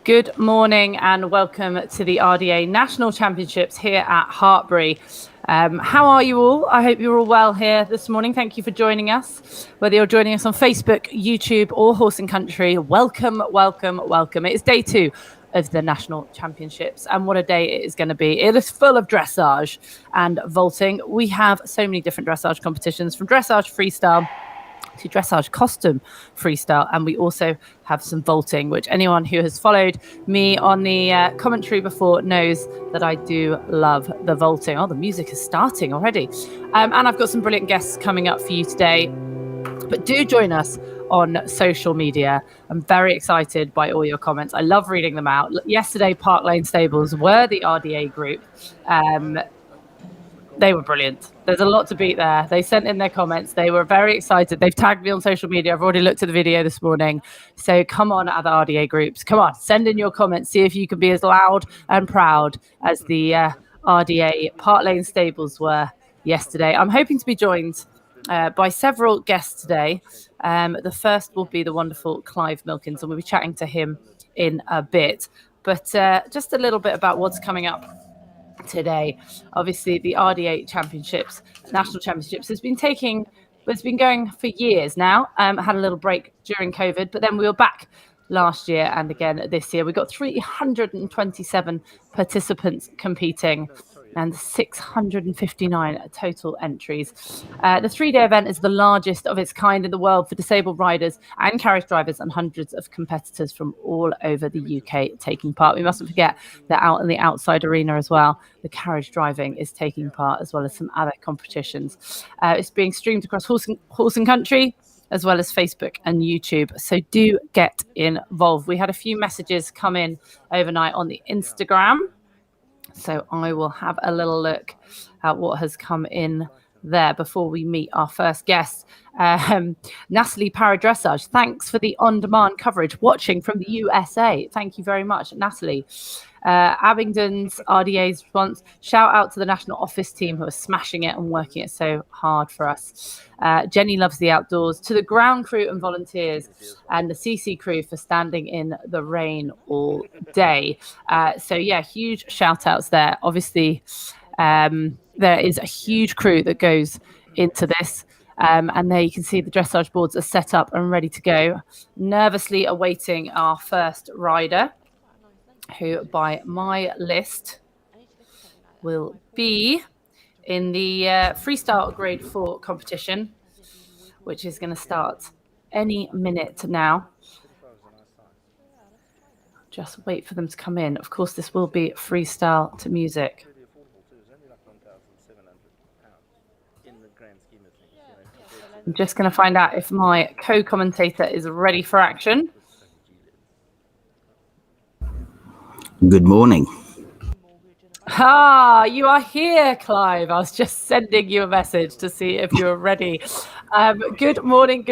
Good morning and welcome to the RDA National Championships here at Hartbury. How are you all? I hope you're all well here this morning. Thank you for joining us. Whether you're joining us on Facebook, YouTube or Horse and Country, welcome, welcome, welcome. It is day 2 of the National Championships, and what a day it is going to be. It is full of dressage and vaulting. We have so many different dressage competitions, from dressage freestyle to dressage costume freestyle, and we also have some vaulting, which anyone who has followed me on the commentary before knows that I do love the vaulting. Oh, the music is starting already. And I've got some brilliant guests coming up for you today, but do join us on social media. I'm very excited by all your comments. I love reading them out. Yesterday, Park Lane Stables were the RDA group. They were brilliant. There's a lot to beat there. They sent in their comments. They were very excited. They've tagged me on social media. I've already looked at the video this morning. So come on, other RDA groups. Come on, send in your comments. See if you can be as loud and proud as the RDA Park Lane Stables were yesterday. I'm hoping to be joined by several guests today. The first will be the wonderful Clive Milkins, and we'll be chatting to him in a bit. But just a little bit about what's coming up today. Obviously, the RDA Championships, National Championships, has been going for years now. Had a little break during COVID, but then we were back last year and again this year. We got 327 participants competing and 659 total entries. The 3-day event is the largest of its kind in the world for disabled riders and carriage drivers, and hundreds of competitors from all over the UK taking part. We mustn't forget that out in the outside arena as well, the carriage driving is taking part, as well as some other competitions. It's being streamed across Horse and Country, as well as Facebook and YouTube. So do get involved. We had a few messages come in overnight on the Instagram, so I will have a little look at what has come in there before we meet our first guest. Natalie Paradressage, thanks for the on-demand coverage, watching from the USA. Thank you very much, Natalie. Abingdon's RDA's response, shout out to the national office team who are smashing it and working it so hard for us. Jenny loves the outdoors, to the ground crew and volunteers and the CC crew for standing in the rain all day. So yeah, huge shout outs there. Obviously, there is a huge crew that goes into this. And there you can see the dressage boards are set up and ready to go. Nervously awaiting our first rider, who by my list will be in the freestyle grade 4 competition, which is going to start any minute now. Just wait for them to come in. Of course, this will be freestyle to music. I'm just going to find out if my co-commentator is ready for action. Good morning. You are here, Clive. I was just sending you a message to see if you were ready. Good morning,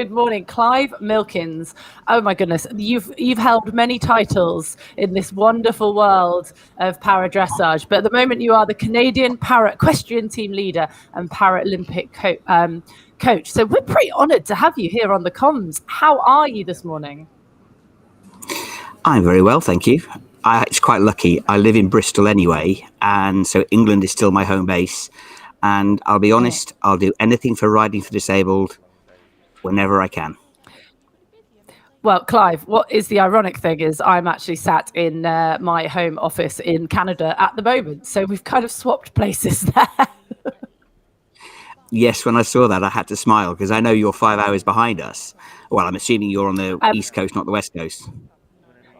Clive Milkins. Oh my goodness, you've held many titles in this wonderful world of para-dressage, but at the moment you are the Canadian para-equestrian team leader and Paralympic coach. So we're pretty honoured to have you here on the comms. How are you this morning? I'm very well, thank you. It's quite lucky. I live in Bristol anyway, and so England is still my home base. And I'll be honest, I'll do anything for riding for disabled whenever I can. Well, Clive, what is the ironic thing is I'm actually sat in my home office in Canada at the moment. So we've kind of swapped places there. Yes, when I saw that, I had to smile because I know you're 5 hours behind us. Well, I'm assuming you're on the East Coast, not the West Coast.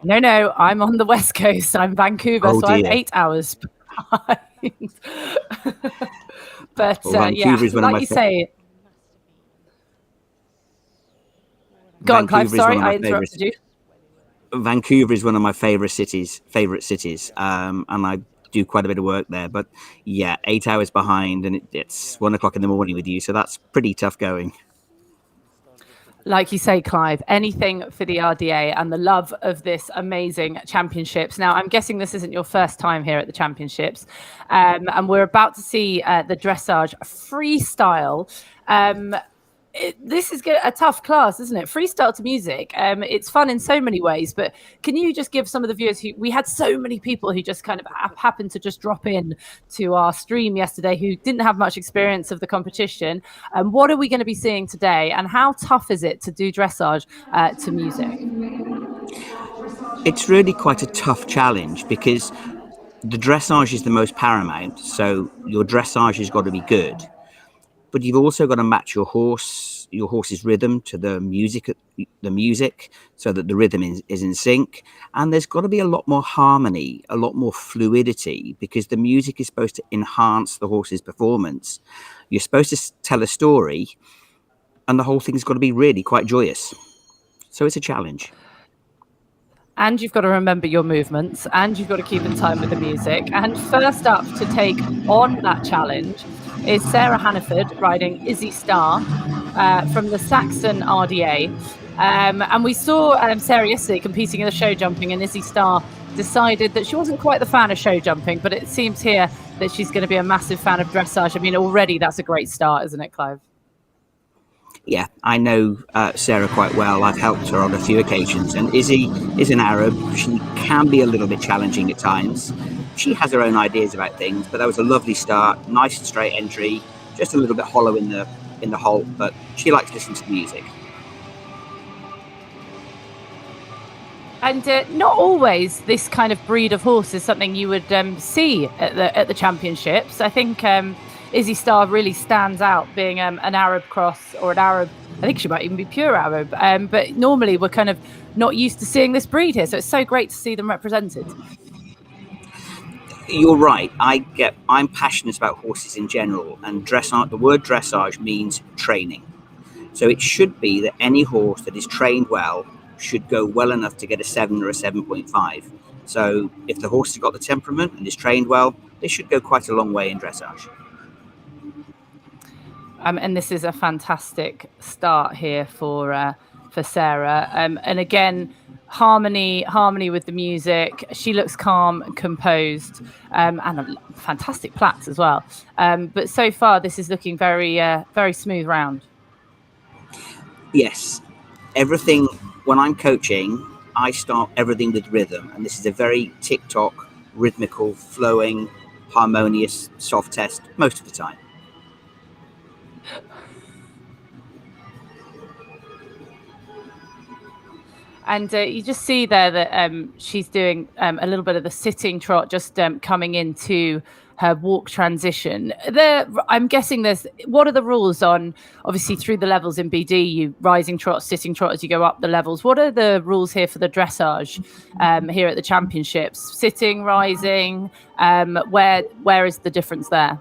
No, I'm on the West Coast. I'm Vancouver, so I'm 8 hours behind. But well, yeah, like you say. Go on, Clive. Sorry, I interrupted you. Vancouver is one of my favorite cities, and I do quite a bit of work there. But yeah, 8 hours behind, and it's 1 o'clock in the morning with you, so that's pretty tough going. Like you say, Clive, anything for the RDA and the love of this amazing championships. Now, I'm guessing this isn't your first time here at the championships, and we're about to see the dressage freestyle. This is a tough class, isn't it? Freestyle to music. It's fun in so many ways, but can you just give some of the viewers we had so many people who just kind of happened to just drop in to our stream yesterday who didn't have much experience of the competition. What are we going to be seeing today, and how tough is it to do dressage to music? It's really quite a tough challenge because the dressage is the most paramount. So your dressage has got to be good, but you've also got to match your horse's rhythm to the music, so that the rhythm is in sync. And there's got to be a lot more harmony, a lot more fluidity, because the music is supposed to enhance the horse's performance. You're supposed to tell a story, and the whole thing's got to be really quite joyous. So it's a challenge. And you've got to remember your movements, and you've got to keep in time with the music. And first up to take on that challenge is Sarah Hannaford riding Izzy Star from the Saxon RDA. And we saw Sarah yesterday competing in the show jumping, and Izzy Star decided that she wasn't quite the fan of show jumping, but it seems here that she's going to be a massive fan of dressage. I mean, already that's a great start, isn't it, Clive? Yeah, I know Sarah quite well. I've helped her on a few occasions, and Izzy is an Arab. She can be a little bit challenging at times. She has her own ideas about things, but that was a lovely start, nice and straight entry, just a little bit hollow in the halt, but she likes to listen to the music. And not always this kind of breed of horse is something you would see at the championships. I think Izzy Star really stands out being an Arab cross, or an Arab. I think she might even be pure Arab. But normally we're kind of not used to seeing this breed here. So it's so great to see them represented. You're right. I'm passionate about horses in general, and the word dressage means training. So it should be that any horse that is trained well should go well enough to get a 7 or a 7.5. So if the horse has got the temperament and is trained well, they should go quite a long way in dressage. And this is a fantastic start here for Sarah. And again, harmony with the music. She looks calm and composed, and a fantastic plaits as well. But so far, this is looking very, very smooth round. Yes, everything. When I'm coaching, I start everything with rhythm, and this is a very tick-tock, rhythmical, flowing, harmonious, soft test most of the time. And you just see there that she's doing a little bit of the sitting trot, just coming into her walk transition. I'm guessing what are the rules on, obviously through the levels in BD, you rising trot, sitting trot as you go up the levels. What are the rules here for the dressage here at the championships? Sitting, rising, where is the difference there?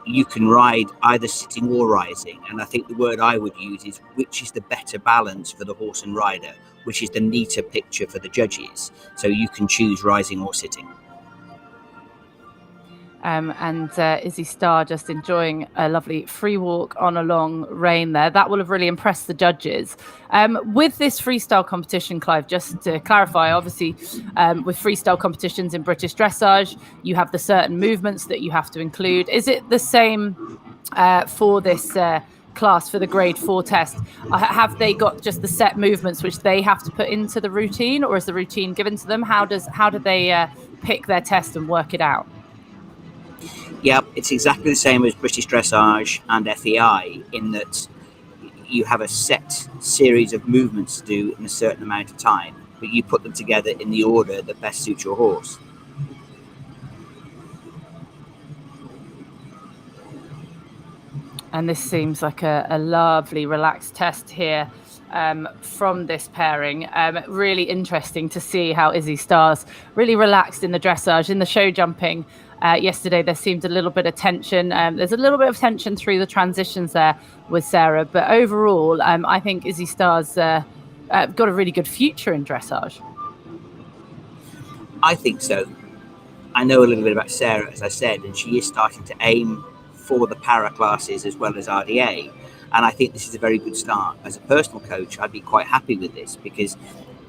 You can ride either sitting or rising, and I think the word I would use is which is the better balance for the horse and rider, which is the neater picture for the judges. So you can choose rising or sitting. And Izzy Star just enjoying a lovely free walk on a long rein there. That will have really impressed the judges. With this freestyle competition, Clive, just to clarify, obviously with freestyle competitions in British dressage, you have the certain movements that you have to include. Is it the same for this class, for the grade 4 test? Have they got just the set movements which they have to put into the routine, or is the routine given to them? How do they pick their test and work it out? Yeah, it's exactly the same as British dressage and FEI, in that you have a set series of movements to do in a certain amount of time, but you put them together in the order that best suits your horse. And this seems like a lovely relaxed test here from this pairing. Really interesting to see how Izzy Star's really relaxed in the dressage. In the show jumping yesterday, there seemed a little bit of tension. There's a little bit of tension through the transitions there with Sarah, but overall, I think Izzy Star's got a really good future in dressage. I think so. I know a little bit about Sarah, as I said, and she is starting to aim for the para classes as well as RDA. And I think this is a very good start. As a personal coach, I'd be quite happy with this, because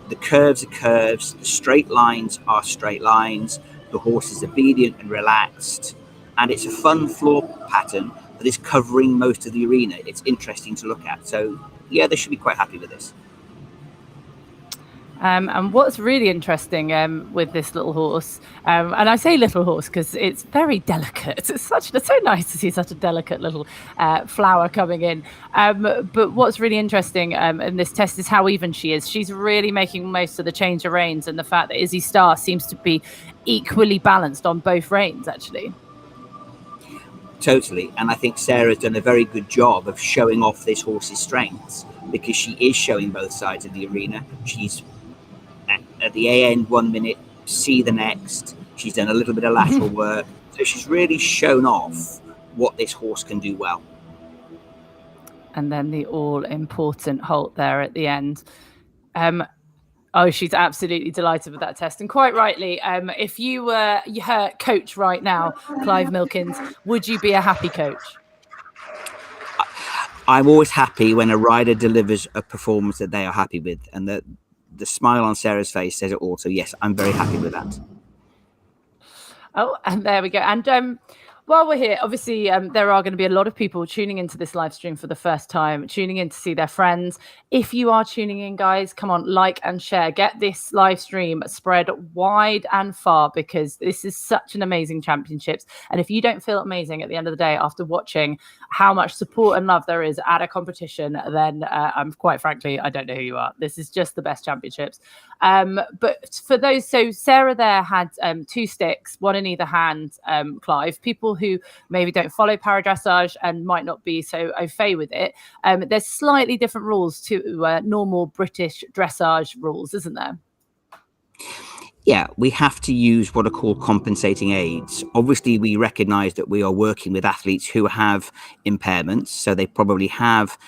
the curves are curves, the straight lines are straight lines, the horse is obedient and relaxed, and it's a fun floor pattern but it's covering most of the arena. It's interesting to look at. So yeah, they should be quite happy with this. And what's really interesting with this little horse, and I say little horse because it's very delicate. It's so nice to see such a delicate little flower coming in. But what's really interesting in this test is how even she is. She's really making most of the change of reins, and the fact that Izzy Star seems to be equally balanced on both reins, actually. Totally. And I think Sarah's done a very good job of showing off this horse's strengths, because she is showing both sides of the arena. She's at the A end 1 minute, C the next. She's done a little bit of lateral work. So she's really shown off what this horse can do well. And then the all-important halt there at the end. Oh, she's absolutely delighted with that test. And quite rightly, if you were her coach right now, Clive Milkins, would you be a happy coach? I'm always happy when a rider delivers a performance that they are happy with, and the smile on Sarah's face says it all. So yes, I'm very happy with that. Oh, and there we go. And while we're here, obviously, there are going to be a lot of people tuning into this live stream for the first time, tuning in to see their friends. If you are tuning in, guys, come on, like and share. Get this live stream spread wide and far, because this is such an amazing championships. And if you don't feel amazing at the end of the day after watching how much support and love there is at a competition, then quite frankly, I don't know who you are. This is just the best championships. But for those, so Sarah there had 2 sticks, one in either hand, Clive. People who maybe don't follow paradressage and might not be so au fait with it, there's slightly different rules to normal British dressage rules, isn't there? Yeah, we have to use what are called compensating aids. Obviously, we recognize that we are working with athletes who have impairments, so they probably have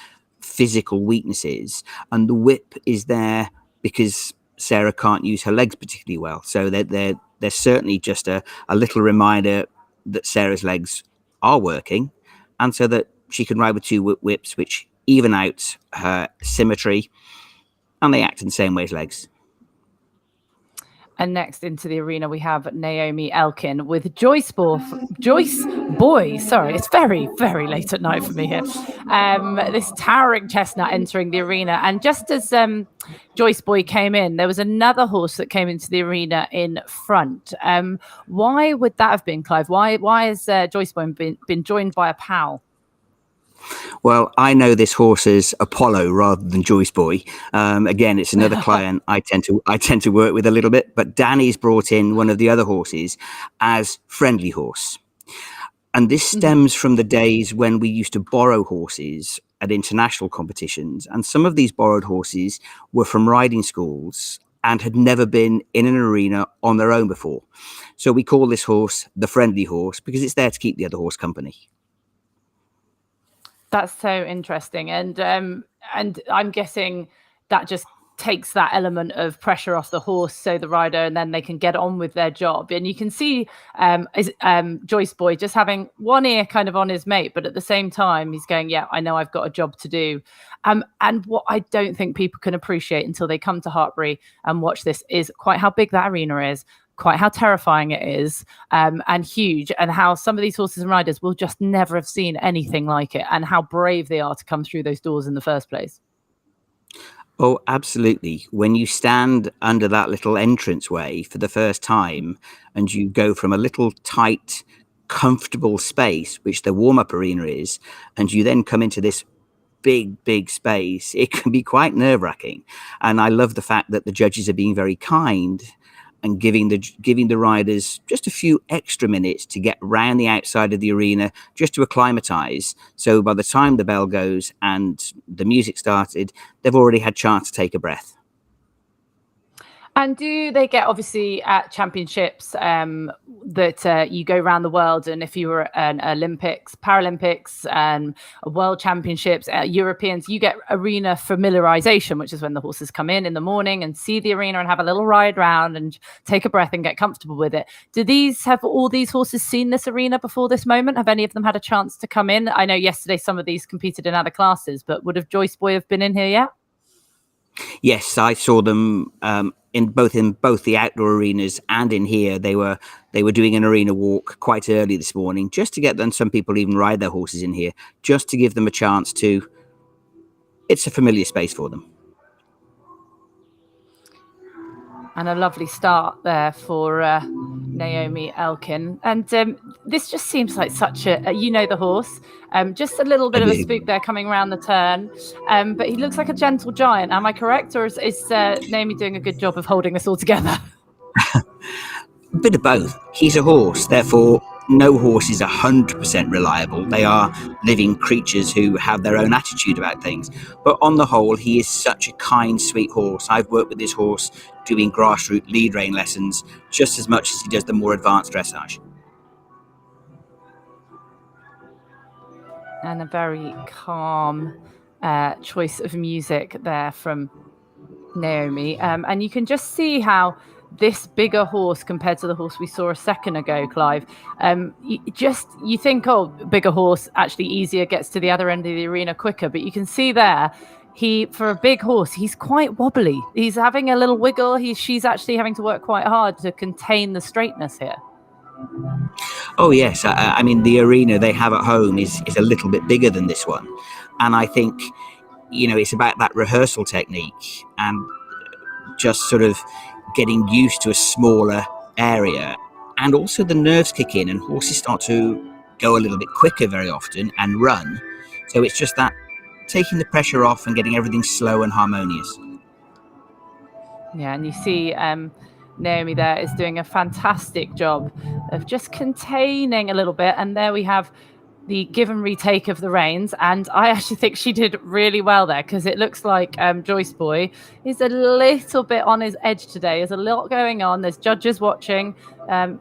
physical weaknesses, and the whip is there because Sarah can't use her legs particularly well. So they're certainly just a little reminder that Sarah's legs are working, and so that she can ride with 2 whips, which even out her symmetry, and they act in the same way as legs. And next into the arena, we have Naomi Elkin with Joyce Boy. Sorry, it's very, very late at night for me here. This towering chestnut entering the arena. And just as Joyce Boy came in, there was another horse that came into the arena in front. Why would that have been, Clive? Why has Joyce Boy been joined by a pal? Well, I know this horse as Apollo rather than Joyce Boy. Again, it's another client I tend to work with a little bit. But Danny's brought in one of the other horses as Friendly Horse, and this stems from the days when we used to borrow horses at international competitions, and some of these borrowed horses were from riding schools and had never been in an arena on their own before. So we call this horse the Friendly Horse because it's there to keep the other horse company. That's so interesting, and I'm guessing that just takes that element of pressure off the horse, so the rider, and then they can get on with their job. And you can see Joyce Boy just having one ear kind of on his mate, but at the same time, he's going, "Yeah, I know I've got a job to do." And what I don't think people can appreciate until they come to Hartpury and watch this is quite how big that arena is, quite how terrifying it is, and huge, and how some of these horses and riders will just never have seen anything like it, and how brave they are to come through those doors in the first place. Oh, absolutely. When you stand under that little entranceway for the first time and you go from a little tight, comfortable space, which the warm-up arena is, and you then come into this big space, it can be quite nerve-wracking. And I love the fact that the judges are being very kind and giving the riders just a few extra minutes to get round the outside of the arena, just to acclimatize. So by the time the bell goes and the music started, they've already had chance to take a breath. And do they get, obviously, at championships that you go around the world, and if you were an Olympics, Paralympics, and World Championships, Europeans, you get arena familiarization, which is when the horses come in the morning and see the arena and have a little ride round and take a breath and get comfortable with it. Have all these horses seen this arena before this moment? Have any of them had a chance to come in? I know yesterday some of these competed in other classes, but would have Joyce Boy have been in here yet? Yes, I saw them in both the outdoor arenas and in here, they were doing an arena walk quite early this morning, just to get them. Some people even ride their horses in here, just to give them a chance to. It's a familiar space for them. And a lovely start there for Naomi Elkin. And this just seems like such a the horse. Just a little bit of a spook there coming around the turn. But he looks like a gentle giant. Am I correct? Or is Naomi doing a good job of holding this all together? A bit of both. He's a horse, therefore no horse is 100% reliable. They are living creatures who have their own attitude about things. But on the whole, he is such a kind, sweet horse. I've worked with this horse doing grassroots lead rein lessons just as much as he does the more advanced dressage. And a very calm choice of music there from Naomi. And you can just see how this bigger horse compared to the horse we saw a second ago, Clive, you think, oh, bigger horse, actually easier, gets to the other end of the arena quicker. But you can see there, for a big horse, he's quite wobbly. He's having a little wiggle. She's actually having to work quite hard to contain the straightness here. Oh, yes. I mean, the arena they have at home is a little bit bigger than this one. And I think, it's about that rehearsal technique and just sort of getting used to a smaller area. And also the nerves kick in and horses start to go a little bit quicker very often and run. So it's just that taking the pressure off and getting everything slow and harmonious. Yeah, and you see Naomi there is doing a fantastic job of just containing a little bit. And there we have the give and retake of the reins. And I actually think she did really well there, because it looks like Joyce Boy is a little bit on his edge today. There's a lot going on. There's judges watching.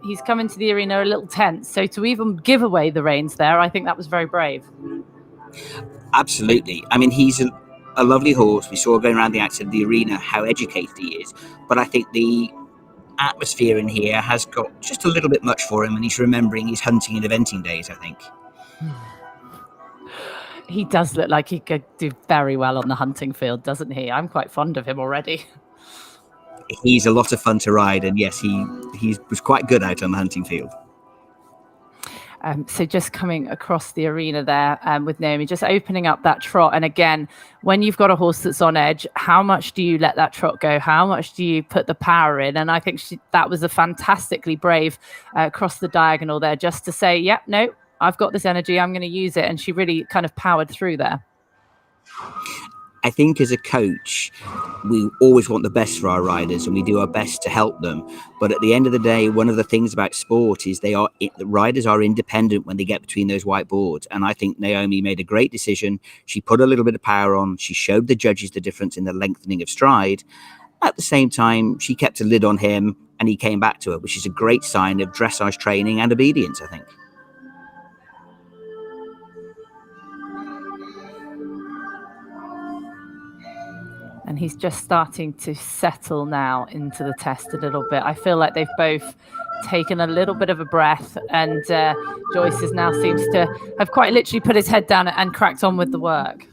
He's come into the arena a little tense. So to even give away the reins there, I think that was very brave. Absolutely. I mean, he's a lovely horse. We saw going around the outside of the arena how educated he is. But I think the atmosphere in here has got just a little bit much for him, and he's remembering his hunting and eventing days, I think. He does look like he could do very well on the hunting field, doesn't he? I'm quite fond of him already. He's a lot of fun to ride, and yes, he was quite good out on the hunting field. So just coming across the arena there with Naomi, just opening up that trot. And again, when you've got a horse that's on edge, how much do you let that trot go? How much do you put the power in? And I think that was a fantastically brave across the diagonal there, just to say, yep, no, I've got this energy, I'm going to use it. And she really kind of powered through there. I think as a coach, we always want the best for our riders and we do our best to help them. But at the end of the day, one of the things about sport is the riders are independent when they get between those white boards. And I think Naomi made a great decision. She put a little bit of power on. She showed the judges the difference in the lengthening of stride. At the same time, she kept a lid on him and he came back to her, which is a great sign of dressage training and obedience, I think. And he's just starting to settle now into the test a little bit. I feel like they've both taken a little bit of a breath, and Joyce now seems to have quite literally put his head down and cracked on with the work.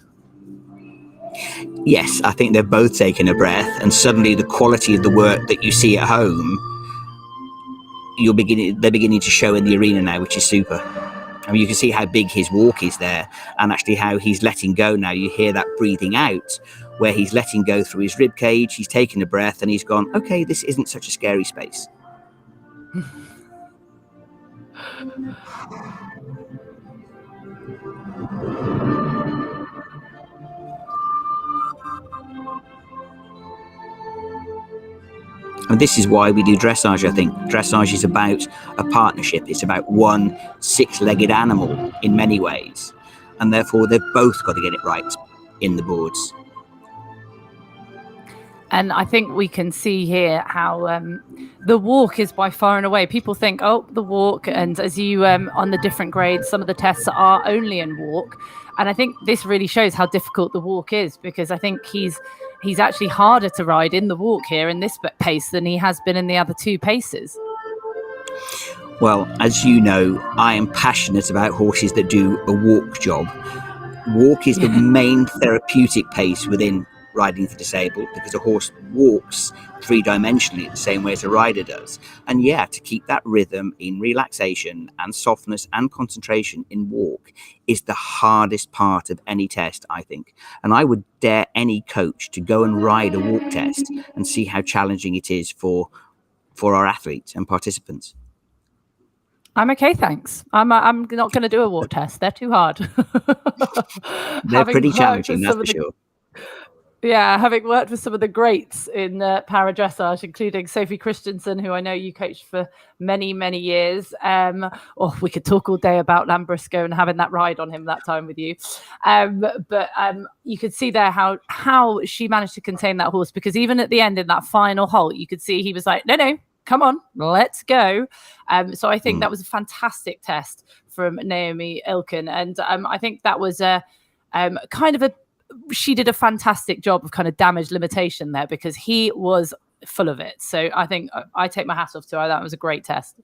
Yes, I think they've both taken a breath, and suddenly the quality of the work that you see at home, they're beginning to show in the arena now, which is super. I mean, you can see how big his walk is there, and actually how he's letting go now. You hear that breathing out, where he's letting go through his rib cage. He's taken a breath and he's gone, okay, this isn't such a scary space. And this is why we do dressage, I think. Dressage is about a partnership. It's about one six-legged animal in many ways. And therefore, they've both got to get it right in the boards. And I think we can see here how the walk is by far and away. People think, oh, the walk. And as you on the different grades, some of the tests are only in walk. And I think this really shows how difficult the walk is, because I think he's actually harder to ride in the walk here in this pace than he has been in the other two paces. Well, as you know, I am passionate about horses that do a walk job. Walk is the main therapeutic pace within riding for disabled, because a horse walks three-dimensionally the same way as a rider does. And yeah, to keep that rhythm in relaxation and softness and concentration in walk is the hardest part of any test, I think. And I would dare any coach to go and ride a walk test and see how challenging it is for our athletes and participants. I'm okay, thanks. I'm not going to do a walk test. They're too hard. They're pretty challenging, that's for sure. Yeah, having worked with some of the greats in para dressage, including Sophie Christensen, who I know you coached for many, many years. We could talk all day about Lambrusco and having that ride on him that time with you. But you could see there how she managed to contain that horse, because even at the end in that final halt, you could see he was like, no, come on, let's go. So I think that was a fantastic test from Naomi Ilken. And I think that was she did a fantastic job of kind of damage limitation there, because he was full of it. So I think I take my hat off to her. That was a great test.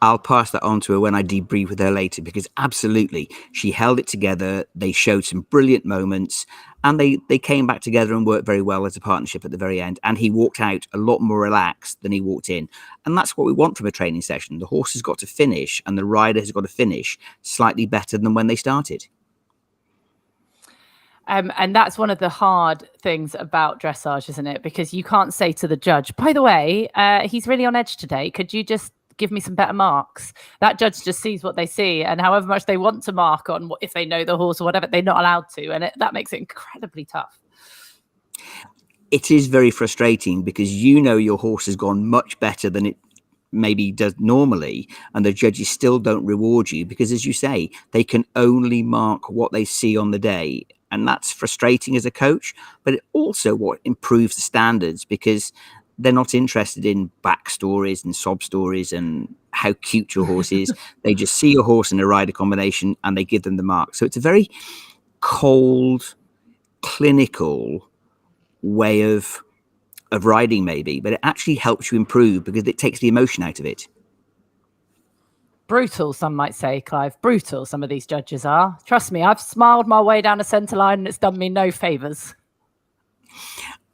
I'll pass that on to her when I debrief with her later, because absolutely, she held it together. They showed some brilliant moments, and they came back together and worked very well as a partnership at the very end. And he walked out a lot more relaxed than he walked in. And that's what we want from a training session. The horse has got to finish, and the rider has got to finish slightly better than when they started. And that's one of the hard things about dressage, isn't it? Because you can't say to the judge, by the way, he's really on edge today. Could you just give me some better marks? That judge just sees what they see, and however much they want to mark on if they know the horse or whatever, they're not allowed to. And that makes it incredibly tough. It is very frustrating, because your horse has gone much better than it maybe does normally, and the judges still don't reward you, because, as you say, they can only mark what they see on the day. And that's frustrating as a coach, but it also what improves the standards, because they're not interested in backstories and sob stories and how cute your horse is. They just see your horse in a rider combination and they give them the mark. So it's a very cold, clinical way of riding, maybe, but it actually helps you improve because it takes the emotion out of it. Brutal, some might say, Clive. Brutal, some of these judges are. Trust me, I've smiled my way down a centre line and it's done me no favours.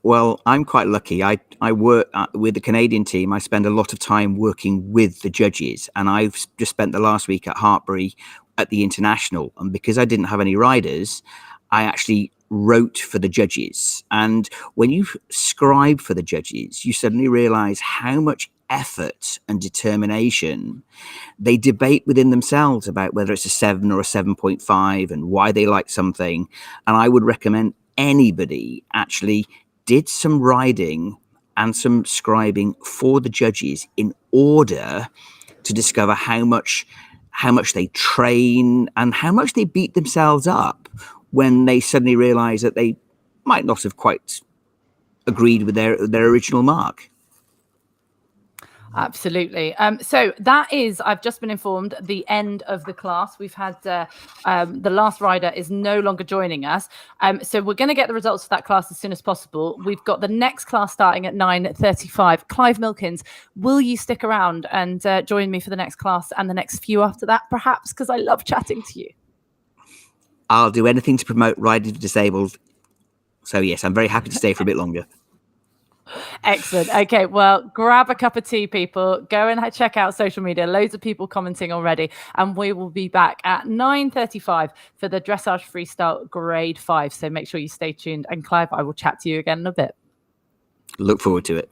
Well, I'm quite lucky. I work with the Canadian team. I spend a lot of time working with the judges, and I've just spent the last week at Hartbury at the International. And because I didn't have any riders, I actually wrote for the judges. And when you scribe for the judges, you suddenly realize how much effort and determination they debate within themselves about whether it's a 7 or a 7.5 and why they like something. And I would recommend anybody actually did some riding and some scribing for the judges in order to discover how much they train and how much they beat themselves up when they suddenly realize that they might not have quite agreed with their original mark. Absolutely. So that is, I've just been informed, the end of the class. We've had the last rider is no longer joining us. So we're going to get the results of that class as soon as possible. We've got the next class starting at 9:35. Clive Milkins, will you stick around and join me for the next class and the next few after that, perhaps? Because I love chatting to you. I'll do anything to promote riding for disabled. So yes, I'm very happy to stay for a bit longer. Excellent. Okay, well, grab a cup of tea, people. Go and check out social media. Loads of people commenting already. And we will be back at 9:35 for the Dressage Freestyle Grade 5. So make sure you stay tuned. And Clive, I will chat to you again in a bit. Look forward to it.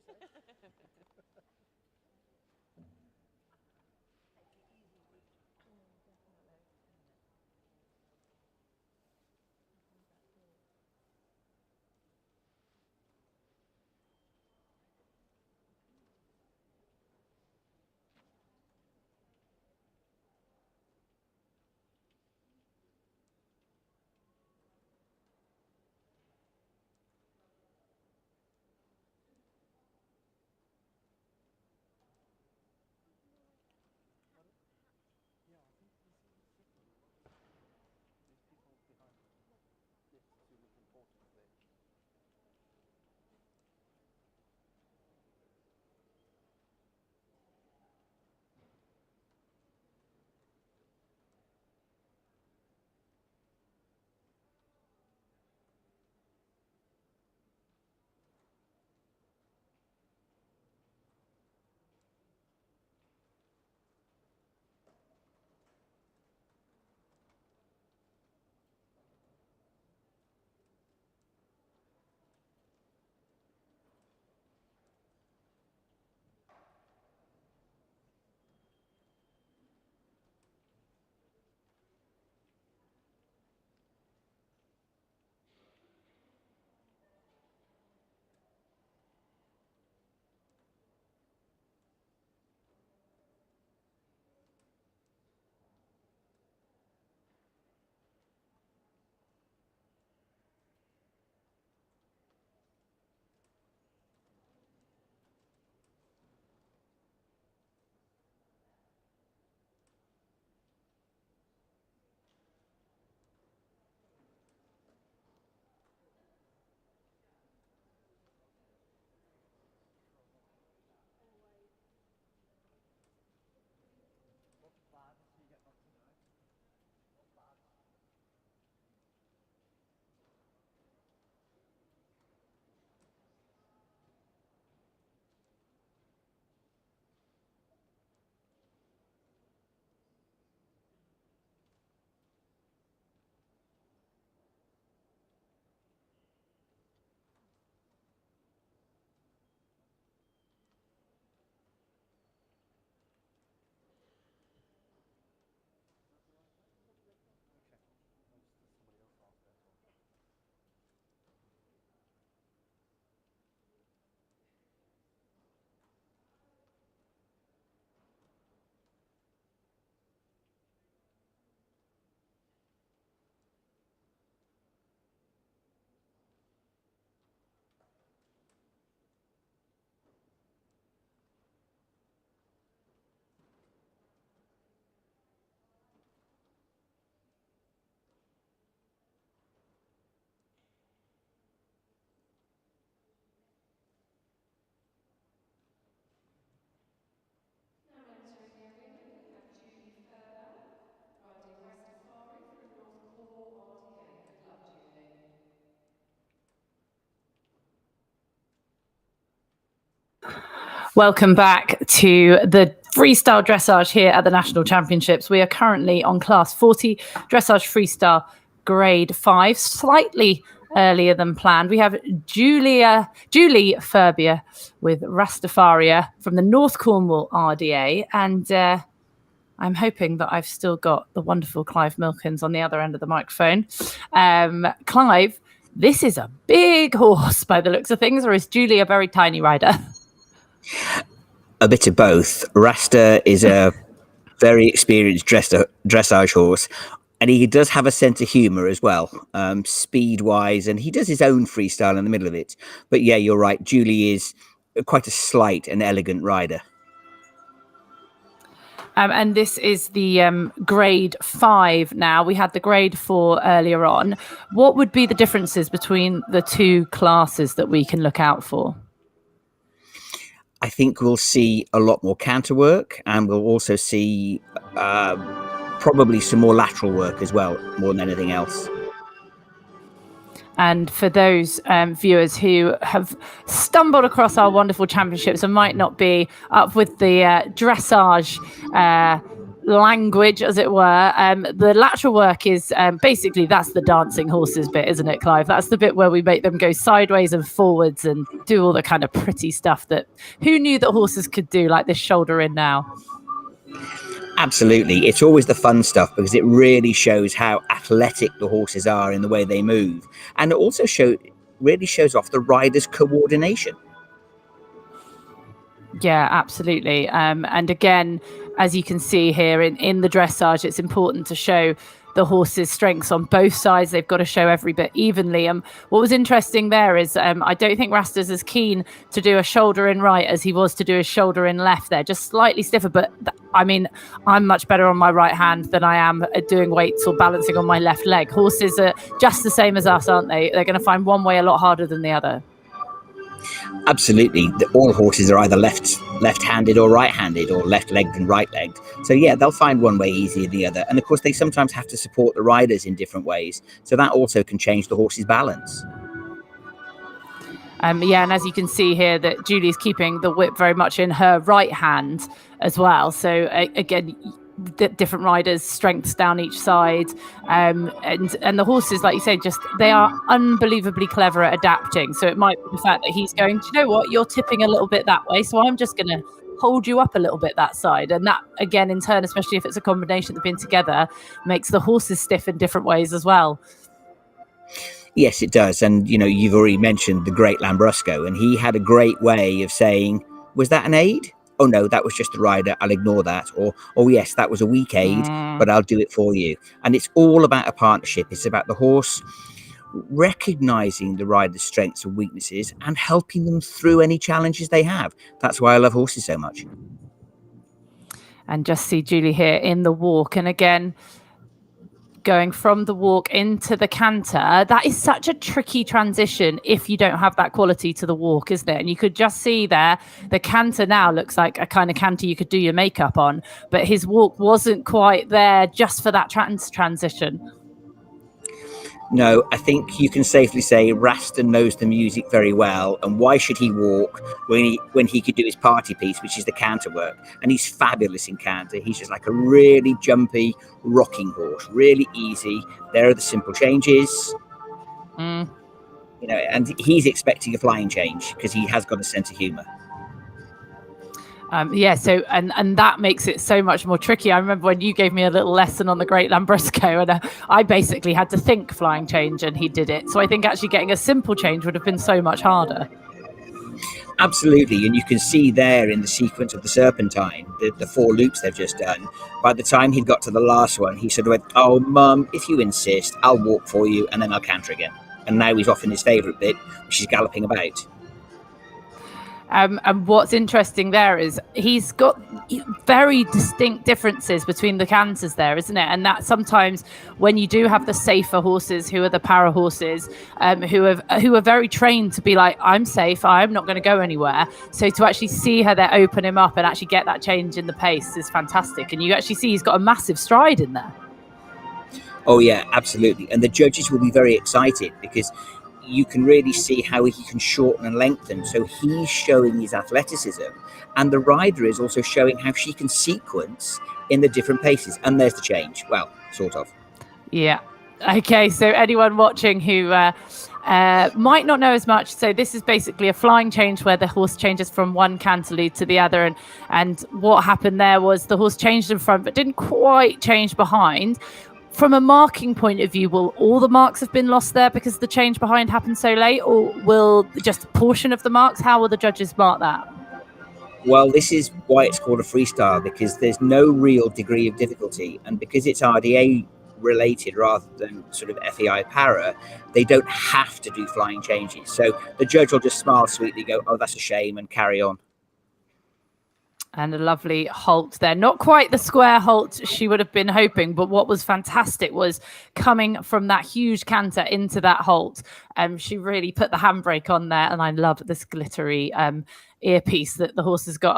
Now entering the arena, we have Julie Furber, riding Rastafari from North Cornwall RDA. Good luck, Julie. Welcome back to the freestyle dressage here at the National Championships. We are currently on class 40 dressage freestyle grade 5, slightly earlier than planned. We have Julie Furber with Rastafaria from the North Cornwall RDA, and I'm hoping that I've still got the wonderful Clive Milkins on the other end of the microphone. Clive, this is a big horse by the looks of things, or is Julie a very tiny rider? A bit of both. Rasta is a very experienced dressage horse, and he does have a sense of humour as well, speed-wise, and he does his own freestyle in the middle of it. But yeah, you're right. Julie is quite a slight and elegant rider. And this is the grade 5 now. We had the grade 4 earlier on. What would be the differences between the two classes that we can look out for? I think we'll see a lot more counter work, and we'll also see probably some more lateral work as well, more than anything else. And for those viewers who have stumbled across our wonderful championships and might not be up with the dressage language, as it were. The lateral work is basically, that's the dancing horses bit, isn't it, Clive? That's the bit where we make them go sideways and forwards and do all the kind of pretty stuff that who knew that horses could do, like this shoulder in now. Absolutely. It's always the fun stuff because it really shows how athletic the horses are in the way they move. And it also really shows off the rider's coordination. Yeah, absolutely. And again, as you can see here in the dressage, it's important to show the horse's strengths on both sides. They've got to show every bit evenly. What was interesting there is I don't think Rasta's as keen to do a shoulder in right as he was to do a shoulder in left there, just slightly stiffer. But I mean, I'm much better on my right hand than I am at doing weights or balancing on my left leg. Horses are just the same as us, aren't they? They're going to find one way a lot harder than the other. Absolutely. All horses are either left-handed or right-handed, or left-legged and right-legged. So yeah, they'll find one way easier than the other. And of course, they sometimes have to support the riders in different ways. So that also can change the horse's balance. Yeah, and as you can see here, that Julie's keeping the whip very much in her right hand as well. So again, different riders' strengths down each side, and the horses, like you say, just they are unbelievably clever at adapting. So it might be the fact that he's going, do you know what, you're tipping a little bit that way, so I'm just going to hold you up a little bit that side. And that, again, in turn, especially if it's a combination that's been together, makes the horses stiff in different ways as well. Yes, it does. And, you know, you've already mentioned the great Lambrusco, and he had a great way of saying, was that an aid? Oh, no, that was just the rider. I'll ignore that. Or, oh, yes, that was a weak aid, but I'll do it for you. And it's all about a partnership. It's about the horse recognizing the rider's strengths and weaknesses and helping them through any challenges they have. That's why I love horses so much. And just see Julie here in the walk. And again, going from the walk into the canter, that is such a tricky transition if you don't have that quality to the walk, isn't it? And you could just see there, the canter now looks like a kind of canter you could do your makeup on, but his walk wasn't quite there just for that transition. No, I think you can safely say Rasta knows the music very well, and why should he walk when he could do his party piece, which is the canter work? And he's fabulous in canter. He's just like a really jumpy, rocking horse, really easy. There are the simple changes, you know, and he's expecting a flying change because he has got a sense of humour. Yeah, so and that makes it so much more tricky. I remember when you gave me a little lesson on the Great Lambrusco, and I basically had to think flying change, and he did it. So I think actually getting a simple change would have been so much harder. Absolutely, and you can see there in the sequence of the Serpentine, the 4 loops they've just done. By the time he got to the last one, he sort of went, "Oh, Mum, if you insist, I'll walk for you, and then I'll canter again." And now he's off in his favourite bit, which is galloping about. And what's interesting there is he's got very distinct differences between the canters there, isn't it? And that sometimes when you do have the safer horses, who are the para horses, who are very trained to be like, I'm safe, I'm not going to go anywhere. So to actually see her there, open him up and actually get that change in the pace is fantastic. And you actually see he's got a massive stride in there. Oh yeah, absolutely. And the judges will be very excited because you can really see how he can shorten and lengthen. So he's showing his athleticism, and the rider is also showing how she can sequence in the different paces. And there's the change. Well, sort of. Yeah. Okay, so anyone watching who might not know as much, so this is basically a flying change where the horse changes from one canter lead to the other, and what happened there was the horse changed in front but didn't quite change behind. From a marking point of view, will all the marks have been lost there because the change behind happened so late, or will just a portion of the marks? How will the judges mark that? Well, this is why it's called a freestyle, because there's no real degree of difficulty, and because it's RDA related rather than sort of FEI para, they don't have to do flying changes. So the judge will just smile sweetly, go, "Oh, that's a shame," and carry on. And a lovely halt there. Not quite the square halt she would have been hoping, but what was fantastic was coming from that huge canter into that halt. She really put the handbrake on there, and I love this glittery earpiece that the horse has got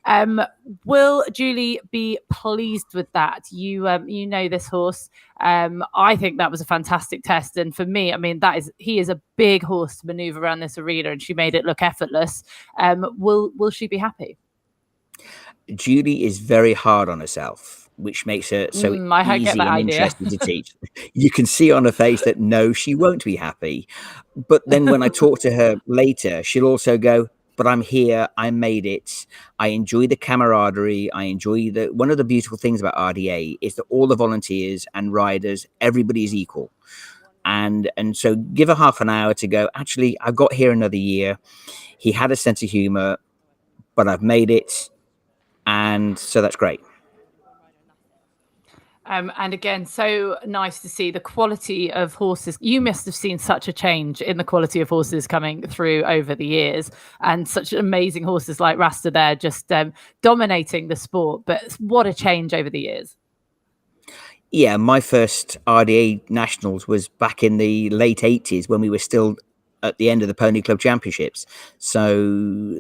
on. Will Julie be pleased with that? You know this horse. I think that was a fantastic test, and for me, I mean, he is a big horse to maneuver around this arena, and she made it look effortless. Will she be happy? Julie is very hard on herself, which makes her so I get easy that and idea. interesting to teach. You can see on her face that no, she won't be happy. But then when I talk to her later, she'll also go, but I'm here, I made it. I enjoy the camaraderie. I enjoy one of the beautiful things about RDA is that all the volunteers and riders, everybody is equal. And so give her half an hour to go, actually, I've got here another year. He had a sense of humor, but I've made it. And so that's great. And again, so nice to see the quality of horses. You must have seen such a change in the quality of horses coming through over the years, and such amazing horses like Rasta there just dominating the sport. But what a change over the years. Yeah, my first RDA Nationals was back in the late 80s when we were still at the end of the Pony Club Championships. So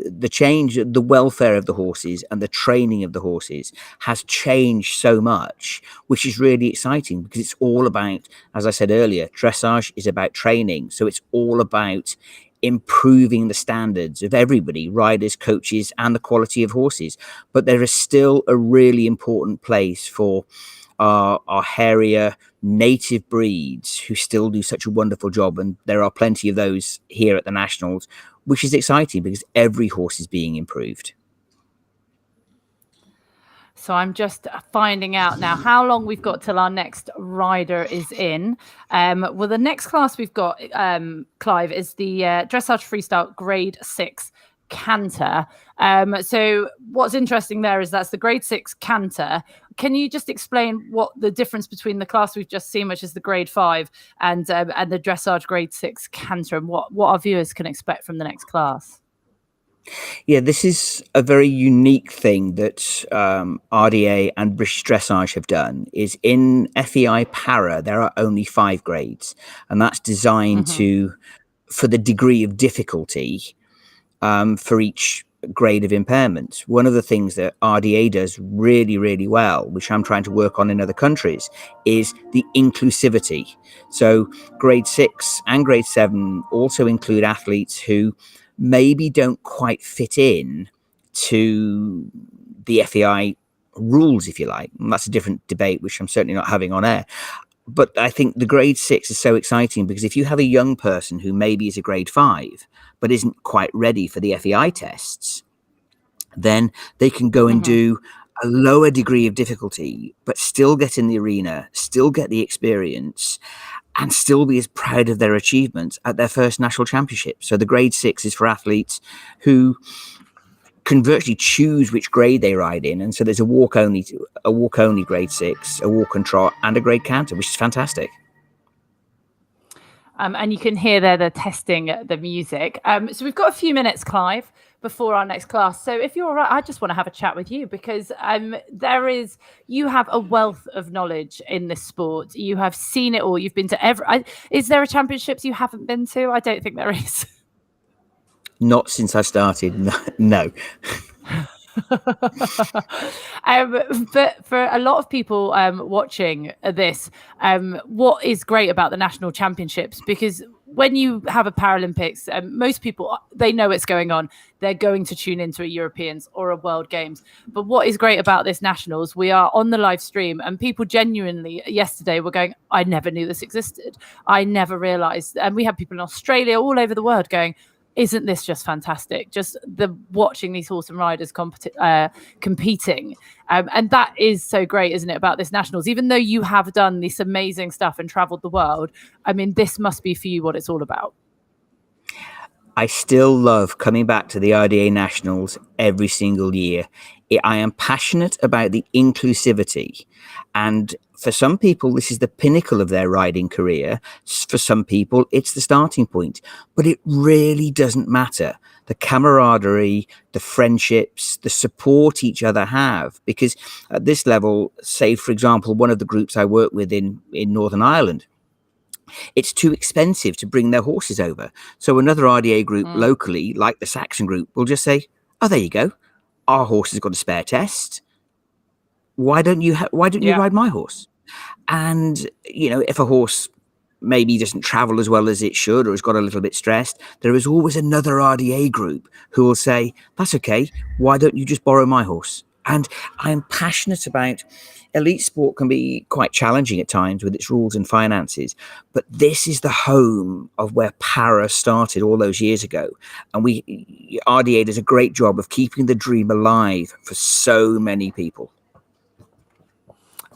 the change, the welfare of the horses and the training of the horses has changed so much, which is really exciting because it's all about, as I said earlier, dressage is about training. So it's all about improving the standards of everybody, riders, coaches, and the quality of horses. But there is still a really important place for our hairier native breeds who still do such a wonderful job, and there are plenty of those here at the Nationals, which is exciting because every horse is being improved. So I'm just finding out now how long we've got till our next rider is in. Well, the next class we've got, Clive, is the dressage freestyle grade 6 canter. So what's interesting there is that's the grade 6 canter. Can you just explain what the difference between the class we've just seen, which is the grade 5, and the dressage grade 6 canter, and what our viewers can expect from the next class? Yeah, this is a very unique thing that RDA and British Dressage have done. Is in FEI Para there are only 5 grades, and that's designed for the degree of difficulty for each grade of impairment. One of the things that RDA does really, really well, which I'm trying to work on in other countries, is the inclusivity. So grade 6 and grade 7 also include athletes who maybe don't quite fit in to the FEI rules, if you like. And that's a different debate, which I'm certainly not having on air. But I think the grade 6 is so exciting because if you have a young person who maybe is a grade 5 but isn't quite ready for the FEI tests, then they can go and do a lower degree of difficulty, but still get in the arena, still get the experience, and still be as proud of their achievements at their first national championship. So the grade 6 is for athletes who can virtually choose which grade they ride in, and so there's a walk only grade 6, a walk and trot, and a grade canter, which is fantastic. And you can hear there they're testing the music. So we've got a few minutes, Clive, before our next class. So if you're all right, I just want to have a chat with you because you have a wealth of knowledge in this sport. You have seen it all. You've been to is there a championships you haven't been to? I don't think there is. Not since I started. No. But for a lot of people watching this, what is great about the national championships, because when you have a Paralympics, most people, they know it's going on. They're going to tune into a Europeans or a World Games. But what is great about this nationals, we are on the live stream and people genuinely yesterday were going, I never knew this existed. I never realized. And we had people in Australia, all over the world going, isn't this just fantastic? Just watching these horse and riders competing. And that is so great, isn't it, about this nationals? Even though you have done this amazing stuff and traveled the world, I mean, this must be for you what it's all about. I still love coming back to the RDA Nationals every single year. I am passionate about the inclusivity. And for some people, this is the pinnacle of their riding career. For some people, it's the starting point. But it really doesn't matter. The camaraderie, the friendships, the support each other have. Because at this level, say, for example, one of the groups I work with in Northern Ireland, it's too expensive to bring their horses over. So another RDA group locally, like the Saxon group, will just say, oh, there you go. Our horse has got a spare test. Why don't you ride my horse? And, if a horse maybe doesn't travel as well as it should or has got a little bit stressed, there is always another RDA group who will say, that's okay. Why don't you just borrow my horse? And I'm passionate about elite sport can be quite challenging at times with its rules and finances, but this is the home of where para started all those years ago. And RDA does a great job of keeping the dream alive for so many people.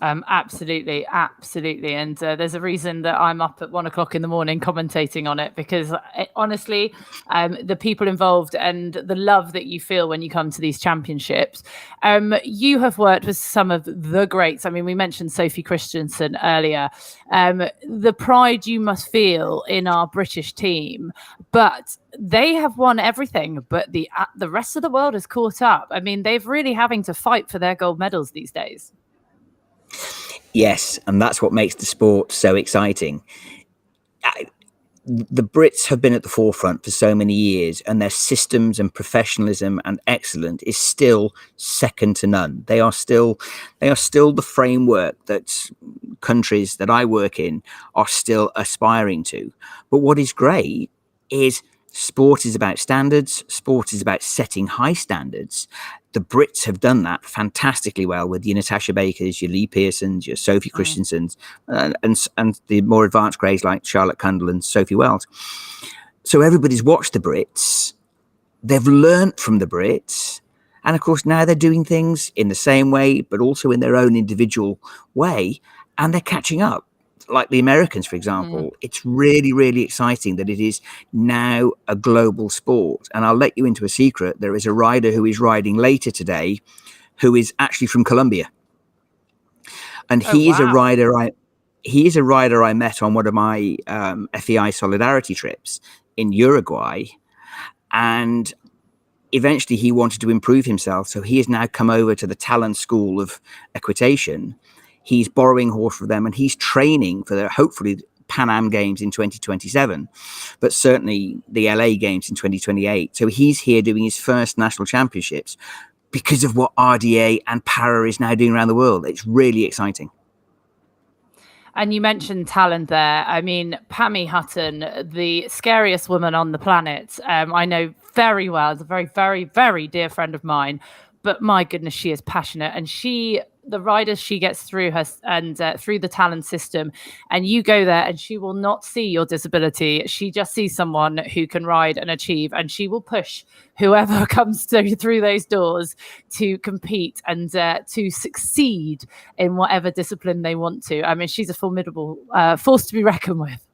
Absolutely. And there's a reason that I'm up at 1 o'clock in the morning commentating on it, because honestly, the people involved and the love that you feel when you come to these championships. You have worked with some of the greats. I mean, we mentioned Sophie Christensen earlier. The pride you must feel in our British team, but they have won everything, but the rest of the world has caught up. I mean, they've really having to fight for their gold medals these days. Yes, and that's what makes the sport so exciting. The Brits have been at the forefront for so many years, and their systems and professionalism and excellence is still second to none. They are still the framework that countries that I work in are still aspiring to. But what is great is sport is about standards. Sport is about setting high standards. The Brits have done that fantastically well with your Natasha Bakers, your Lee Pearsons, your Sophie Christensens, and the more advanced grades like Charlotte Cundall and Sophie Wells. So everybody's watched the Brits. They've learnt from the Brits. And of course, now they're doing things in the same way, but also in their own individual way. And they're catching up. Like the Americans, for example, it's really, really exciting that it is now a global sport. And I'll let you into a secret. There is a rider who is riding later today who is actually from Colombia. And he is a rider I met on one of my FEI Solidarity trips in Uruguay. And eventually he wanted to improve himself. So he has now come over to the Talent School of Equitation. He's borrowing horse for them, and he's training for hopefully Pan Am Games in 2027, but certainly the LA Games in 2028. So he's here doing his first national championships because of what RDA and para is now doing around the world. It's really exciting. And you mentioned talent there. I mean, Pammy Hutton, the scariest woman on the planet. I know very well. It's a very, very, very dear friend of mine. But my goodness, she is passionate, and the riders she gets through her and through the talent system, and you go there and she will not see your disability. She just sees someone who can ride and achieve, and she will push whoever comes through those doors to compete and to succeed in whatever discipline they want to. I mean, she's a formidable force to be reckoned with.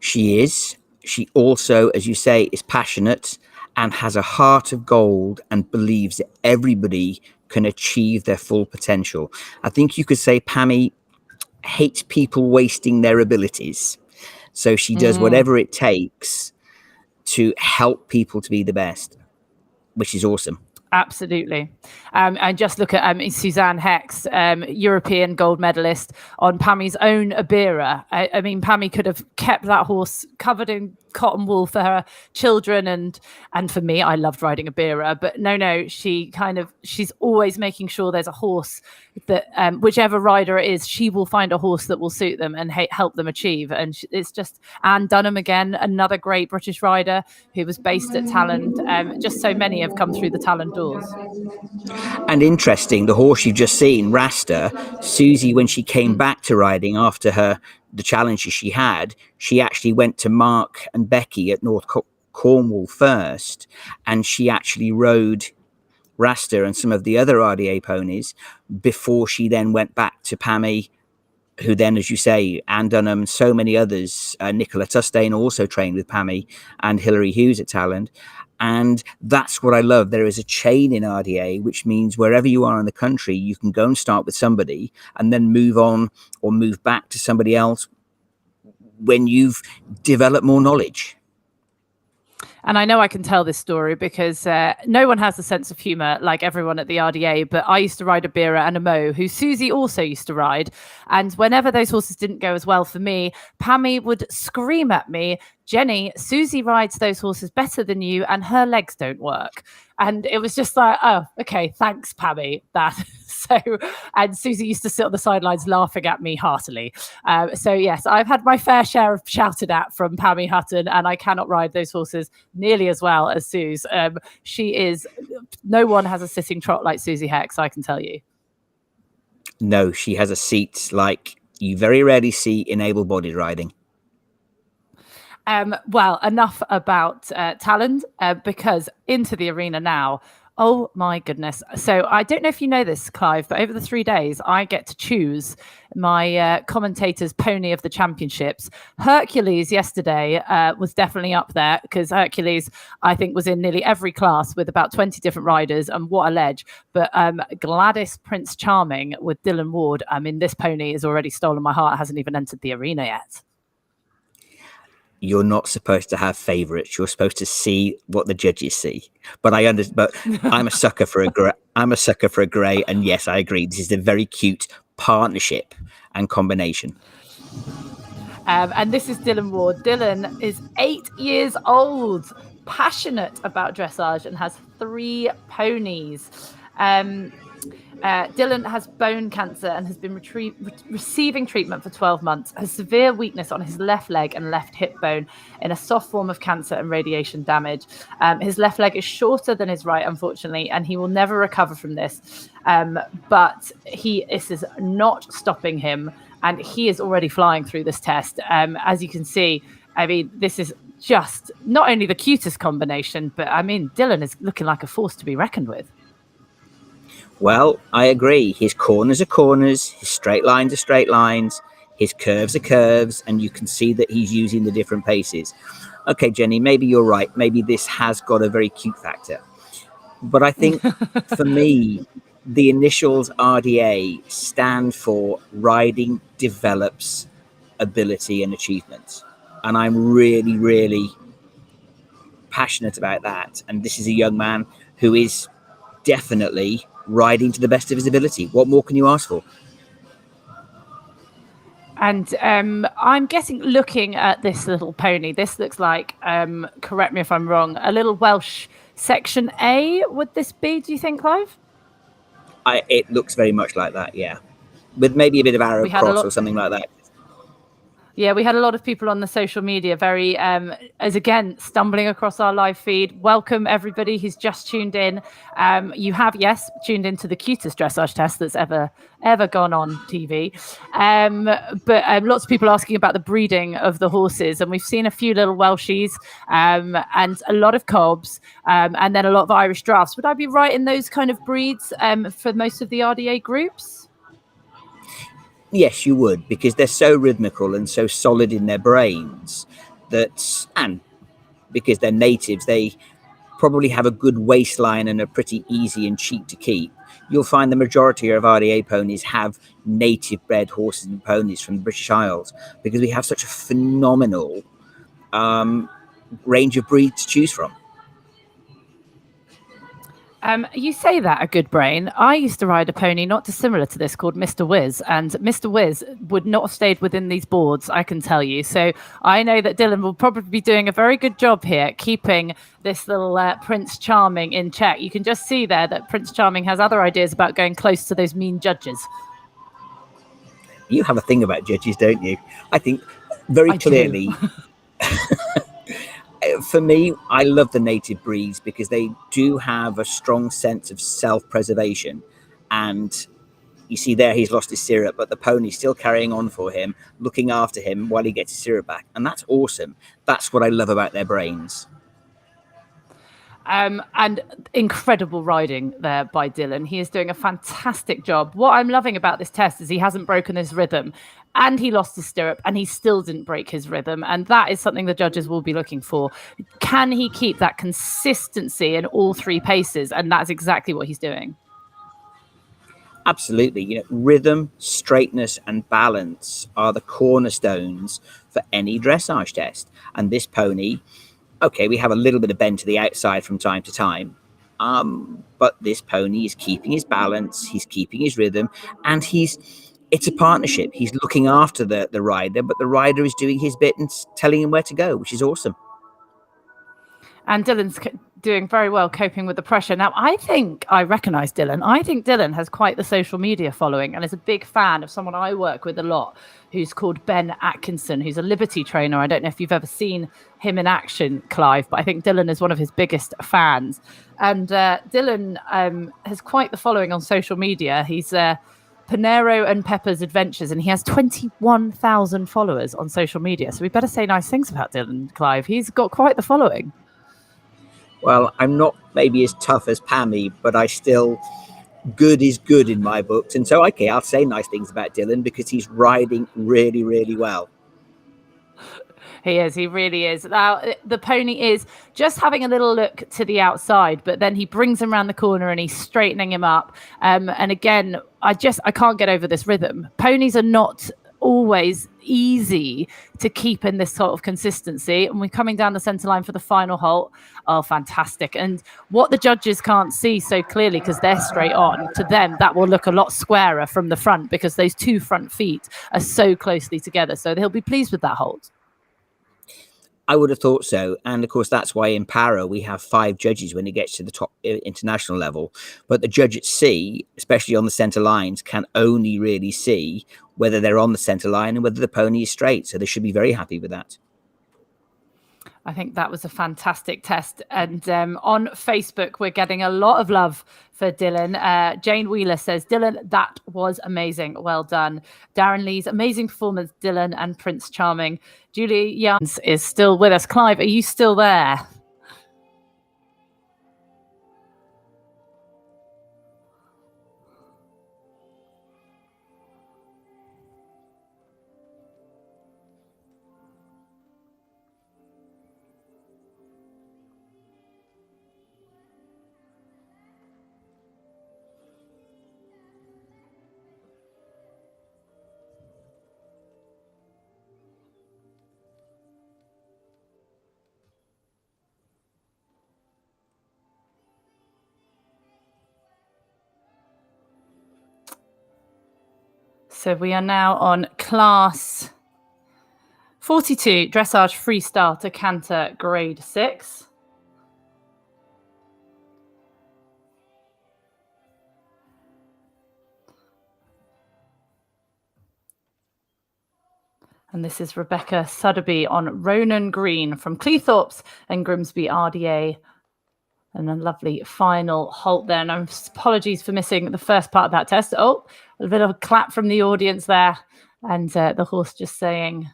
She is. She also, as you say, is passionate and has a heart of gold and believes that everybody can achieve their full potential. I think you could say Pammy hates people wasting their abilities. So she does whatever it takes to help people to be the best, which is awesome. Absolutely. And just look at Suzanne Hex, European gold medalist on Pammy's own Ibera. I mean, Pammy could have kept that horse covered in cotton wool for her children and for me. I loved riding Ibera, but no, she's always making sure there's a horse that whichever rider it is, she will find a horse that will suit them and help them achieve. And it's just Anne Dunham again, another great British rider who was based at Talent. Just so many have come through the Talent doors. And interesting, the horse you've just seen, Rasta, Susie, when she came back to riding after the challenges she had, she actually went to Mark and Becky at North Cornwall first, and she actually rode Rasta and some of the other RDA ponies before she then went back to Pammy, who then, as you say, Anne Dunham, so many others, Nicola Tustain also trained with Pammy, and Hilary Hughes at Talent. And that's what I love. There is a chain in RDA, which means wherever you are in the country, you can go and start with somebody and then move on or move back to somebody else when you've developed more knowledge. And I know I can tell this story because no one has a sense of humor like everyone at the RDA, but I used to ride a Bira and a Mo, who Susie also used to ride. And whenever those horses didn't go as well for me, Pammy would scream at me, Jenny, Susie rides those horses better than you and her legs don't work. And it was just like, oh, okay, thanks, Pammy. That so, and Susie used to sit on the sidelines laughing at me heartily. So yes, I've had my fair share of shouted at from Pammy Hutton, and I cannot ride those horses nearly as well as Suze. She is, no one has a sitting trot like Susie Hex, I can tell you. No, she has a seat like you very rarely see in able-bodied riding. Well, enough about talent, because into the arena now. Oh my goodness. So I don't know if you know this, Clive, but over the 3 days, I get to choose my commentator's pony of the championships. Hercules yesterday was definitely up there, because Hercules, I think, was in nearly every class with about 20 different riders, and what a ledge. But Gladys Prince Charming with Dylan Ward, I mean, this pony has already stolen my heart, hasn't even entered the arena yet. You're not supposed to have favorites. You're supposed to see what the judges see. But but I'm a sucker for a grey. I'm a sucker for a grey, and yes, I agree. This is a very cute partnership and combination. And this is Dylan Ward. Dylan is 8 years old, passionate about dressage, and has 3 ponies. Dylan has bone cancer and has been receiving treatment for 12 months, has severe weakness on his left leg and left hip bone in a soft form of cancer and radiation damage. His left leg is shorter than his right, unfortunately, and he will never recover from this. But this is not stopping him, and he is already flying through this test. As you can see, I mean, this is just not only the cutest combination, but I mean, Dylan is looking like a force to be reckoned with. Well, I agree. His corners are corners, his straight lines are straight lines, his curves are curves, and you can see that he's using the different paces. Okay, Jenny, maybe you're right. Maybe this has got a very cute factor. But I think for me, the initials RDA stand for Riding Develops Ability and Achievement. And I'm really, really passionate about that. And this is a young man who is definitely riding to the best of his ability. What more can you ask for? And I'm guessing, looking at this little pony, this looks like, correct me if I'm wrong, a little Welsh section A. Would this be, do you think, Clive? It looks very much like that, yeah. With maybe a bit of Arrow Cross or something like that. Yeah, we had a lot of people on the social media very, as again, stumbling across our live feed. Welcome, everybody who's just tuned in. You have, yes, tuned into the cutest dressage test that's ever gone on TV. But lots of people asking about the breeding of the horses. And we've seen a few little Welshies and a lot of Cobs and then a lot of Irish drafts. Would I be right in those kind of breeds for most of the RDA groups? Yes, you would, because they're so rhythmical and so solid in their brains and because they're natives, they probably have a good waistline and are pretty easy and cheap to keep. You'll find the majority of RDA ponies have native bred horses and ponies from the British Isles, because we have such a phenomenal range of breeds to choose from. You say that, a good brain. I used to ride a pony not dissimilar to this called Mr. Whiz, and Mr. Whiz would not have stayed within these boards, I can tell you. So I know that Dylan will probably be doing a very good job here, keeping this little Prince Charming in check. You can just see there that Prince Charming has other ideas about going close to those mean judges. You have a thing about judges, don't you? I think very clearly... For me, I love the native breeds because they do have a strong sense of self-preservation. And you see there, he's lost his syrup, but the pony's still carrying on for him, looking after him while he gets his syrup back. And that's awesome. That's what I love about their brains. And incredible riding there by Dylan. He is doing a fantastic job. What I'm loving about this test is he hasn't broken his rhythm, and he lost his stirrup, and he still didn't break his rhythm. And that is something the judges will be looking for. Can he keep that consistency in all 3 paces? And that's exactly what he's doing. Absolutely. You know, rhythm, straightness, and balance are the cornerstones for any dressage test. And this pony, okay, we have a little bit of bend to the outside from time to time, but this pony is keeping his balance, he's keeping his rhythm, and he's it's a partnership. He's looking after the rider, but the rider is doing his bit and telling him where to go, which is awesome. And Dylan's doing very well coping with the pressure. Now, I think I recognise Dylan. I think Dylan has quite the social media following and is a big fan of someone I work with a lot who's called Ben Atkinson, who's a Liberty trainer. I don't know if you've ever seen him in action, Clive, but I think Dylan is one of his biggest fans. And Dylan has quite the following on social media. He's Panero and Pepper's Adventures, and he has 21,000 followers on social media. So we better say nice things about Dylan, Clive. He's got quite the following. Well, I'm not maybe as tough as Pammy, but I still, good is good in my books. And so, okay, I'll say nice things about Dylan because he's riding really, really well. He is. He really is. Now, the pony is just having a little look to the outside, but then he brings him around the corner and he's straightening him up. And again, I can't get over this rhythm. Ponies are not always easy to keep in this sort of consistency, and we're coming down the center line for the final halt. Oh, fantastic. And what the judges can't see so clearly because they're straight on, to them that will look a lot squarer from the front because those two front feet are so closely together, so they'll be pleased with that halt. I would have thought so. And of course, that's why in para we have 5 judges when it gets to the top international level. But the judge at sea, especially on the centre lines, can only really see whether they're on the centre line and whether the pony is straight. So they should be very happy with that. I think that was a fantastic test. And on Facebook, we're getting a lot of love for Dylan. Jane Wheeler says, Dylan, that was amazing. Well done. Darren Lee's amazing performance, Dylan and Prince Charming. Julie Jans is still with us. Clive, are you still there? So we are now on class 42, dressage freestyle to canter grade 6. And this is Rebecca Sotheby on Ronan Green from Cleethorpes and Grimsby RDA. And a lovely final halt there. And apologies for missing the first part of that test. Oh, a bit of a clap from the audience there. And the horse just saying,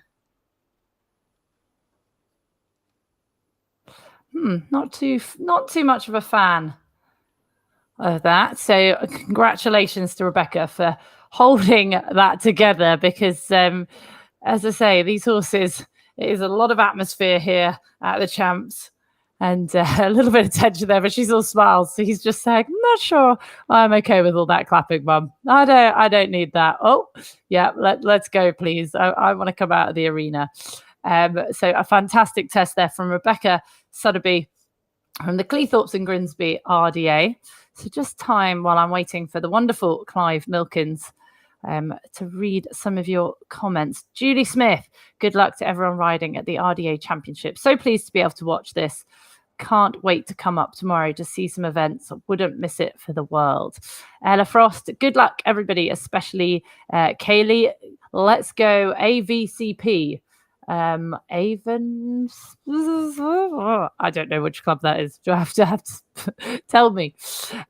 not too much of a fan of that. So congratulations to Rebecca for holding that together because, as I say, these horses, it is a lot of atmosphere here at the Champs. And a little bit of tension there, but she's all smiles. So he's just saying, I'm not sure I'm okay with all that clapping, Mum. I don't need that. Oh, yeah, let's go, please. I want to come out of the arena. So a fantastic test there from Rebecca Sotheby from the Cleethorpes and Grimsby RDA. So just time while I'm waiting for the wonderful Clive Milkins to read some of your comments. Julie Smith, good luck to everyone riding at the RDA Championship. So pleased to be able to watch this. Can't wait to come up tomorrow to see some events. Wouldn't miss it for the world. Ella Frost, good luck, everybody, especially Kaylee. Let's go AVCP. Avons. I don't know which club that is. Do I have to tell me?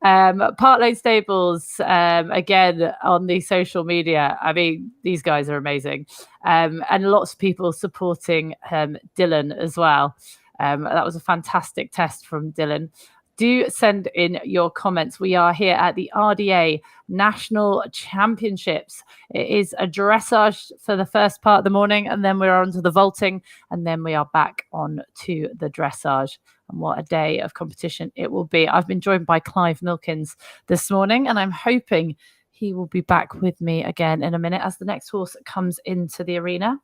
Park Lane Stables, again on the social media. I mean, these guys are amazing. And lots of people supporting Dylan as well. That was a fantastic test from Dylan. Do send in your comments. We are here at the RDA National Championships. It is a dressage for the first part of the morning, and then we're on to the vaulting, and then we are back on to the dressage. And what a day of competition it will be. I've been joined by Clive Milkins this morning, and I'm hoping he will be back with me again in a minute as the next horse comes into the arena.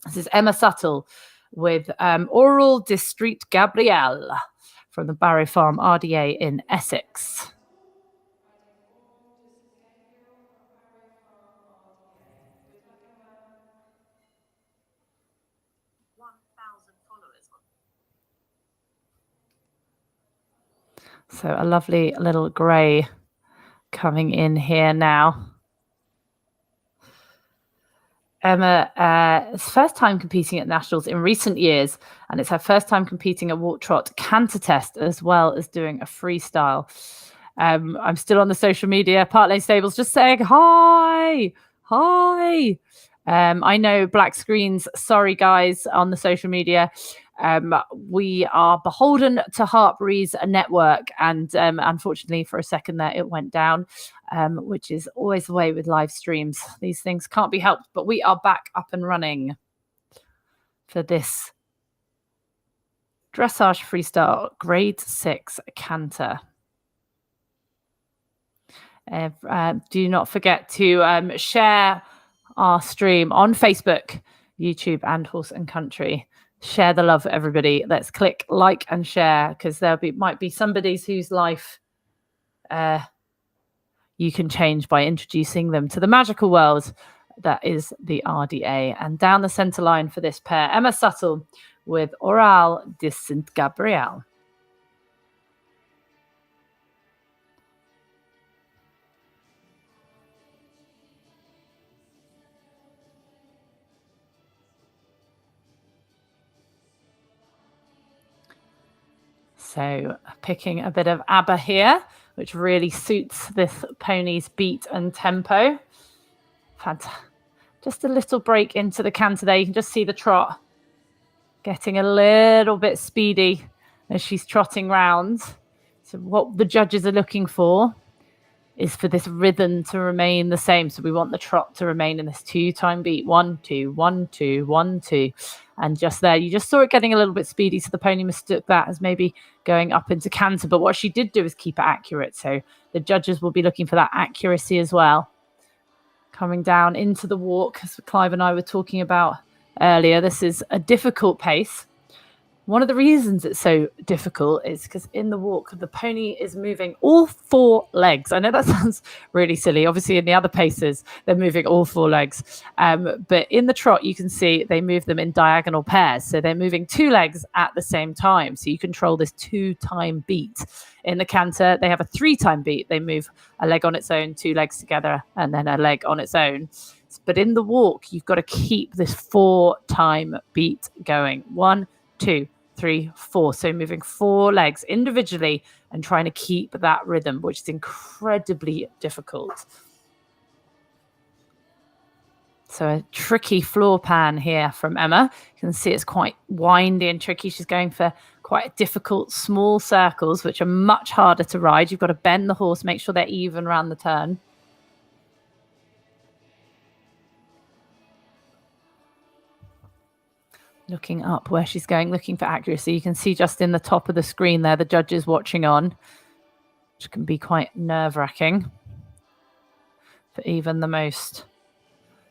This is Emma Suttle with Oral District Gabrielle from the Barrow Farm RDA in Essex. So a lovely little grey coming in here now. Emma, it's first time competing at nationals in recent years, and it's her first time competing at walk trot canter test as well as doing a freestyle. I'm still on the social media, Park Lane Stables, just saying hi. I know black screens. Sorry, guys, on the social media. We are beholden to Hartbury's network, and unfortunately, for a second there, it went down, which is always the way with live streams. These things can't be helped, but we are back up and running for this dressage freestyle grade 6 canter. Do not forget to share our stream on Facebook, YouTube, and Horse and Country. Share the love, everybody. Let's click like and share, because might be somebody's whose life you can change by introducing them to the magical world that is the RDA. And down the center line for this pair, Emma Suttle with Oral de Saint Gabriel. So picking a bit of ABBA here, which really suits this pony's beat and tempo. Fantastic. Just a little break into the canter there. You can just see the trot getting a little bit speedy as she's trotting round. So what the judges are looking for is for this rhythm to remain the same. So we want the trot to remain in this 2-time beat. 1, 2, 1, 2, 1, 2. And just there, you just saw it getting a little bit speedy. So the pony mistook that as maybe going up into canter. But what she did do is keep it accurate. So the judges will be looking for that accuracy as well. Coming down into the walk, as Clive and I were talking about earlier, this is a difficult pace. One of the reasons it's so difficult is because in the walk, the pony is moving all 4 legs. I know that sounds really silly. Obviously, in the other paces, they're moving all 4 legs. But in the trot, you can see they move them in diagonal pairs. So they're moving 2 legs at the same time. So you control this 2-time beat. In the canter, they have a 3-time beat. They move a leg on its own, 2 legs together, and then a leg on its own. But in the walk, you've got to keep this 4-time beat going. 1, 2, 3, 4. So moving 4 legs individually and trying to keep that rhythm, which is incredibly difficult. So a tricky floor pan here from Emma. You can see it's quite windy and tricky. She's going for quite difficult small circles, which are much harder to ride. You've got to bend the horse, make sure they're even around the turn. Looking up where she's going, looking for accuracy. You can see just in the top of the screen there, the judges watching on, which can be quite nerve-wracking for even the most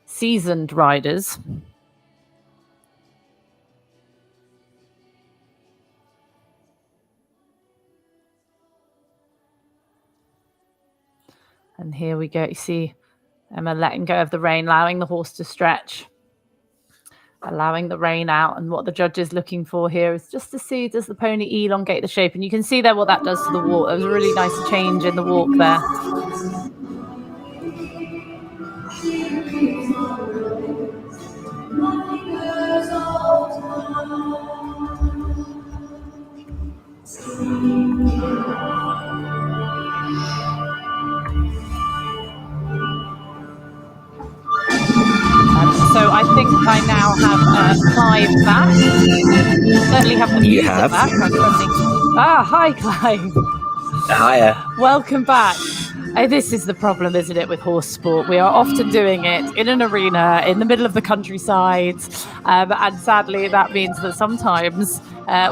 seasoned riders. And here we go. You see Emma letting go of the rein, allowing the horse to stretch, allowing the rein out. And what the judge is looking for here is just to see, does the pony elongate the shape? And you can see there what that does to the walk. There was a really nice change in the walk there. So I think I now have Clive back. Certainly have the music back. Hi, Clive. Hiya. Welcome back. This is the problem, isn't it, with horse sport? We are often doing it in an arena, in the middle of the countryside. And sadly, that means that sometimes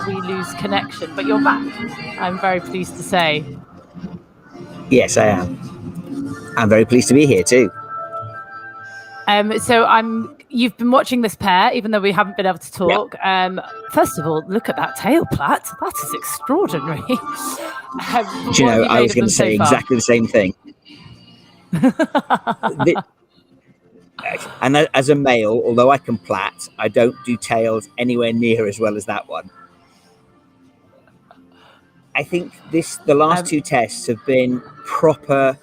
we lose connection. But you're back, I'm very pleased to say. Yes, I am. I'm very pleased to be here too. You've been watching this pair, even though we haven't been able to talk. Yep. First of all, look at that tail plait. That is extraordinary. Do you know, I was going to say exactly the same thing. And as a male, although I can plait, I don't do tails anywhere near as well as that one. I think the last two tests have been proper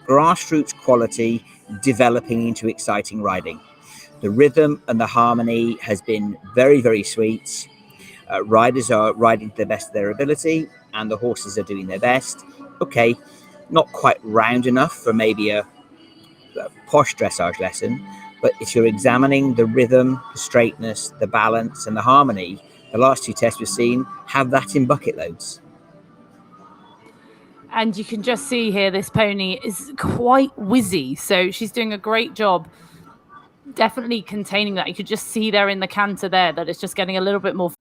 grassroots quality, developing into exciting riding. The rhythm and the harmony has been very, very sweet. Riders are riding to the best of their ability, and the horses are doing their best. Okay, not quite round enough for maybe a posh dressage lesson, but if you're examining the rhythm, the straightness, the balance, and the harmony, the last two tests we've seen have that in bucket loads. And you can just see here, this pony is quite whizzy. So she's doing a great job definitely containing that. You could just see there in the canter there that it's just getting a little bit more.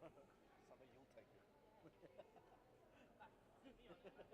Something you'll take it.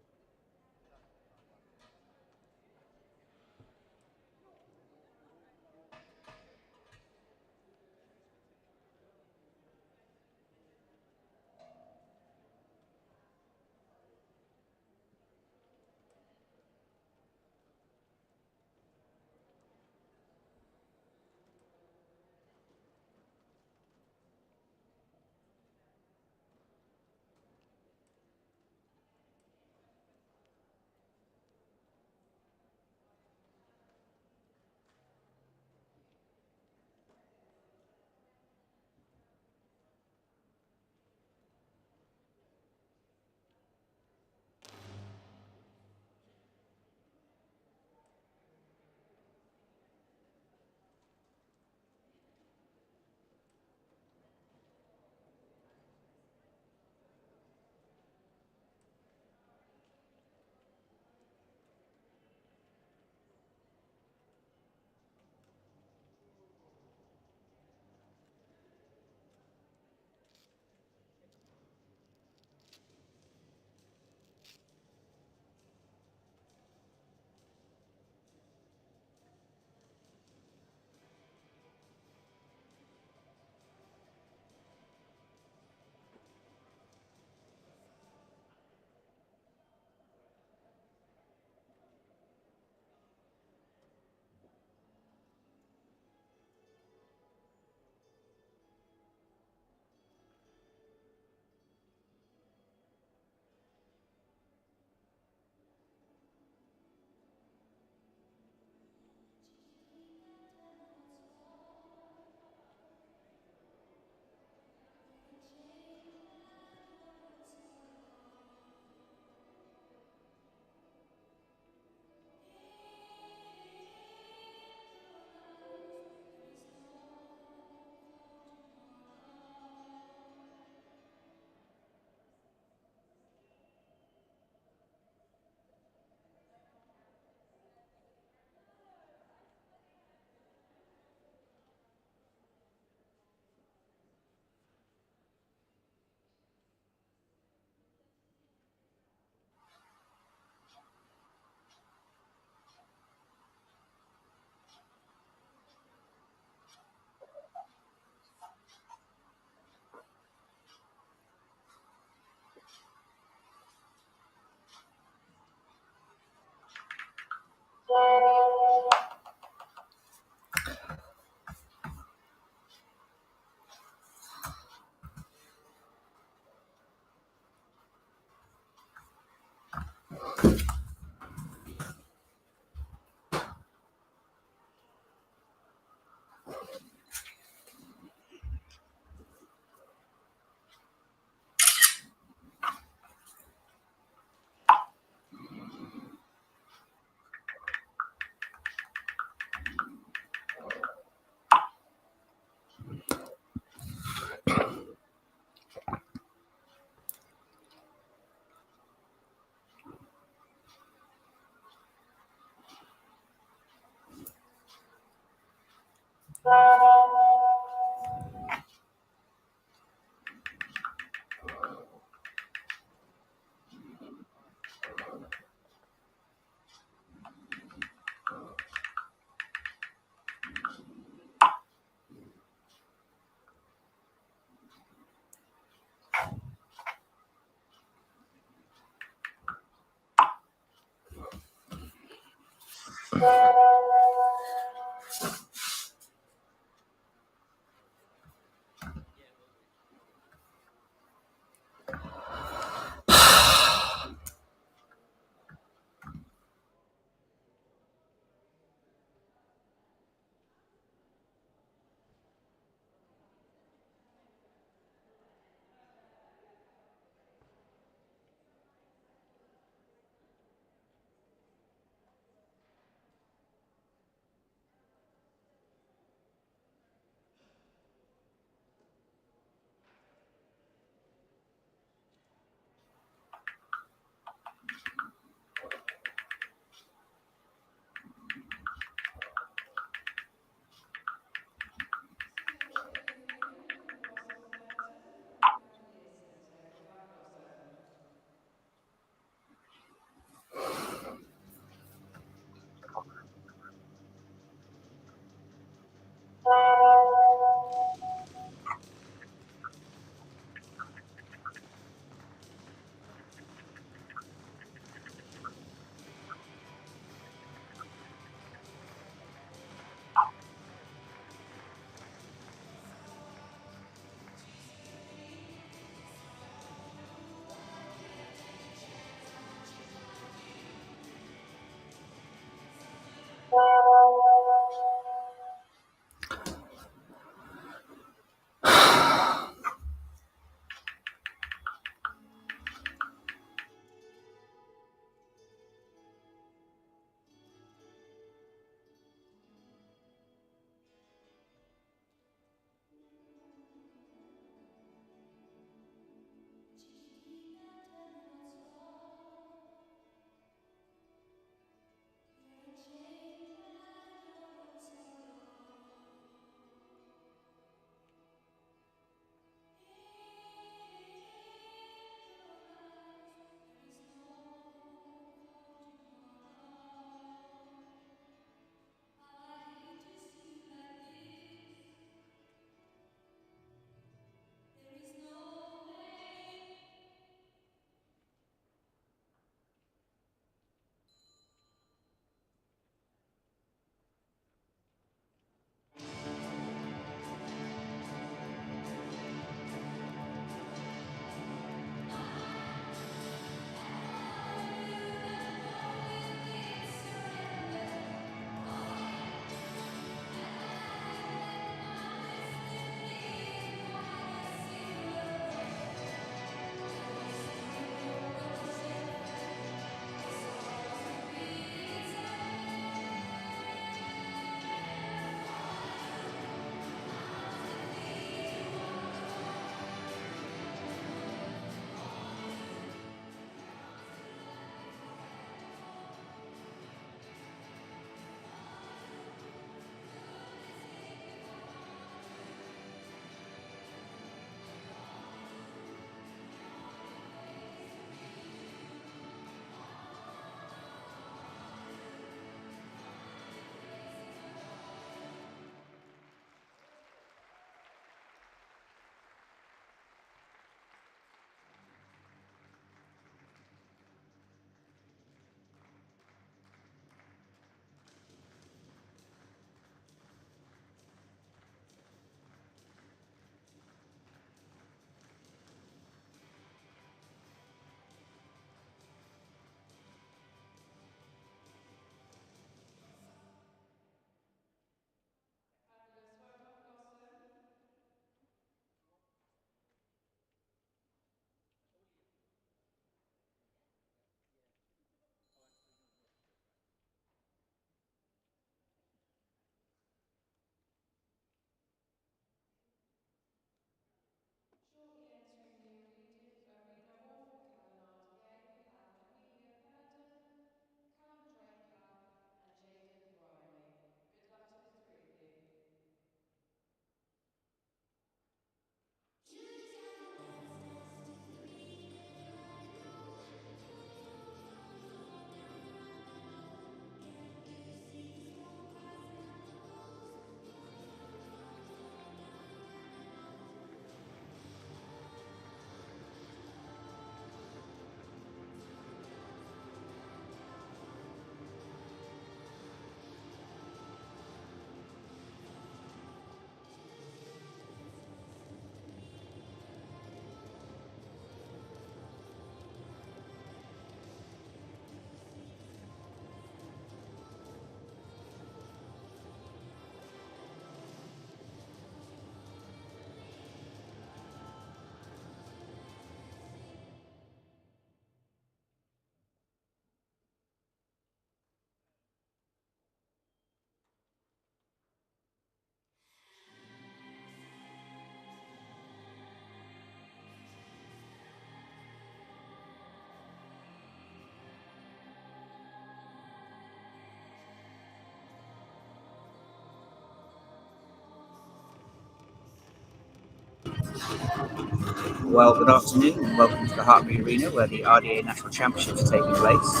Well, good afternoon and welcome to the Hartbury Arena where the RDA National Championships are taking place.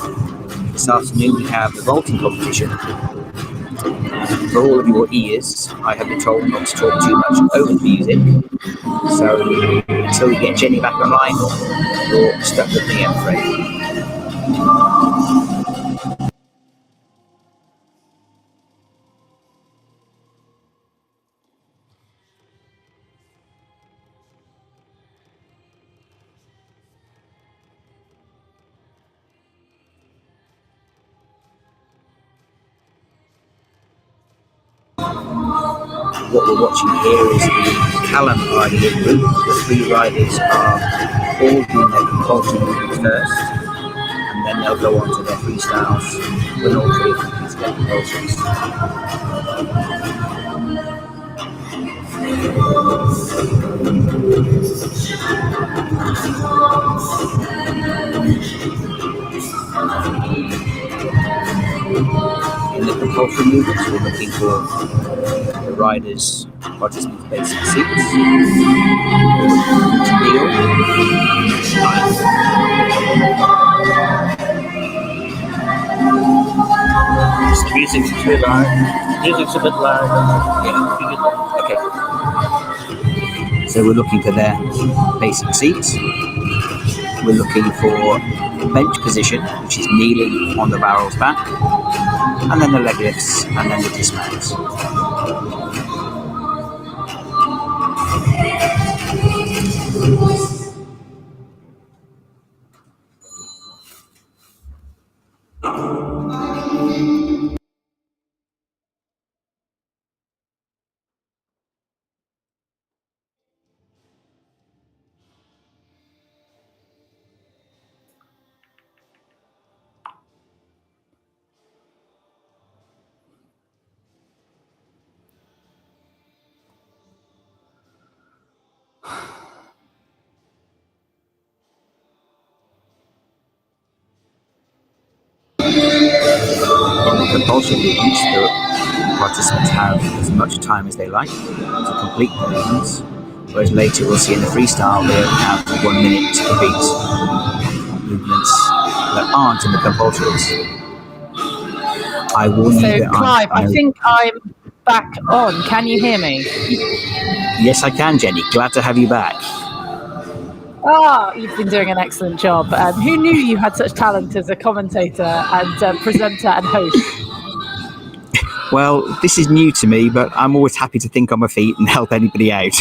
This afternoon we have the vaulting competition. For all of your ears, I have been told not to talk too much over the music. So until we get Jenny back online, you're stuck with me, I'm afraid. What we're watching here is the Callum RDA group. The three riders are all doing their compulsory movements first, and then they'll go on to their freestyles when all three have completed their compulsories. In the compulsory movements, we're looking for the riders' participants' basic seats. The music's too loud. Music's a bit loud. Yeah. Okay. So we're looking for their basic seats. We're looking for the bench position, which is kneeling on the barrel's back, and then the leg lifts, and then the dismounts. In the compulsory movements, the participants have as much time as they like to complete the movements, whereas later we'll see in the freestyle they only have 1 minute to complete movements that aren't in the compulsories. I warn you So, that Clive, I think I'm back on. Can you hear me? Yes, I can, Jenny. Glad to have you back. Ah, you've been doing an excellent job. Who knew you had such talent as a commentator and presenter and host? Well, this is new to me, but I'm always happy to think on my feet and help anybody out.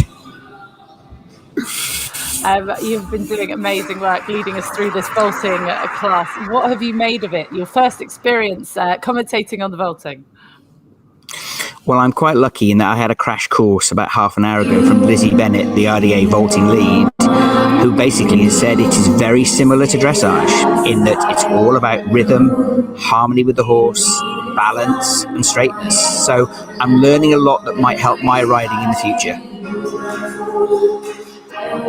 You've been doing amazing work leading us through this vaulting class. What have you made of it? Your first experience commentating on the vaulting? Well, I'm quite lucky in that I had a crash course about half an hour ago from Lizzie Bennett, the RDA vaulting lead, who basically said it is very similar to dressage in that it's all about rhythm, harmony with the horse, balance and straightness. So I'm learning a lot that might help my riding in the future.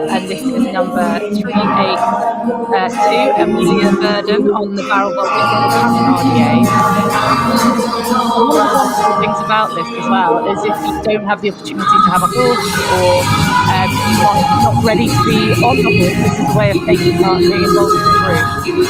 And this is number 382, Amelia Verdon on the barrel vaulting from the Callan RDA. And one of the wonderful things about this as well is if you don't have the opportunity to have a horse or you are not ready to be on the horse, this is a way of taking part and being involved in the group.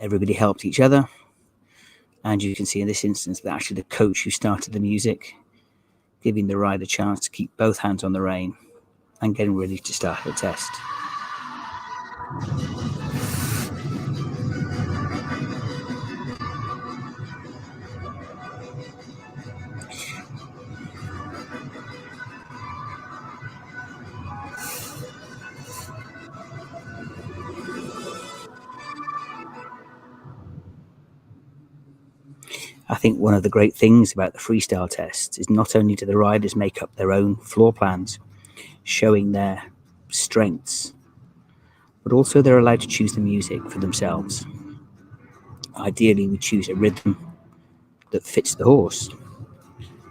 Everybody helped each other. And you can see in this instance that actually the coach who started the music, giving the rider a chance to keep both hands on the rein and getting ready to start the test. I think one of the great things about the freestyle tests is not only do the riders make up their own floor plans, showing their strengths, but also they're allowed to choose the music for themselves. Ideally, we choose a rhythm that fits the horse,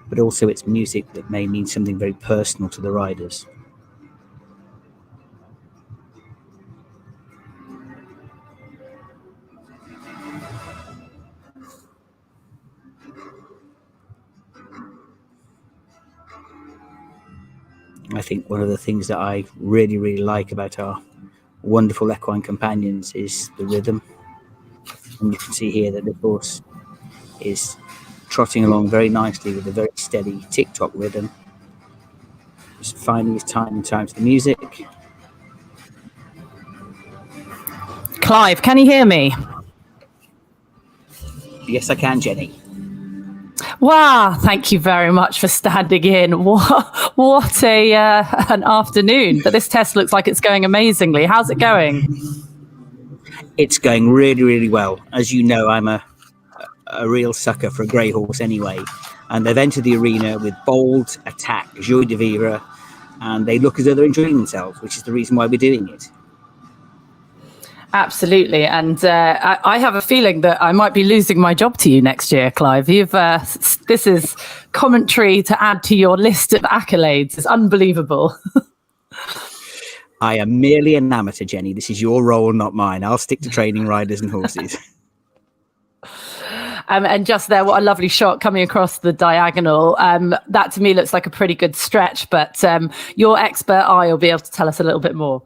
but also it's music that may mean something very personal to the riders. I think one of the things that I really, really like about our wonderful equine companions is the rhythm. And you can see here that the horse is trotting along very nicely with a very steady tick-tock rhythm. Just finding his time and time to the music. Clive, can you hear me? Yes, I can, Jenny. Wow, thank you very much for standing in. What an afternoon. But this test looks like it's going amazingly. How's it going? It's going really, really well. As you know, I'm a real sucker for a grey horse anyway. And they've entered the arena with bold, attack, joie de vivre, and they look as though they're enjoying themselves, which is the reason why we're doing it. Absolutely. And I have a feeling that I might be losing my job to you next year, Clive. This is commentary to add to your list of accolades. It's unbelievable. I am merely an amateur, Jenny. This is your role, not mine. I'll stick to training riders and horses. And just there, what a lovely shot coming across the diagonal. That to me looks like a pretty good stretch, but your expert eye will be able to tell us a little bit more.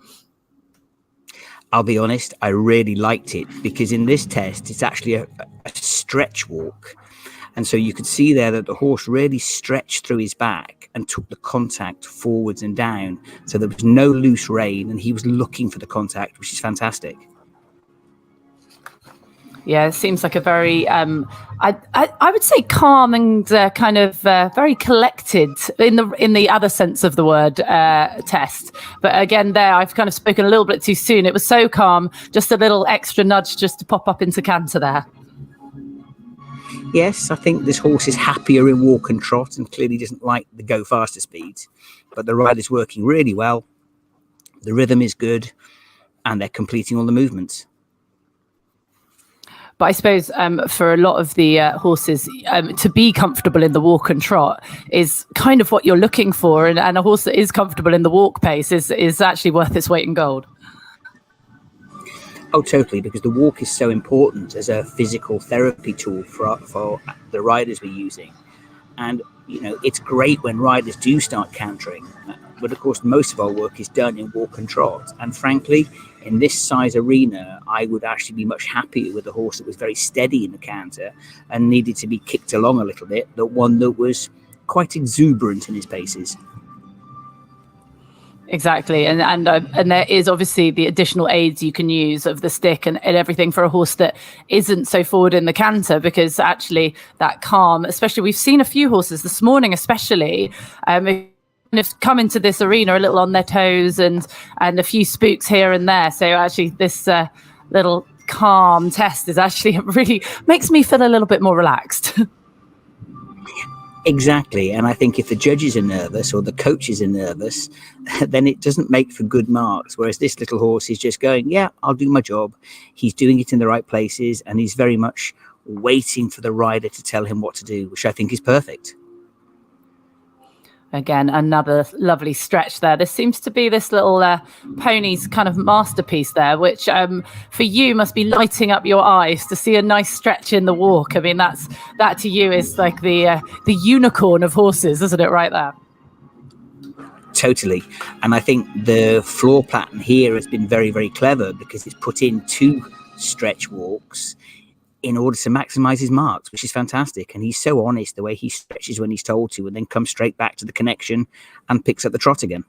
I'll be honest, I really liked it because in this test, it's actually a stretch walk. And so you could see there that the horse really stretched through his back and took the contact forwards and down. So there was no loose rein and he was looking for the contact, which is fantastic. Yeah, it seems like a very, I would say calm and kind of very collected in the other sense of the word test. But again, there I've kind of spoken a little bit too soon. It was so calm, just a little extra nudge just to pop up into canter there. Yes, I think this horse is happier in walk and trot and clearly doesn't like the go faster speeds. But the rider's working really well. The rhythm is good and they're completing all the movements. But I suppose for a lot of the horses, to be comfortable in the walk and trot is kind of what you're looking for. And a horse that is comfortable in the walk pace is actually worth its weight in gold. Oh, totally, because the walk is so important as a physical therapy tool for the riders we're using. And, you know, it's great when riders do start cantering. But, of course, most of our work is done in walk and trot. And frankly, in this size arena, I would actually be much happier with a horse that was very steady in the canter and needed to be kicked along a little bit than one that was quite exuberant in his paces. Exactly. And there is obviously the additional aids you can use of the stick and everything for a horse that isn't so forward in the canter, because actually that calm, especially we've seen a few horses this morning, especially, have come into this arena a little on their toes and a few spooks here and there. So actually this little calm test is actually really makes me feel a little bit more relaxed. Exactly. And I think if the judges are nervous or the coaches are nervous, then it doesn't make for good marks. Whereas this little horse is just going, yeah, I'll do my job. He's doing it in the right places and he's very much waiting for the rider to tell him what to do, which I think is perfect. Again, another lovely stretch there. This seems to be this little pony's kind of masterpiece there, which for you must be lighting up your eyes to see a nice stretch in the walk. I mean, that to you is like the unicorn of horses, isn't it, right there? Totally. And I think the floor pattern here has been very, very clever because it's put in two stretch walks in order to maximize his marks, which is fantastic. And he's so honest the way he stretches when he's told to, and then comes straight back to the connection and picks up the trot again.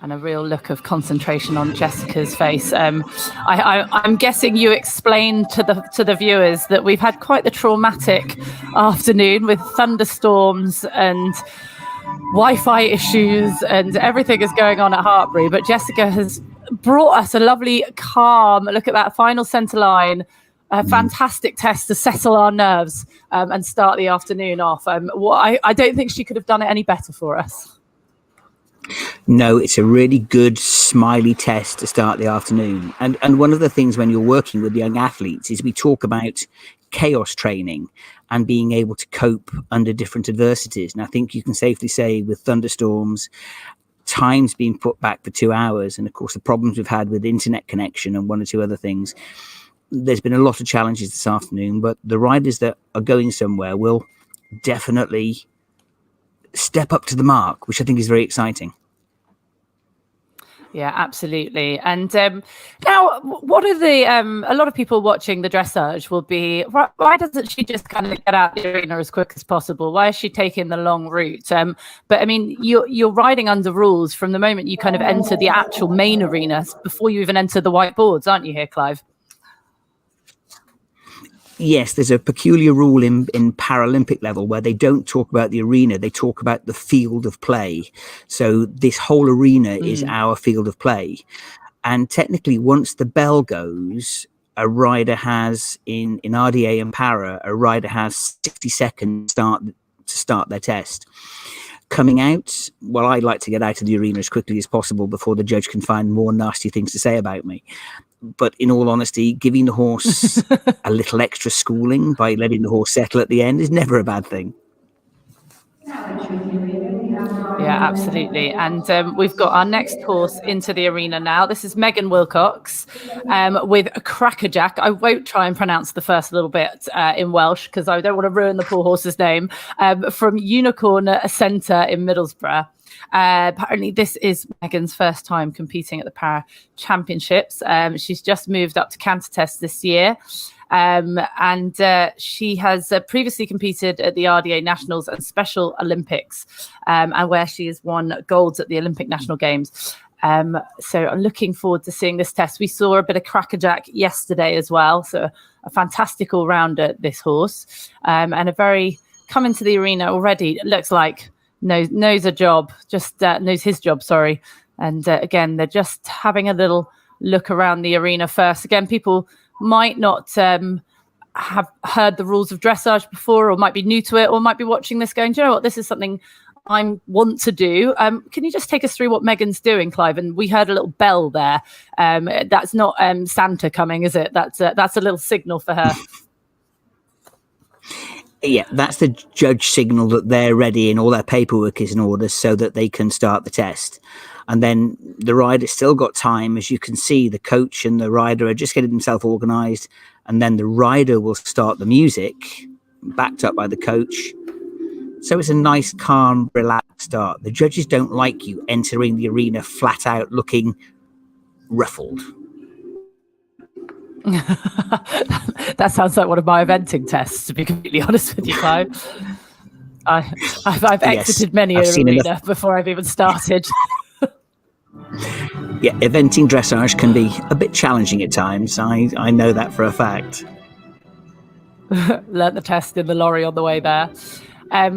And a real look of concentration on Jessica's face. I'm guessing you explained to the viewers that we've had quite the traumatic afternoon with thunderstorms and Wi-Fi issues and everything is going on at Hartbury. But Jessica has brought us a lovely, calm look at that final centre line. A fantastic test to settle our nerves and start the afternoon off. I don't think she could have done it any better for us. No, it's a really good smiley test to start the afternoon. And one of the things when you're working with young athletes is we talk about chaos training and being able to cope under different adversities. And I think you can safely say with thunderstorms, time's been put back for 2 hours. And of course, the problems we've had with internet connection and one or two other things, there's been a lot of challenges this afternoon, but the riders that are going somewhere will definitely step up to the mark, which I think is very exciting. Yeah, absolutely. And now, what are the a lot of people watching the dressage will be, why doesn't she just kind of get out the arena as quick as possible? Why is she taking the long route? But I mean, you're riding under rules from the moment you kind of enter the actual main arena before you even enter the white boards, aren't you here, Clive? Yes, there's a peculiar rule in Paralympic level where they don't talk about the arena, they talk about the field of play. So this whole arena is our field of play. And technically, once the bell goes, a rider has, in RDA and Para, a rider has 60 seconds to start their test. Coming out, well, I like to get out of the arena as quickly as possible before the judge can find more nasty things to say about me. But in all honesty, giving the horse a little extra schooling by letting the horse settle at the end is never a bad thing. Yeah, absolutely. And we've got our next horse into the arena now. This is Megan Wilcox with a crackerjack. I won't try and pronounce the first little bit in Welsh because I don't want to ruin the poor horse's name, from Unicorn Centre in Middlesbrough. Apparently this is Megan's first time competing at the Para Championships. She's just moved up to canter test this year. And she has previously competed at the RDA Nationals and Special Olympics, and where she has won golds at the Olympic National Games. So I'm looking forward to seeing this test. We saw a bit of crackerjack yesterday as well. So a fantastic all-rounder, this horse, and a very come into the arena already. It looks like knows a job, just knows his job, sorry. And again, they're just having a little look around the arena first. Again, people might not have heard the rules of dressage before, or might be new to it, or might be watching this going, do you know what, this is something I want to do. Can you just take us through what Megan's doing, Clive? And we heard a little bell there. That's not Santa coming, is it? That's a little signal for her. Yeah, that's the judge signal that they're ready and all their paperwork is in order so that they can start the test. And then the rider's still got time. As you can see, the coach and the rider are just getting themselves organised. And then the rider will start the music, backed up by the coach. So it's a nice, calm, relaxed start. The judges don't like you entering the arena flat out looking ruffled. That sounds like one of my eventing tests, to be completely honest with you, Clive. I've exited many an arena before I've even started. Yeah, eventing dressage can be a bit challenging at times. I know that for a fact. Learned the test in the lorry on the way there.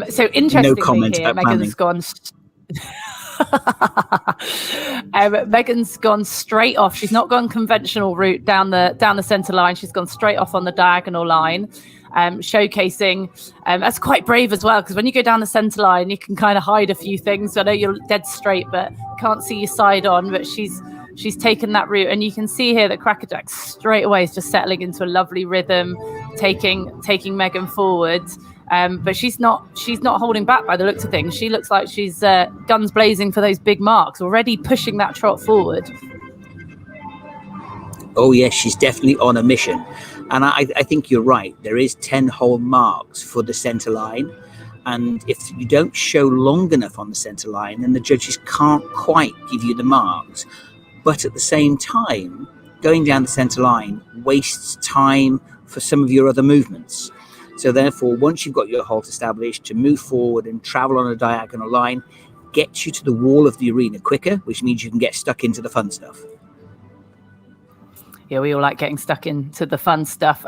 So interestingly, no comment here, Megan's gone. Megan's gone straight off. She's not gone conventional route down the centre line. She's gone straight off on the diagonal line, showcasing. That's quite brave as well, because when you go down the centre line, you can kind of hide a few things. I know you're dead straight, but can't see your side on. But she's taken that route, and you can see here that Crackerjack straight away is just settling into a lovely rhythm, taking Megan forward. But she's not holding back by the looks of things. She looks like she's guns blazing for those big marks, already pushing that trot forward. Oh yes, she's definitely on a mission. And I think you're right. There is 10 whole marks for the centre line. And if you don't show long enough on the centre line, then the judges can't quite give you the marks. But at the same time, going down the centre line wastes time for some of your other movements. So therefore, once you've got your halt established, to move forward and travel on a diagonal line gets you to the wall of the arena quicker, which means you can get stuck into the fun stuff. Yeah, we all like getting stuck into the fun stuff.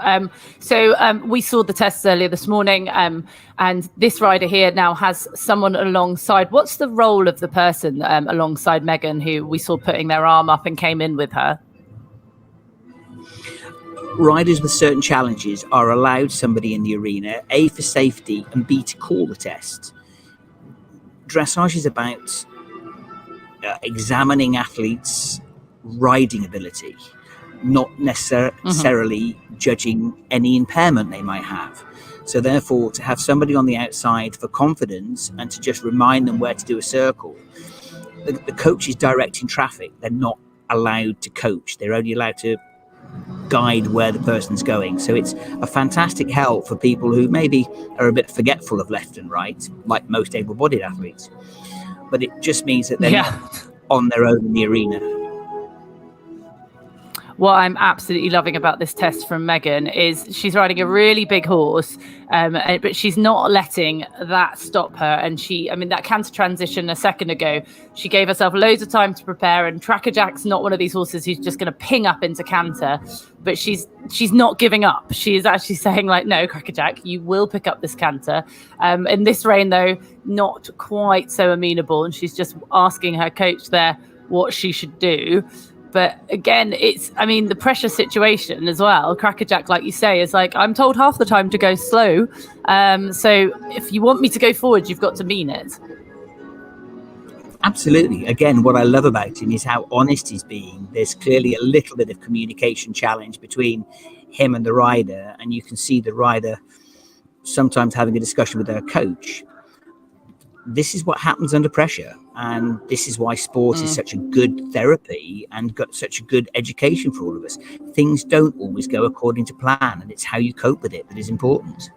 We saw the tests earlier this morning, and this rider here now has someone alongside. What's the role of the person alongside Megan, who we saw putting their arm up and came in with her? Riders with certain challenges are allowed somebody in the arena, A, for safety, and B, to call the test. Dressage is about examining athletes' riding ability, not necessarily judging any impairment they might have. So therefore, to have somebody on the outside for confidence and to just remind them where to do a circle, the coach is directing traffic. They're not allowed to coach. They're only allowed to guide where the person's going. So it's a fantastic help for people who maybe are a bit forgetful of left and right, like most able-bodied athletes. But it just means that they're not on their own in the arena. What I'm absolutely loving about this test from Megan is she's riding a really big horse, but she's not letting that stop her. And that canter transition a second ago, she gave herself loads of time to prepare. And Cracker Jack's not one of these horses who's just going to ping up into canter, but she's not giving up. She is actually saying, like, no, Cracker Jack, you will pick up this canter. In this rain, though, not quite so amenable. And she's just asking her coach there what she should do. But again, it's, the pressure situation as well. Cracker Jack, like you say, is like, I'm told half the time to go slow. So if you want me to go forward, you've got to mean it. Absolutely. Again, what I love about him is how honest he's being. There's clearly a little bit of communication challenge between him and the rider. And you can see the rider sometimes having a discussion with their coach. This is what happens under pressure, and this is why sport is such a good therapy and got such a good education for all of us. Things don't always go according to plan, and it's how you cope with it that is important.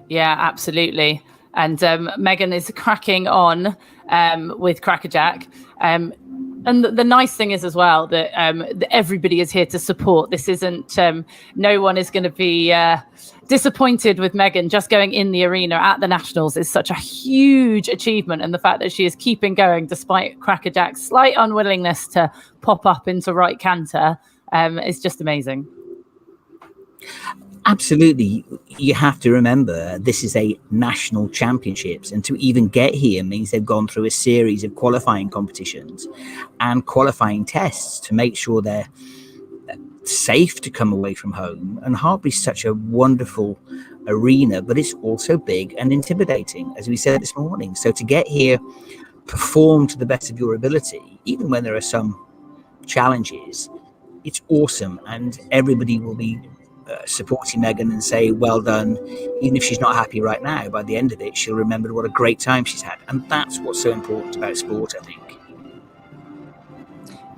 Yeah, absolutely. And Megan is cracking on with Cracker Jack. And the nice thing is as well that everybody is here to support. This isn't, no one is going to be disappointed with Megan just going in the arena at the Nationals is such a huge achievement. And the fact that she is keeping going despite Cracker Jack's slight unwillingness to pop up into right canter is just amazing. Absolutely. You have to remember this is a national championships, and to even get here means they've gone through a series of qualifying competitions and qualifying tests to make sure they're safe to come away from home. And Hartbury's such a wonderful arena, but it's also big and intimidating, as we said this morning. So to get here, perform to the best of your ability, even when there are some challenges, it's awesome. And everybody will be supporting Megan and say, well done. Even if she's not happy right now, by the end of it, she'll remember what a great time she's had. And that's what's so important about sport, I think.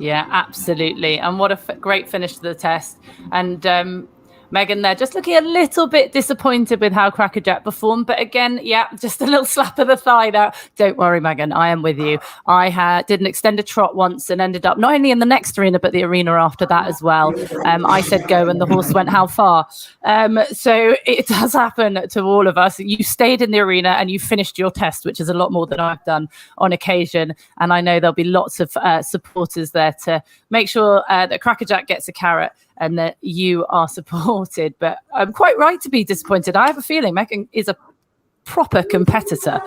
Yeah, absolutely. And what a great finish to the test. And Megan there just looking a little bit disappointed with how Cracker Jack performed. But again, yeah, just a little slap of the thigh there. Don't worry, Megan, I am with you. I did an extended trot once and ended up not only in the next arena, but the arena after that as well. I said go and the horse went how far. So it does happen to all of us. You stayed in the arena and you finished your test, which is a lot more than I've done on occasion. And I know there'll be lots of supporters there to make sure that Cracker Jack gets a carrot and that you are supported. But I'm quite right to be disappointed. I have a feeling Megan is a proper competitor.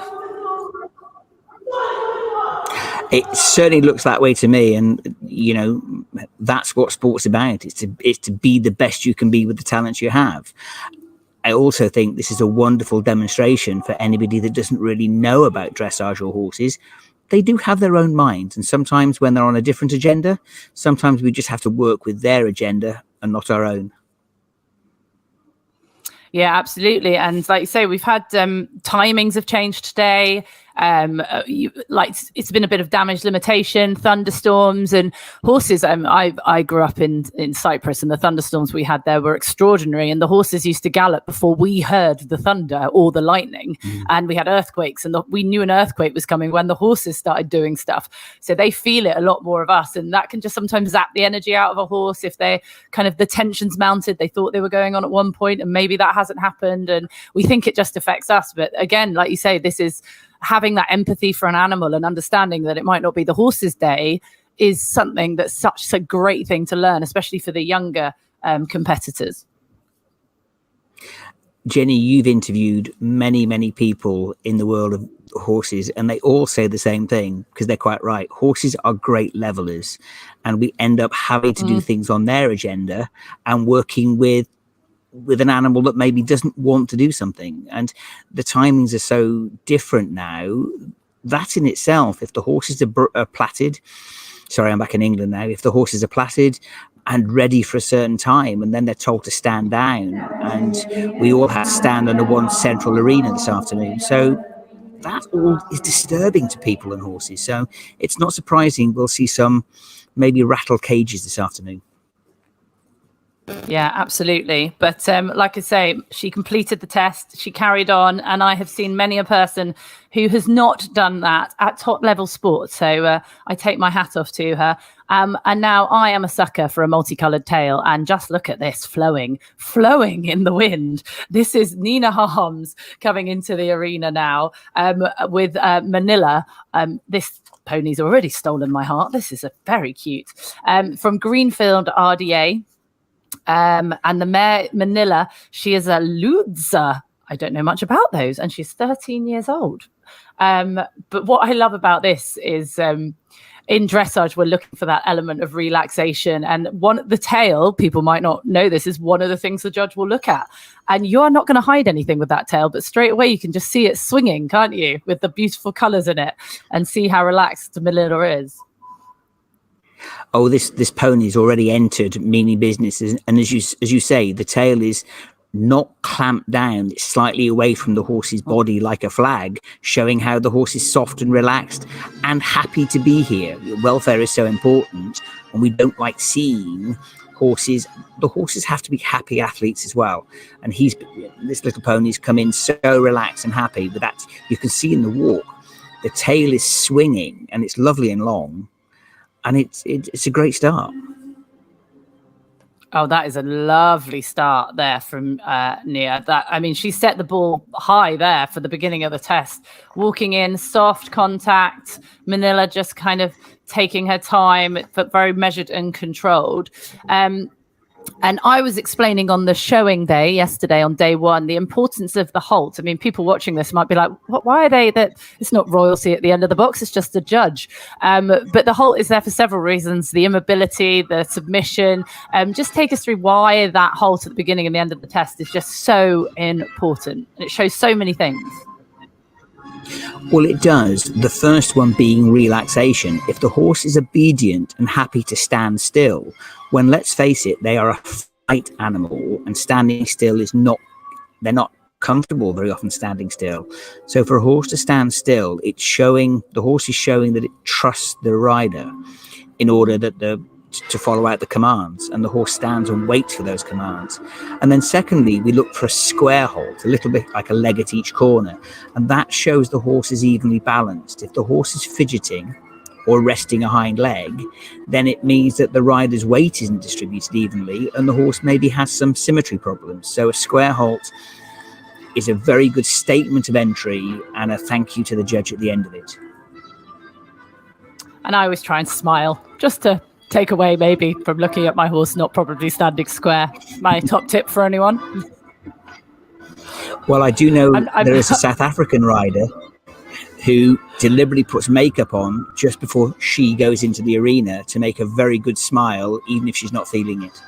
It certainly looks that way to me. And, you know, that's what sport's about. It's to be the best you can be with the talents you have. I also think this is a wonderful demonstration for anybody that doesn't really know about dressage or horses. They do have their own minds, and sometimes when they're on a different agenda, sometimes we just have to work with their agenda and not our own. Yeah, absolutely. And like you say, we've had timings have changed today. It's been a bit of damage limitation, thunderstorms, and horses. I grew up in Cyprus, and the thunderstorms we had there were extraordinary, and the horses used to gallop before we heard the thunder or the lightning. And we had earthquakes, and we knew an earthquake was coming when the horses started doing stuff. So they feel it a lot more of us, and that can just sometimes zap the energy out of a horse if they kind of the tension's mounted. They thought they were going on at one point, and maybe that hasn't happened, and we think it just affects us. But again, like you say, this is having that empathy for an animal and understanding that it might not be the horse's day is something that's such a great thing to learn, especially for the younger competitors. Jenny, you've interviewed many people in the world of horses, and they all say the same thing, because they're quite right. Horses are great levelers, and we end up having to do things on their agenda and working with an animal that maybe doesn't want to do something. And the timings are so different now. That in itself, if the horses are platted, sorry, I'm back in England now, if the horses are platted and ready for a certain time, and then they're told to stand down, and we all have to stand under one central arena this afternoon. So that all is disturbing to people and horses. So it's not surprising we'll see some maybe rattle cages this afternoon. Yeah, absolutely. But like I say, she completed the test, she carried on, and I have seen many a person who has not done that at top level sport. So I take my hat off to her. And now I am a sucker for a multicolored tail, and just look at this flowing in the wind. This is Nina Harms coming into the arena now with Manila. This pony's already stolen my heart. This is a very cute from Greenfield RDA. And the mare Manila, she is a Ludza. I don't know much about those, and she's 13 years old. But what I love about this is in dressage, we're looking for that element of relaxation. And the tail, people might not know this, is one of the things the judge will look at. And you're not going to hide anything with that tail, but straight away you can just see it swinging, can't you? With the beautiful colours in it, and see how relaxed Manila is. Oh, this pony's already entered meaning business, and as you say, the tail is not clamped down. It's slightly away from the horse's body like a flag, showing how the horse is soft and relaxed and happy to be here. Welfare is so important, and we don't like seeing horses. The horses have to be happy athletes as well, and this little pony's come in so relaxed and happy. But that you can see in the walk, the tail is swinging, and it's lovely and long. And it's a great start. Oh, that is a lovely start there from Nia. She set the ball high there for the beginning of the test. Walking in, soft contact. Manila just kind of taking her time, but very measured and controlled. And I was explaining on the showing day yesterday on day one, the importance of the halt. I mean, people watching this might be like, why are they that? It's not royalty at the end of the box. It's just a judge. But the halt is there for several reasons. The immobility, the submission. Just take us through why that halt at the beginning and the end of the test is just so important. And it shows so many things. Well, it does. The first one being relaxation. If the horse is obedient and happy to stand still, when, let's face it, they are a fight animal, and standing still they're not comfortable very often standing still. So for a horse to stand still, the horse is showing that it trusts the rider in order to follow out the commands, and the horse stands and waits for those commands. And then secondly, we look for a square halt, a little bit like a leg at each corner, and that shows the horse is evenly balanced. If the horse is fidgeting or resting a hind leg, then it means that the rider's weight isn't distributed evenly, and the horse maybe has some symmetry problems. So a square halt is a very good statement of entry and a thank you to the judge at the end of it. And I always try and smile, just to take away maybe from looking at my horse not probably standing square. My top tip for anyone. Well, I do know there is a South African rider who deliberately puts makeup on just before she goes into the arena to make a very good smile, even if she's not feeling it.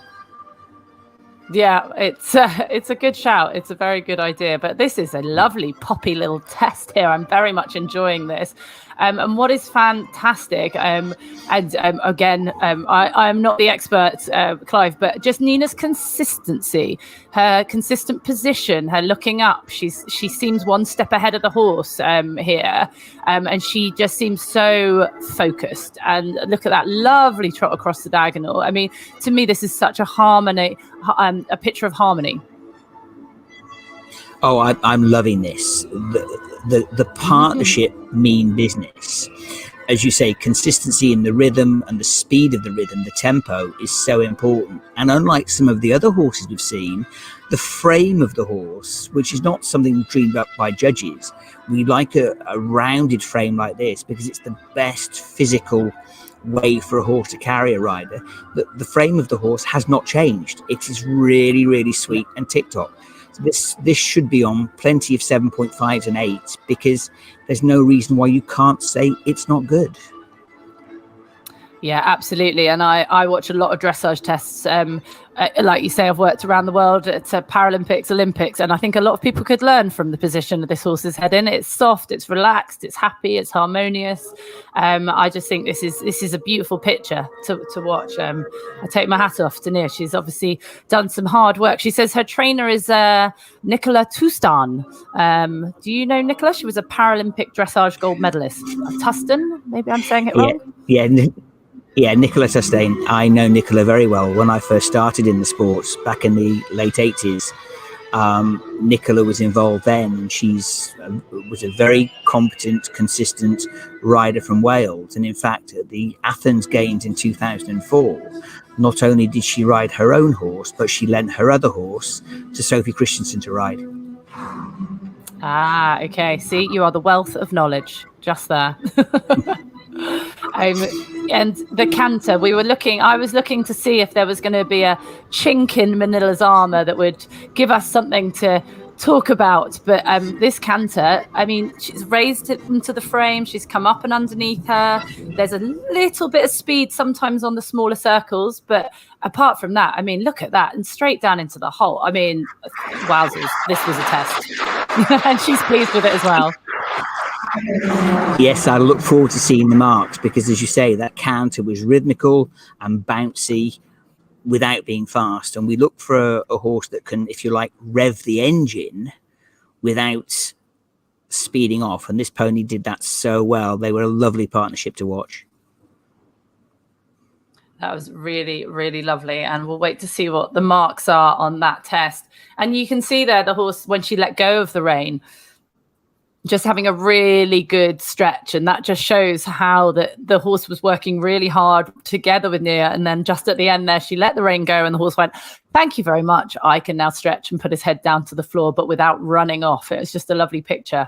Yeah, it's a good shout. It's a very good idea. But this is a lovely poppy little test here. I'm very much enjoying this. And what is fantastic, and again, I am not the expert, Clive, but just Nina's consistency, her consistent position, her looking up. She seems one step ahead of the horse here, and she just seems so focused. And look at that lovely trot across the diagonal. I mean, to me, this is such a harmony, a picture of harmony. Oh, I'm loving this. The partnership mean business. As you say, consistency in the rhythm and the speed of the rhythm, the tempo is so important. And unlike some of the other horses we've seen, the frame of the horse, which is not something dreamed up by judges, we like a rounded frame like this because it's the best physical way for a horse to carry a rider. The frame of the horse has not changed. It is really, really sweet and tip-top. This should be on plenty of 7.5s and 8s because there's no reason why you can't say it's not good. Yeah, absolutely. And I watch a lot of dressage tests. Like you say, I've worked around the world at Paralympics, Olympics, and I think a lot of people could learn from the position of this horse's head in. It's soft, it's relaxed, it's happy, it's harmonious. I just think this is a beautiful picture to watch. I take my hat off to Nia. She's obviously done some hard work. She says her trainer is Nicola Tustan. Do you know Nicola? She was a Paralympic dressage gold medalist. Tustan? Maybe I'm saying it wrong. Yeah, Nicola Tustain. I know Nicola very well. When I first started in the sports back in the late 80s, Nicola was involved then, and she's was a very competent, consistent rider from Wales. And in fact, at the Athens Games in 2004, not only did she ride her own horse, but she lent her other horse to Sophie Christensen to ride. Ah, okay. See, you are the wealth of knowledge just there. And the canter, I was looking to see if there was going to be a chink in Manila's armor that would give us something to talk about. But this canter, I mean, she's raised it into the frame. She's come up and underneath her. There's a little bit of speed sometimes on the smaller circles. But apart from that, I mean, look at that. And straight down into the hole. I mean, wowzers, this was a test. And she's pleased with it as well. Yes, I look forward to seeing the marks because, as you say, that counter was rhythmical and bouncy without being fast. And we look for a horse that can, if you like, rev the engine without speeding off. And this pony did that so well. They were a lovely partnership to watch. That was really, really lovely. And we'll wait to see what the marks are on that test. And you can see there the horse, when she let go of the rein, just having a really good stretch. And that just shows how the horse was working really hard together with Nia. And then just at the end there, she let the rein go and the horse went, thank you very much. I can now stretch and put his head down to the floor, but without running off. It was just a lovely picture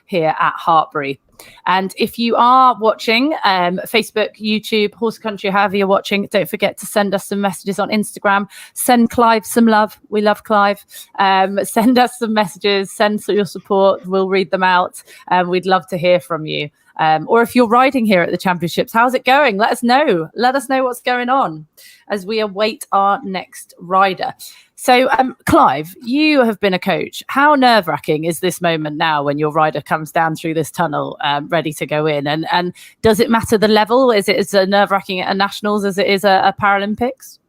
here at Hartbury. And if you are watching Facebook, YouTube, Horse Country, however you're watching, don't forget to send us some messages on Instagram. Send Clive some love. We love Clive. Send us some messages. Send your support. We'll read them out. We'd love to hear from you. Or if you're riding here at the championships, how's it going? Let us know. Let us know what's going on as we await our next rider. So, Clive, you have been a coach. How nerve-wracking is this moment now when your rider comes down through this tunnel ready to go in? And does it matter the level? Is it as nerve-wracking at a Nationals as it is a Paralympics?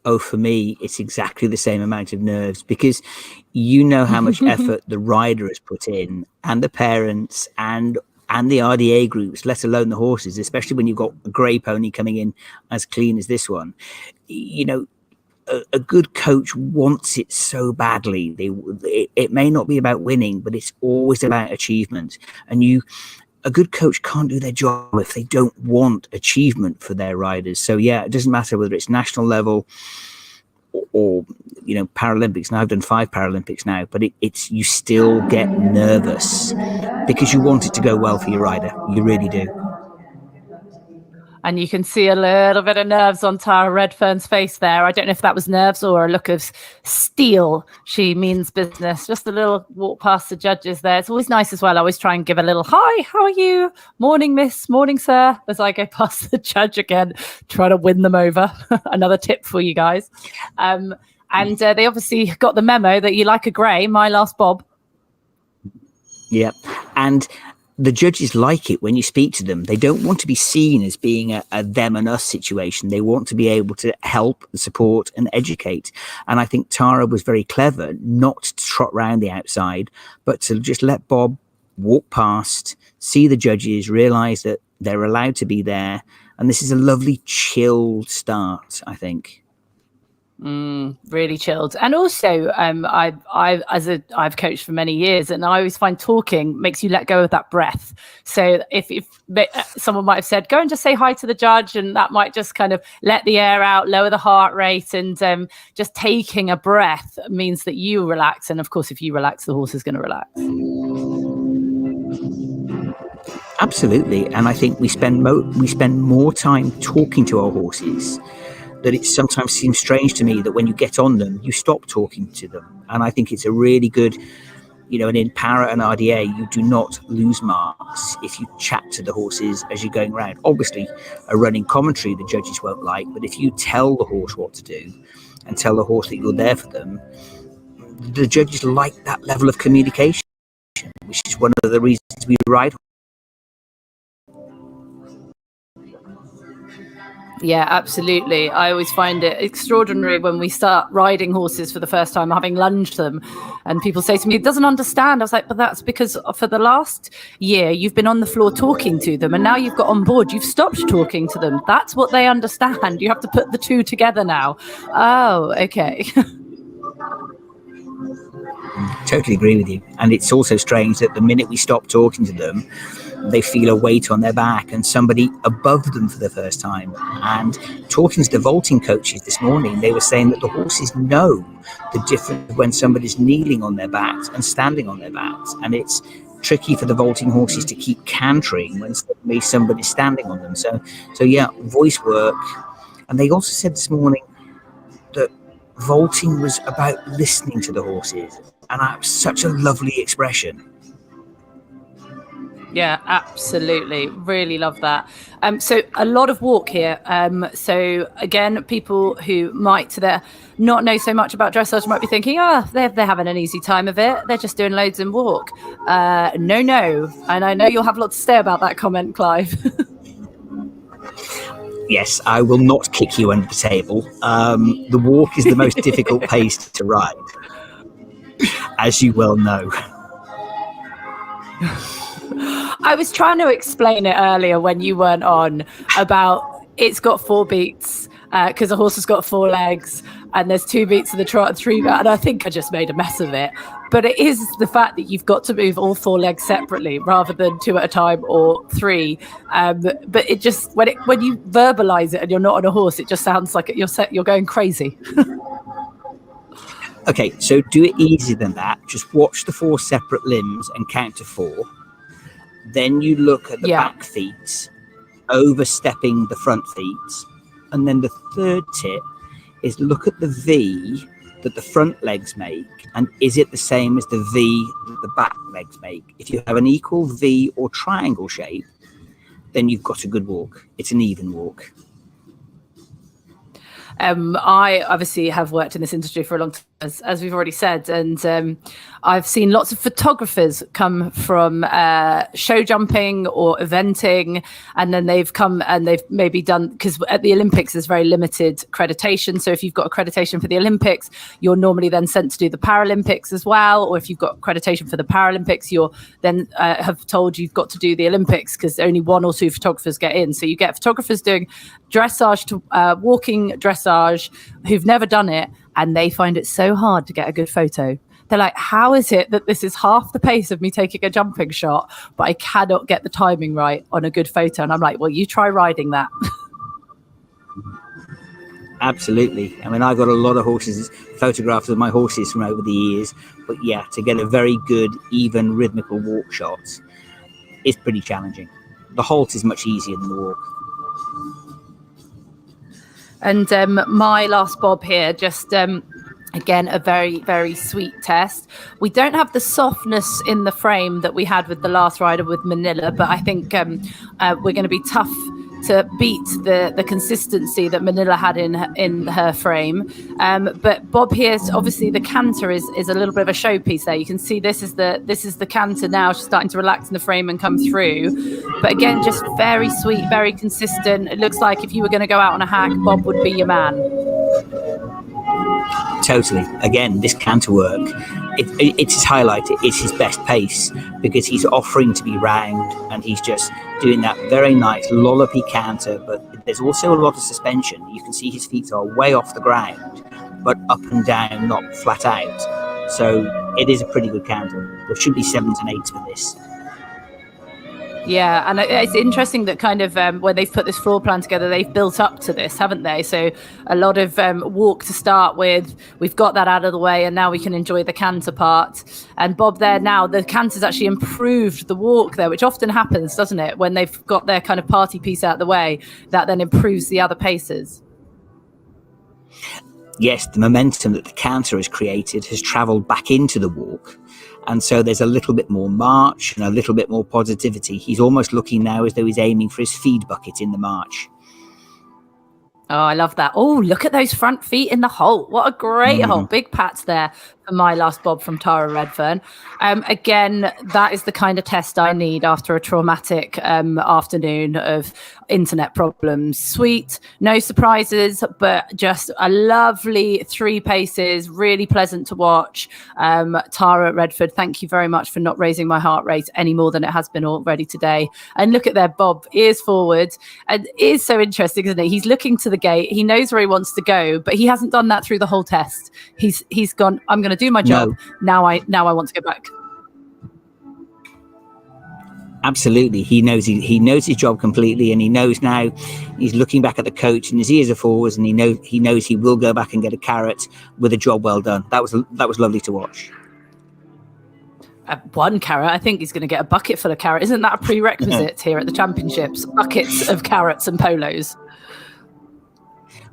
Oh, for me, it's exactly the same amount of nerves because you know how much effort the rider has put in and the parents and the RDA groups, let alone the horses, especially when you've got a grey pony coming in as clean as this one. You know, a good coach wants it so badly. It may not be about winning, but it's always about achievement. And a good coach can't do their job if they don't want achievement for their riders. So yeah, it doesn't matter whether it's national level or Paralympics. Now I've done 5 Paralympics now, but it's you still get nervous because you want it to go well for your rider. You really do. And you can see a little bit of nerves on Tara Redfern's face there. I don't know if that was nerves or a look of steel. She means business. Just a little walk past the judges there. It's always nice as well. I always try and give a little, hi, how are you? Morning, miss. Morning, sir. As I go past the judge again, try to win them over. Another tip for you guys. And they obviously got the memo that you like a grey, my last bob. Yeah. And the judges like it when you speak to them. They don't want to be seen as being a them and us situation. They want to be able to help, support and educate. And I think Tara was very clever not to trot round the outside, but to just let Bob walk past, see the judges, realise that they're allowed to be there. And this is a lovely chilled start, I think. Really chilled. And also I've coached for many years, and I always find talking makes you let go of that breath. So if someone might have said go and just say hi to the judge, and that might just kind of let the air out, lower the heart rate, and just taking a breath means that you relax. And of course, if you relax, the horse is going to relax. Absolutely. And I think we spend more time talking to our horses, that it sometimes seems strange to me that when you get on them, you stop talking to them. And I think it's a really good, and in para and RDA, you do not lose marks if you chat to the horses as you're going around. Obviously, a running commentary the judges won't like, but if you tell the horse what to do and tell the horse that you're there for them, the judges like that level of communication, which is one of the reasons we ride. Yeah, absolutely. I always find it extraordinary when we start riding horses for the first time, having lunged them, and people say to me, it doesn't understand. I was like, but that's because for the last year, you've been on the floor talking to them, and now you've got on board, you've stopped talking to them. That's what they understand. You have to put the two together now. Oh, okay. Totally agree with you. And it's also strange that the minute we stop talking to them, they feel a weight on their back and somebody above them for the first time. And talking to the vaulting coaches this morning, they were saying that the horses know the difference when somebody's kneeling on their backs and standing on their backs. And it's tricky for the vaulting horses to keep cantering when suddenly somebody's standing on them. So yeah, voice work. And they also said this morning that vaulting was about listening to the horses. And that was such a lovely expression. Yeah, absolutely. Really love that. So a lot of walk here. So again, people who might not know so much about dressage might be thinking, they're having an easy time of it. They're just doing loads and walk. No. And I know you'll have lots to say about that comment, Clive. Yes, I will not kick you under the table. The walk is the most difficult pace to ride, as you well know. I was trying to explain it earlier when you weren't on about it's got 4 beats because the horse has got 4 legs and there's 2 beats of the trot and 3 and I think I just made a mess of it. But it is the fact that you've got to move all 4 legs separately rather than 2 at a time or 3. But it just when you verbalize it and you're not on a horse, it just sounds like you're going crazy. Okay, so do it easier than that. Just watch the 4 separate limbs and count to 4. Then you look at the back feet, overstepping the front feet. And then the third tip is look at the V that the front legs make. And is it the same as the V that the back legs make? If you have an equal V or triangle shape, then you've got a good walk. It's an even walk. I obviously have worked in this industry for a long time, as we've already said, and I've seen lots of photographers come from show jumping or eventing, and then they've come and they've maybe done, because at the Olympics there's very limited accreditation, so if you've got accreditation for the Olympics, you're normally then sent to do the Paralympics as well, or if you've got accreditation for the Paralympics, you're then have told you've got to do the Olympics because only 1 or 2 photographers get in. So you get photographers doing dressage to walking dressage who've never done it, and they find it so hard to get a good photo. They're like, how is it that this is half the pace of me taking a jumping shot, but I cannot get the timing right on a good photo? And I'm like, well, you try riding that. Absolutely. I mean, I've got a lot of horses, photographs of my horses from over the years, but yeah, to get a very good, even rhythmical walk shot is pretty challenging. The halt is much easier than the walk. And my last bob here, just again, a very, very sweet test. We don't have the softness in the frame that we had with the last rider with Manila, but I think we're going to be tough to beat the consistency that Manila had in her frame. But Bob here, obviously the canter is a little bit of a showpiece there. You can see this is the canter now. She's starting to relax in the frame and come through. But again, just very sweet, very consistent. It looks like if you were going to go out on a hack, Bob would be your man. Totally. Again, this canter work, it's his highlight. It's his best pace because he's offering to be round and he's just doing that very nice lollopy canter. But there's also a lot of suspension. You can see his feet are way off the ground, but up and down, not flat out. So it is a pretty good canter. There should be 7s and 8s for this. Yeah, and it's interesting that kind of when they've put this floor plan together, they've built up to this, haven't they? So a lot of walk to start with, we've got that out of the way, and now we can enjoy the canter part. And Bob there now, the canter's actually improved the walk there, which often happens, doesn't it? When they've got their kind of party piece out of the way, that then improves the other paces. Yes, the momentum that the canter has created has travelled back into the walk. And so there's a little bit more march and a little bit more positivity. He's almost looking now as though he's aiming for his feed bucket in the march. Oh, I love that. Oh, look at those front feet in the hole. What a great hole. Big pats there for my last Bob from Tara Redfern. Again, that is the kind of test I need after a traumatic afternoon of internet problems. Sweet, no surprises, but just a lovely 3 paces, really pleasant to watch. Tara Redford, thank you very much for not raising my heart rate any more than it has been already today. And look at there, Bob, ears forward. And it is so interesting, isn't it? He's looking to the gate. He knows where he wants to go, but he hasn't done that through the whole test. He's gone, I'm going to do my job. No. Now I want to go back. Absolutely. He knows his job completely, and he knows now he's looking back at the coach and his ears are forwards, and he knows he will go back and get a carrot with a job well done. That was lovely to watch. 1 carrot. I think he's going to get a bucket full of carrot. Isn't that a prerequisite here at the championships? Buckets of carrots and polos.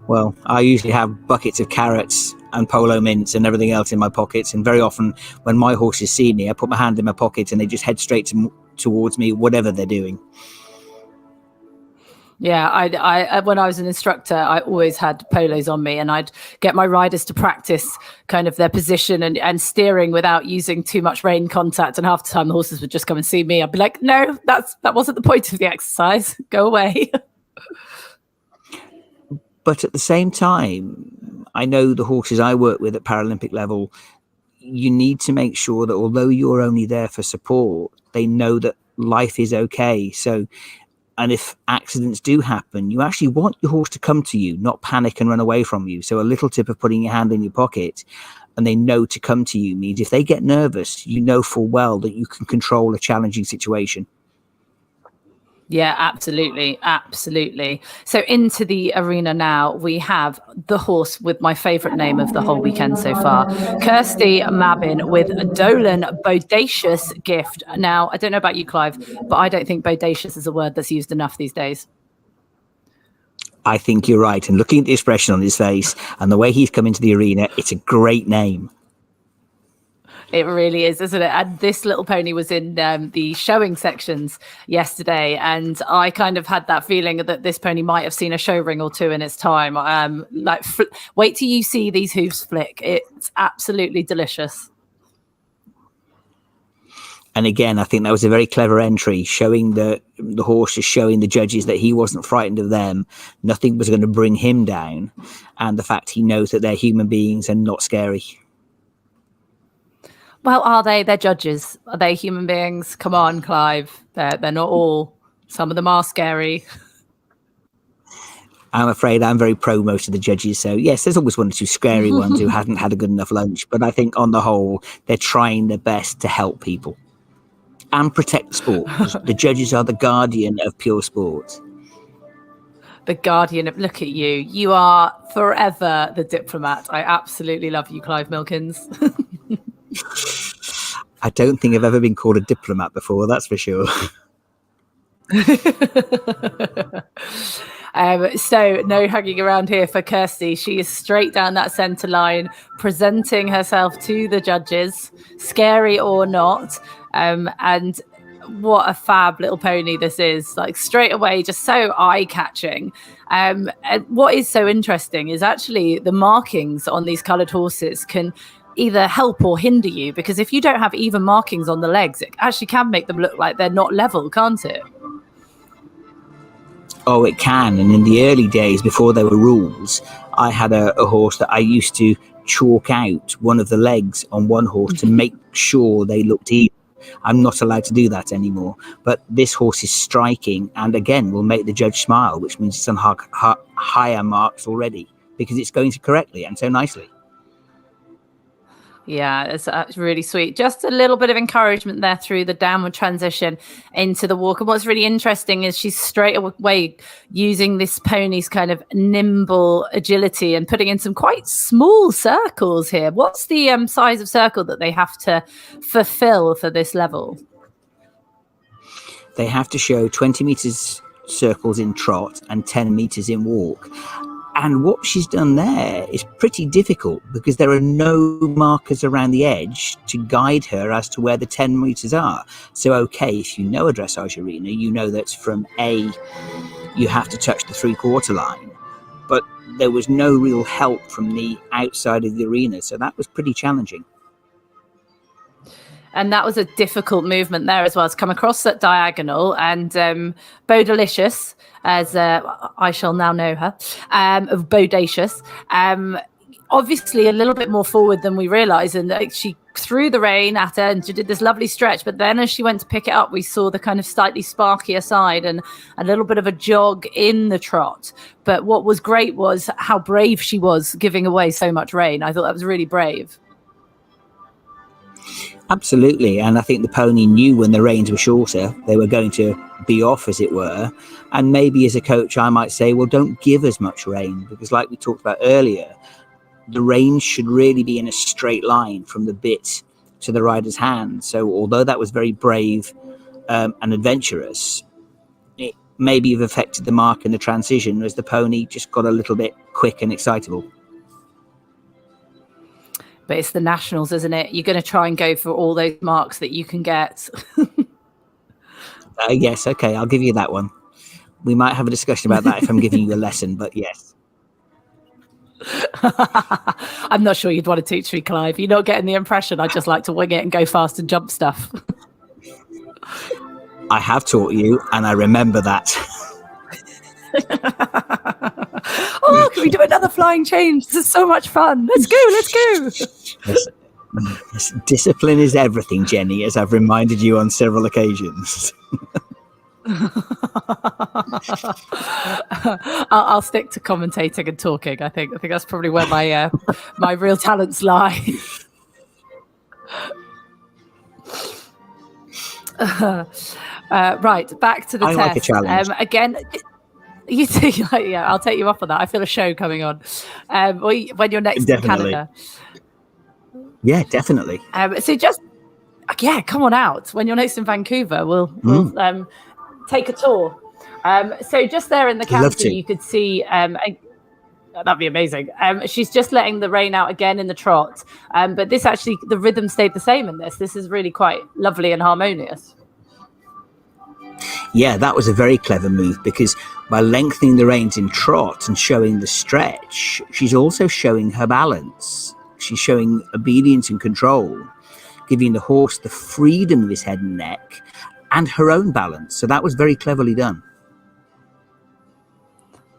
Well, I usually have buckets of carrots and polo mints and everything else in my pockets. And very often when my horses see me, I put my hand in my pocket and they just head straight towards me, whatever they're doing. Yeah, I when I was an instructor, I always had polos on me, and I'd get my riders to practice kind of their position and steering without using too much rein contact. And half the time the horses would just come and see me. I'd be like, no, that wasn't the point of the exercise. Go away. But at the same time, I know the horses I work with at Paralympic level, you need to make sure that although you're only there for support, they know that life is okay. So, and if accidents do happen, you actually want your horse to come to you, not panic and run away from you. So a little tip of putting your hand in your pocket and they know to come to you means if they get nervous, you know full well that you can control a challenging situation. Yeah, absolutely. Absolutely. So into the arena now, we have the horse with my favourite name of the whole weekend so far, Kirsty Mabin with a Dolan Bodacious Gift. Now, I don't know about you, Clive, but I don't think bodacious is a word that's used enough these days. I think you're right. And looking at the expression on his face and the way he's come into the arena, it's a great name. It really is, isn't it? And this little pony was in the showing sections yesterday, and I kind of had that feeling that this pony might have seen a show ring or two in its time. Wait till you see these hooves flick. It's absolutely delicious. And again, I think that was a very clever entry, showing the horse is showing the judges that he wasn't frightened of them. Nothing was going to bring him down. And the fact he knows that they're human beings and not scary. Well, are they? They're judges. Are they human beings? Come on, Clive. They're not all. Some of them are scary. I'm afraid I'm very pro most of the judges. So, yes, there's always 1 or 2 scary ones who hadn't had a good enough lunch. But I think on the whole, they're trying their best to help people and protect the sport. The judges are the guardian of pure sport. The guardian of, look at you. You are forever the diplomat. I absolutely love you, Clive Milkins. I don't think I've ever been called a diplomat before, that's for sure. So no hugging around here for Kirsty. She is straight down that centre line, presenting herself to the judges, scary or not. And what a fab little pony this is, like straight away, just so eye-catching. And what is so interesting is actually the markings on these coloured horses can either help or hinder you, because if you don't have even markings on the legs, it actually can make them look like they're not level, can't it? Oh, it can. And in the early days, before there were rules, I had a horse that I used to chalk out one of the legs on one horse to make sure they looked even. I'm not allowed to do that anymore. But this horse is striking, and again will make the judge smile, which means it's on higher marks already, because it's going to correctly and so nicely. Yeah, it's really sweet. Just a little bit of encouragement there through the downward transition into the walk. And what's really interesting is she's straight away using this pony's kind of nimble agility and putting in some quite small circles here. What's the size of circle that they have to fulfill for this level? They have to show 20 meters circles in trot and 10 meters in walk. And what she's done there is pretty difficult, because there are no markers around the edge to guide her as to where the 10 meters are. So, okay, if you know a dressage arena, you know that from A, you have to touch the 3/4 line. But there was no real help from the outside of the arena. So that was pretty challenging. And that was a difficult movement there as well, to come across that diagonal. And Bodelicious, as I shall now know her, of Bodacious, obviously a little bit more forward than we realised. And she threw the rein at her and she did this lovely stretch. But then as she went to pick it up, we saw the kind of slightly sparkier side and a little bit of a jog in the trot. But what was great was how brave she was, giving away so much rein. I thought that was really brave. Absolutely. And I think the pony knew when the reins were shorter, they were going to be off, as it were. And maybe as a coach, I might say, well, don't give as much rein, because like we talked about earlier, the reins should really be in a straight line from the bit to the rider's hand. So although that was very brave and adventurous, it maybe have affected the mark in the transition as the pony just got a little bit quick and excitable. But it's the nationals, isn't it? You're going to try and go for all those marks that you can get. Yes, okay, I'll give you that one. We might have a discussion about that if I'm giving you a lesson, but yes. I'm not sure you'd want to teach me, Clive. You're not getting the impression I just like to wing it and go fast and jump stuff. I have taught you, and I remember that. Oh, can we do another flying change? This is so much fun. Let's go. Yes, discipline is everything, Jenny, as I've reminded you on several occasions. I'll stick to commentating and talking. I think that's probably where my my real talents lie. Right, back to the test. Like a challenge. Again. You do, yeah. I'll take you up on that. I feel a show coming on when you're next in Canada. Yeah, definitely. So just come on out when you're next in Vancouver. We'll take a tour. So just there in the canopy, you could see. That'd be amazing. She's just letting the rein out again in the trot, but this actually the rhythm stayed the same in this. This is really quite lovely and harmonious. Yeah, that was a very clever move, because by lengthening the reins in trot and showing the stretch, she's also showing her balance. She's showing obedience and control, giving the horse the freedom of his head and neck and her own balance. So that was very cleverly done.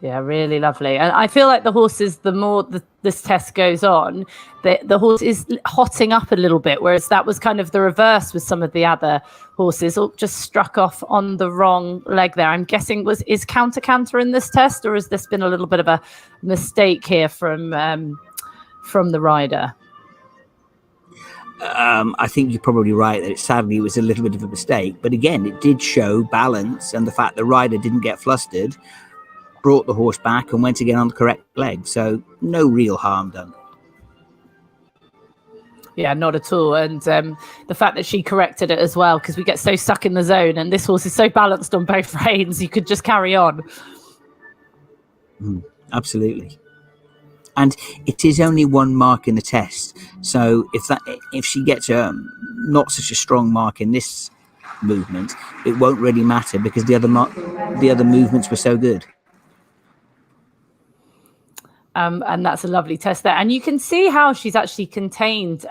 Yeah, really lovely. And I feel like the horses, the more this test goes on, the horse is hotting up a little bit, whereas that was kind of the reverse with some of the other horses, or just struck off on the wrong leg there. I'm guessing is counter in this test, or has this been a little bit of a mistake here from the rider? I think you're probably right that sadly it was a little bit of a mistake. But again, it did show balance, and the fact the rider didn't get flustered brought the horse back and went again on the correct leg. So no real harm done. Yeah, not at all. And the fact that she corrected it as well, because we get so stuck in the zone, and this horse is so balanced on both reins, you could just carry on. Absolutely. And it is only one mark in the test. So if she gets not such a strong mark in this movement, it won't really matter because the other movements were so good. And that's a lovely test there. And you can see how she's actually contained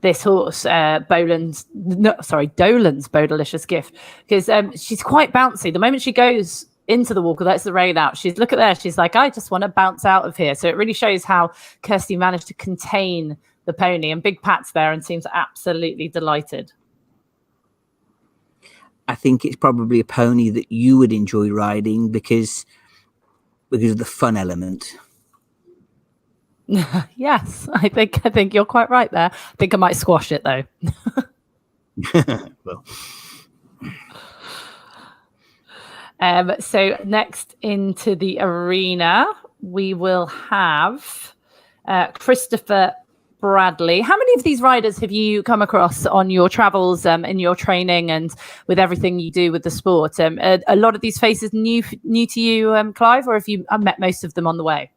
this horse, Dolan's Bodalicious Gift, because she's quite bouncy. The moment she goes into the walker, lets the rein out, look at there, she's like, I just want to bounce out of here. So it really shows how Kirsty managed to contain the pony, and big pats there and seems absolutely delighted. I think it's probably a pony that you would enjoy riding because of the fun element. Yes, I think you're quite right there. I think I might squash it though. Well. So next into the arena, we will have Christopher Bradley. How many of these riders have you come across on your travels, in your training, and with everything you do with the sport? A lot of these faces new to you, Clive, or have you met most of them on the way?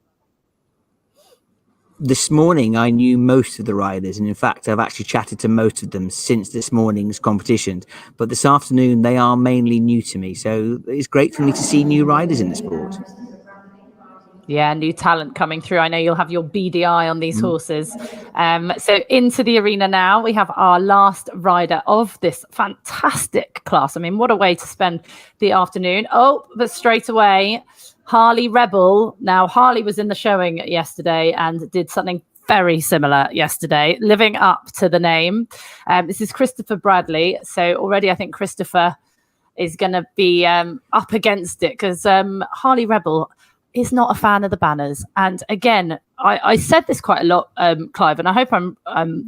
This morning, I knew most of the riders, and in fact, I've actually chatted to most of them since this morning's competition. But this afternoon, they are mainly new to me, so it's great for me to see new riders in the sport. Yeah, new talent coming through. I know you'll have your beady eye on these horses. So into the arena now, we have our last rider of this fantastic class. I mean, what a way to spend the afternoon. Oh, but straight away, Harley Rebel. Now, Harley was in the showing yesterday and did something very similar yesterday, living up to the name. This is Christopher Bradley. So already I think Christopher is going to be up against it because Harley Rebel is not a fan of the banners. And again, I said this quite a lot, Clive, and I hope I'm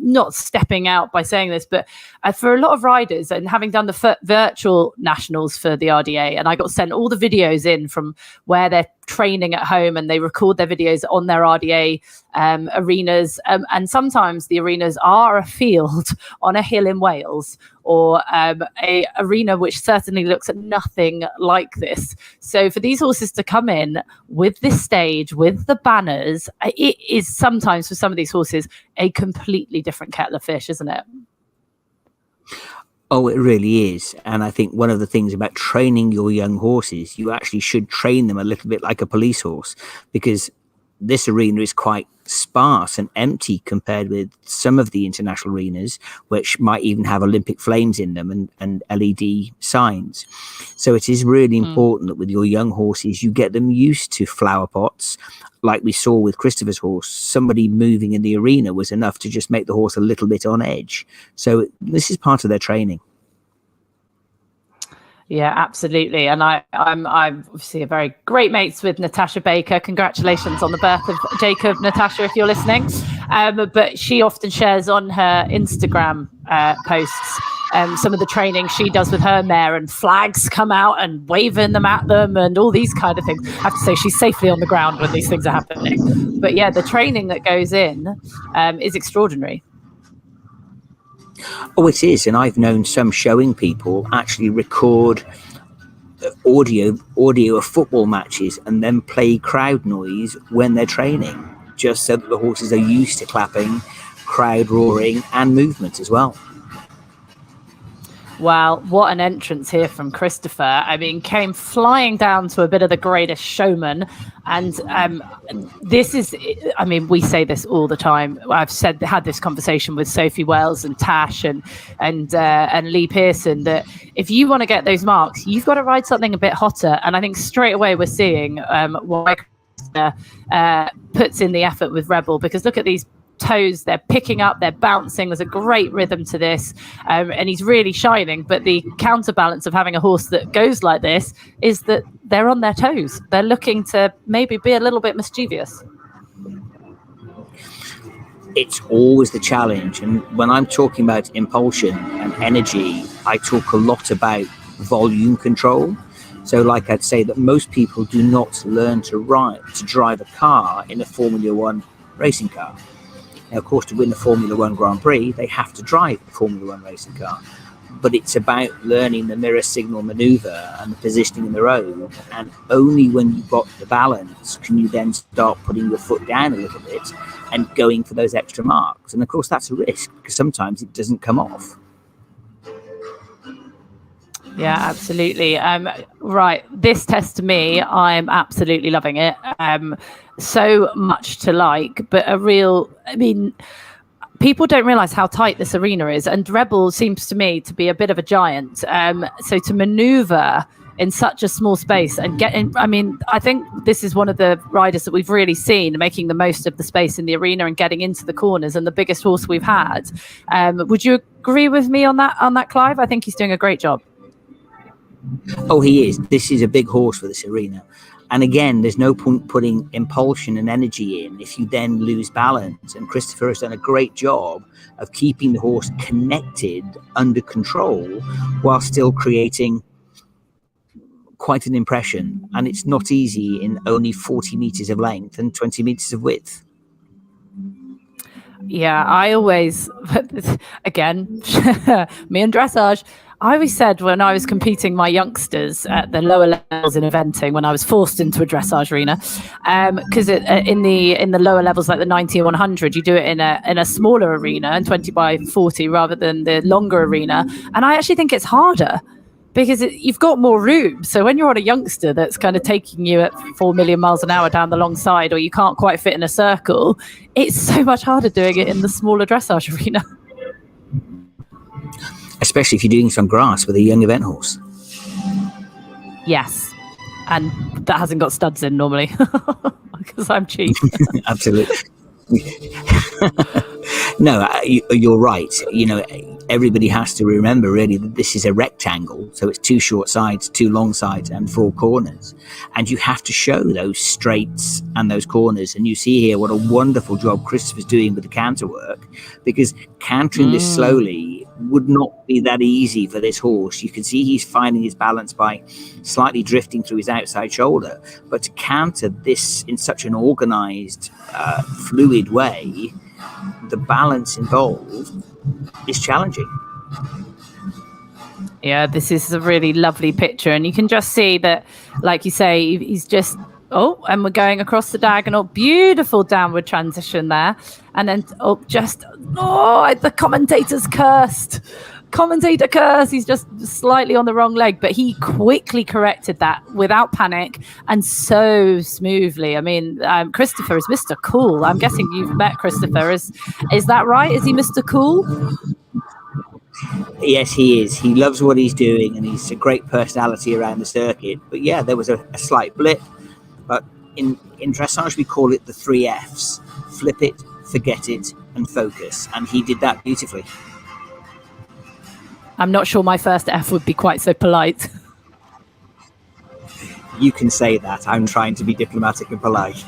not stepping out by saying this, but for a lot of riders, and having done the virtual nationals for the RDA, and I got sent all the videos in from where they're training at home, and they record their videos on their RDA arenas, and sometimes the arenas are a field on a hill in Wales, or a arena which certainly looks at nothing like this. So for these horses to come in with this stage, with the banners, it is sometimes for some of these horses a completely different kettle of fish, isn't it? Oh, it really is. And I think one of the things about training your young horses, you actually should train them a little bit like a police horse, because this arena is quite sparse and empty compared with some of the international arenas, which might even have Olympic flames in them and LED signs. So it is really important that with your young horses, you get them used to flower pots. Like we saw with Christopher's horse, somebody moving in the arena was enough to just make the horse a little bit on edge. So this is part of their training. Yeah, absolutely. And I'm obviously a very great mates with Natasha Baker. Congratulations on the birth of Jacob, Natasha, if you're listening. But she often shares on her Instagram posts some of the training she does with her mare, and flags come out and waving them at them and all these kind of things. I have to say she's safely on the ground when these things are happening. But yeah, the training that goes in is extraordinary. Oh, it is. And I've known some showing people actually record audio of football matches and then play crowd noise when they're training, just so that the horses are used to clapping, crowd roaring and movement as well. Well, what an entrance here from Christopher. I mean, came flying down to a bit of the Greatest Showman. And this is, I mean, we say this all the time. I've had this conversation with Sophie Wells and Tash and Lee Pearson, that if you want to get those marks, you've got to ride something a bit hotter. And I think straight away we're seeing why Christopher puts in the effort with Rebel, because look at these toes, they're picking up, they're bouncing, there's a great rhythm to this, and he's really shining. But the counterbalance of having a horse that goes like this is that they're on their toes, they're looking to maybe be a little bit mischievous. It's always the challenge, and when I'm talking about impulsion and energy, I talk a lot about volume control. So like I'd say that most people do not learn to drive a car in a Formula One racing car. Now, of course, to win the Formula One Grand Prix, they have to drive a Formula One racing car. But it's about learning the mirror signal maneuver and the positioning in the road. And only when you've got the balance can you then start putting your foot down a little bit and going for those extra marks. And of course, that's a risk, because sometimes it doesn't come off. Yeah, absolutely. Right. This test to me, I'm absolutely loving it. So much to like, but people don't realize how tight this arena is. And Rebel seems to me to be a bit of a giant. So to maneuver in such a small space and get in, I think this is one of the riders that we've really seen making the most of the space in the arena and getting into the corners, and the biggest horse we've had. Would you agree with me on that, Clive? I think he's doing a great job. Oh, he is. This is a big horse for this arena. And again, there's no point putting impulsion and energy in if you then lose balance. And Christopher has done a great job of keeping the horse connected, under control, while still creating quite an impression. And it's not easy in only 40 meters of length and 20 meters of width. Yeah, I always, again, me and dressage, I always said when I was competing my youngsters at the lower levels in eventing, when I was forced into a dressage arena, because in the lower levels like the 90 and 100, you do it in a smaller arena and 20 by 40 rather than the longer arena, and I actually think it's harder because you've got more room. So when you're on a youngster that's kind of taking you at 4 million miles an hour down the long side, or you can't quite fit in a circle, it's so much harder doing it in the smaller dressage arena. Especially if you're doing some grass with a young event horse. Yes. And that hasn't got studs in normally because I'm cheap. Absolutely. No, you're right. Everybody has to remember really that this is a rectangle. So it's 2 short sides, 2 long sides and 4 corners. And you have to show those straights and those corners. And you see here what a wonderful job Christopher's doing with the canter work, because cantering this slowly would not be that easy for this horse. You can see he's finding his balance by slightly drifting through his outside shoulder. But to canter this in such an organized, fluid way, the balance involved is challenging. Yeah, this is a really lovely picture, and you can just see that, like you say, he's just and we're going across the diagonal. Beautiful downward transition there, and then the commentator's cursed. Commentator curse. He's just slightly on the wrong leg, but he quickly corrected that without panic and so smoothly. Christopher is Mr. Cool. I'm guessing you've met Christopher. Is that right? Is he Mr. Cool? Yes, he is. He loves what he's doing, and he's a great personality around the circuit. But yeah, there was a slight blip. But in dressage, we call it the 3 Fs: flip it, forget it, and focus. And he did that beautifully. I'm not sure my first F would be quite so polite. You can say that. I'm trying to be diplomatic and polite.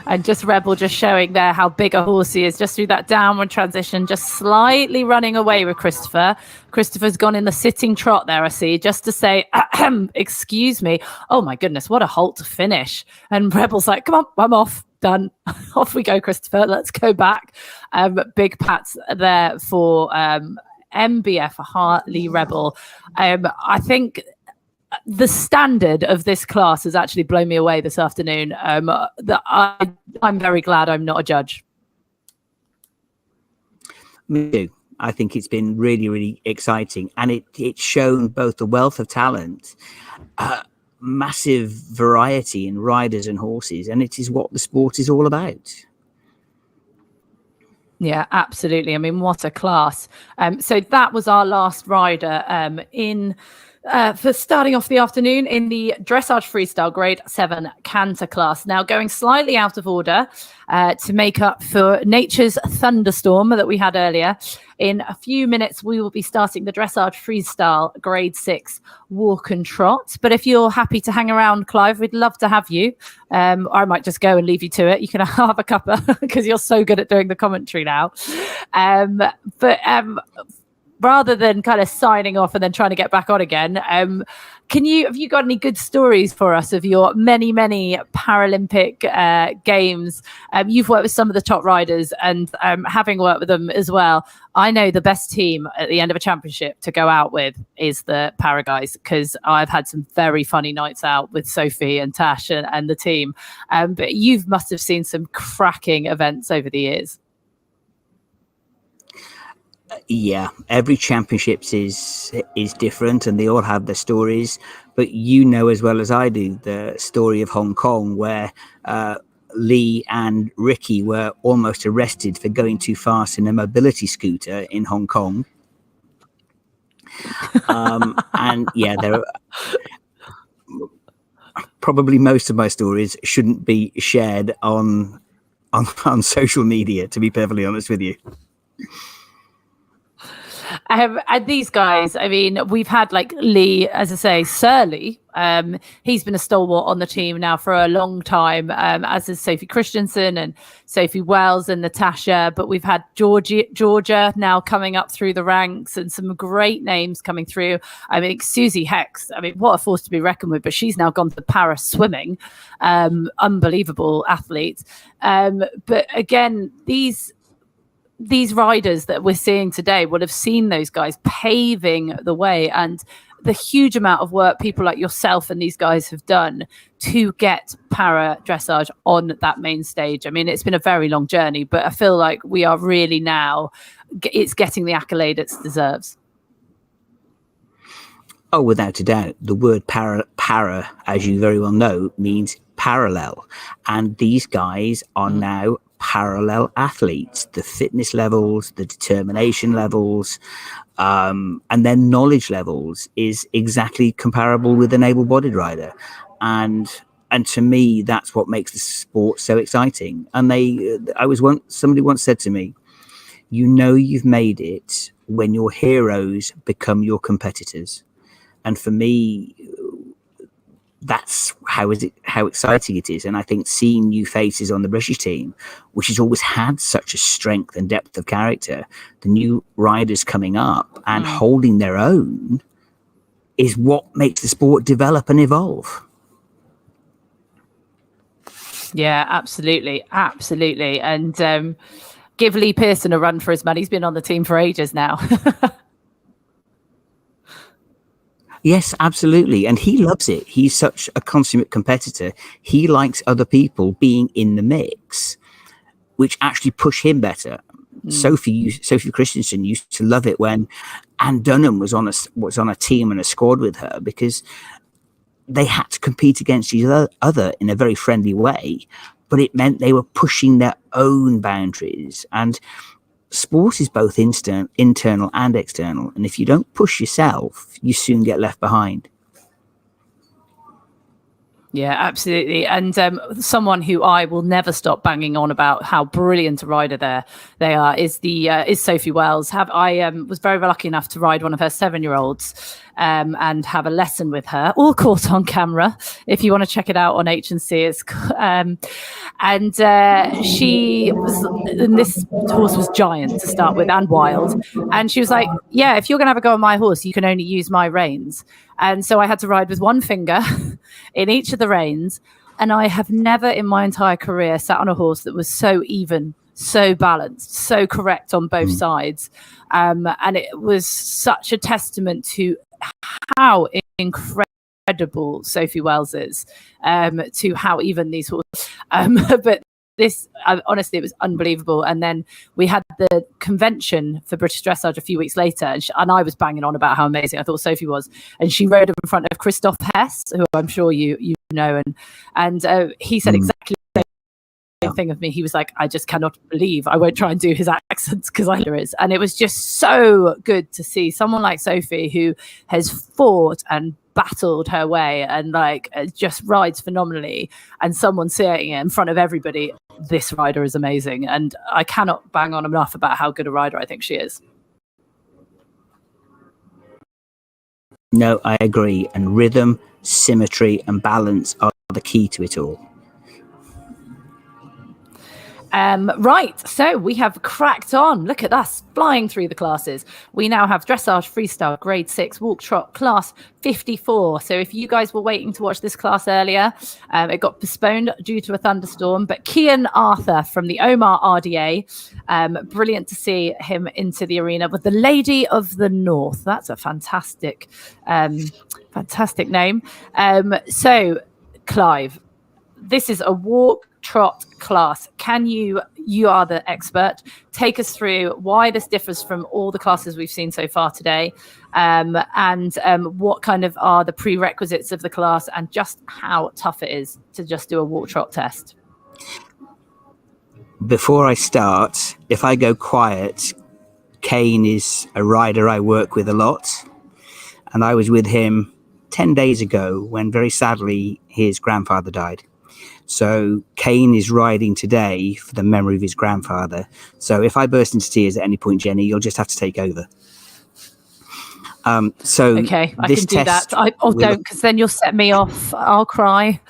And just Rebel just showing there how big a horse he is, just through that downward transition, just slightly running away with Christopher. Christopher's gone in the sitting trot there, I see, just to say, excuse me. Oh my goodness, what a halt to finish. And Rebel's like, come on, I'm off. Done. Off we go, Christopher. Let's go back. Big pats there for MBF Hartley Rebel. I think the standard of this class has actually blown me away this afternoon. I'm very glad I'm not a judge. Me too. I think it's been really, really exciting, and it's shown both the wealth of talent, massive variety in riders and horses, and it is what the sport is all about. Yeah, absolutely. What a class. So that was our last rider for starting off the afternoon in the dressage freestyle grade 7 canter class. Now going slightly out of order to make up for nature's thunderstorm that we had earlier. In a few minutes, we will be starting the dressage freestyle grade 6 walk and trot. But if you're happy to hang around, Clive, we'd love to have you. I might just go and leave you to it. You can have a cuppa because you're so good at doing the commentary now. Rather than kind of signing off and then trying to get back on again, have you got any good stories for us of your many, many Paralympic games? You've worked with some of the top riders, and having worked with them as well, I know the best team at the end of a championship to go out with is the Para guys, because I've had some very funny nights out with Sophie and Tash and the team. But you must have seen some cracking events over the years. Yeah, every championships is different, and they all have their stories. But you know as well as I do the story of Hong Kong, where Lee and Ricky were almost arrested for going too fast in a mobility scooter in Hong Kong. And yeah, there are probably most of my stories shouldn't be shared on social media, to be perfectly honest with you. And these guys, I mean, we've had like Lee, as I say, Surly. He's been a stalwart on the team now for a long time, as is Sophie Christensen and Sophie Wells and Natasha. But we've had Georgia now coming up through the ranks, and some great names coming through. I mean, Susie Hex, I mean, what a force to be reckoned with, but she's now gone to para swimming. Unbelievable athlete. But again, these riders that we're seeing today would have seen those guys paving the way, and the huge amount of work people like yourself and these guys have done to get para dressage on that main stage. I mean, it's been a very long journey, but I feel like we are really now, it's getting the accolade it deserves. Oh, without a doubt. The word para, as you very well know, means parallel. And these guys are now parallel athletes. The fitness levels, the determination levels, and their knowledge levels is exactly comparable with an able-bodied rider. And to me, that's what makes the sport so exciting. And somebody once said to me, you know you've made it when your heroes become your competitors. And for me, that's how exciting it is. And I think seeing new faces on the British team, which has always had such a strength and depth of character, the new riders coming up and holding their own is what makes the sport develop and evolve. Yeah, absolutely. Absolutely. And give Lee Pearson a run for his money. He's been on the team for ages now. Yes, absolutely. And he loves it. He's such a consummate competitor. He likes other people being in the mix, which actually push him better. Sophie Christensen used to love it when Anne Dunham was on a team and a squad with her, because they had to compete against each other in a very friendly way, but it meant they were pushing their own boundaries. And sport is both internal and external. And if you don't push yourself, you soon get left behind. Yeah, absolutely. And someone who I will never stop banging on about how brilliant a rider they are is Sophie Wells. I was very lucky enough to ride one of her 7-year-olds and have a lesson with her, all caught on camera. If you want to check it out on H&C, this horse was giant to start with and wild. And she was like, yeah, if you're going to have a go on my horse, you can only use my reins. And so I had to ride with one finger in each of the reins. And I have never in my entire career sat on a horse that was so even, so balanced, so correct on both sides. And it was such a testament to how incredible Sophie Wells is, to how even these horses. But this, honestly, it was unbelievable. And then we had the convention for British Dressage a few weeks later, and I was banging on about how amazing I thought Sophie was. And she rode in front of Christoph Hess, who I'm sure you know, and he said exactly the same thing of me. He was like, I just cannot believe, I won't try and do his accents because I know it is. And it was just so good to see someone like Sophie, who has fought and battled her way and just rides phenomenally, and someone saying it in front of everybody, this rider is amazing. And I cannot bang on enough about how good a rider I think she is. No, I agree. And rhythm, symmetry and balance are the key to it all. Right, so we have cracked on. Look at us flying through the classes. We now have dressage freestyle grade 6 walk trot class 54. So if you guys were waiting to watch this class earlier, it got postponed due to a thunderstorm, but Kian Arthur from the Omar RDA, brilliant to see him into the arena with the Lady of the North. That's a fantastic name. So Clive, this is a walk trot class. Can you are the expert, take us through why this differs from all the classes we've seen so far today, and what kind of are the prerequisites of the class, and just how tough it is to just do a walk trot test. Before I start, if I go quiet, Kane is a rider I work with a lot, and I was with him 10 days ago when very sadly his grandfather died. So Kane is riding today for the memory of his grandfather. So if I burst into tears at any point, Jenny, you'll just have to take over. So okay, I can do that. Don't, because then you'll set me off. I'll cry.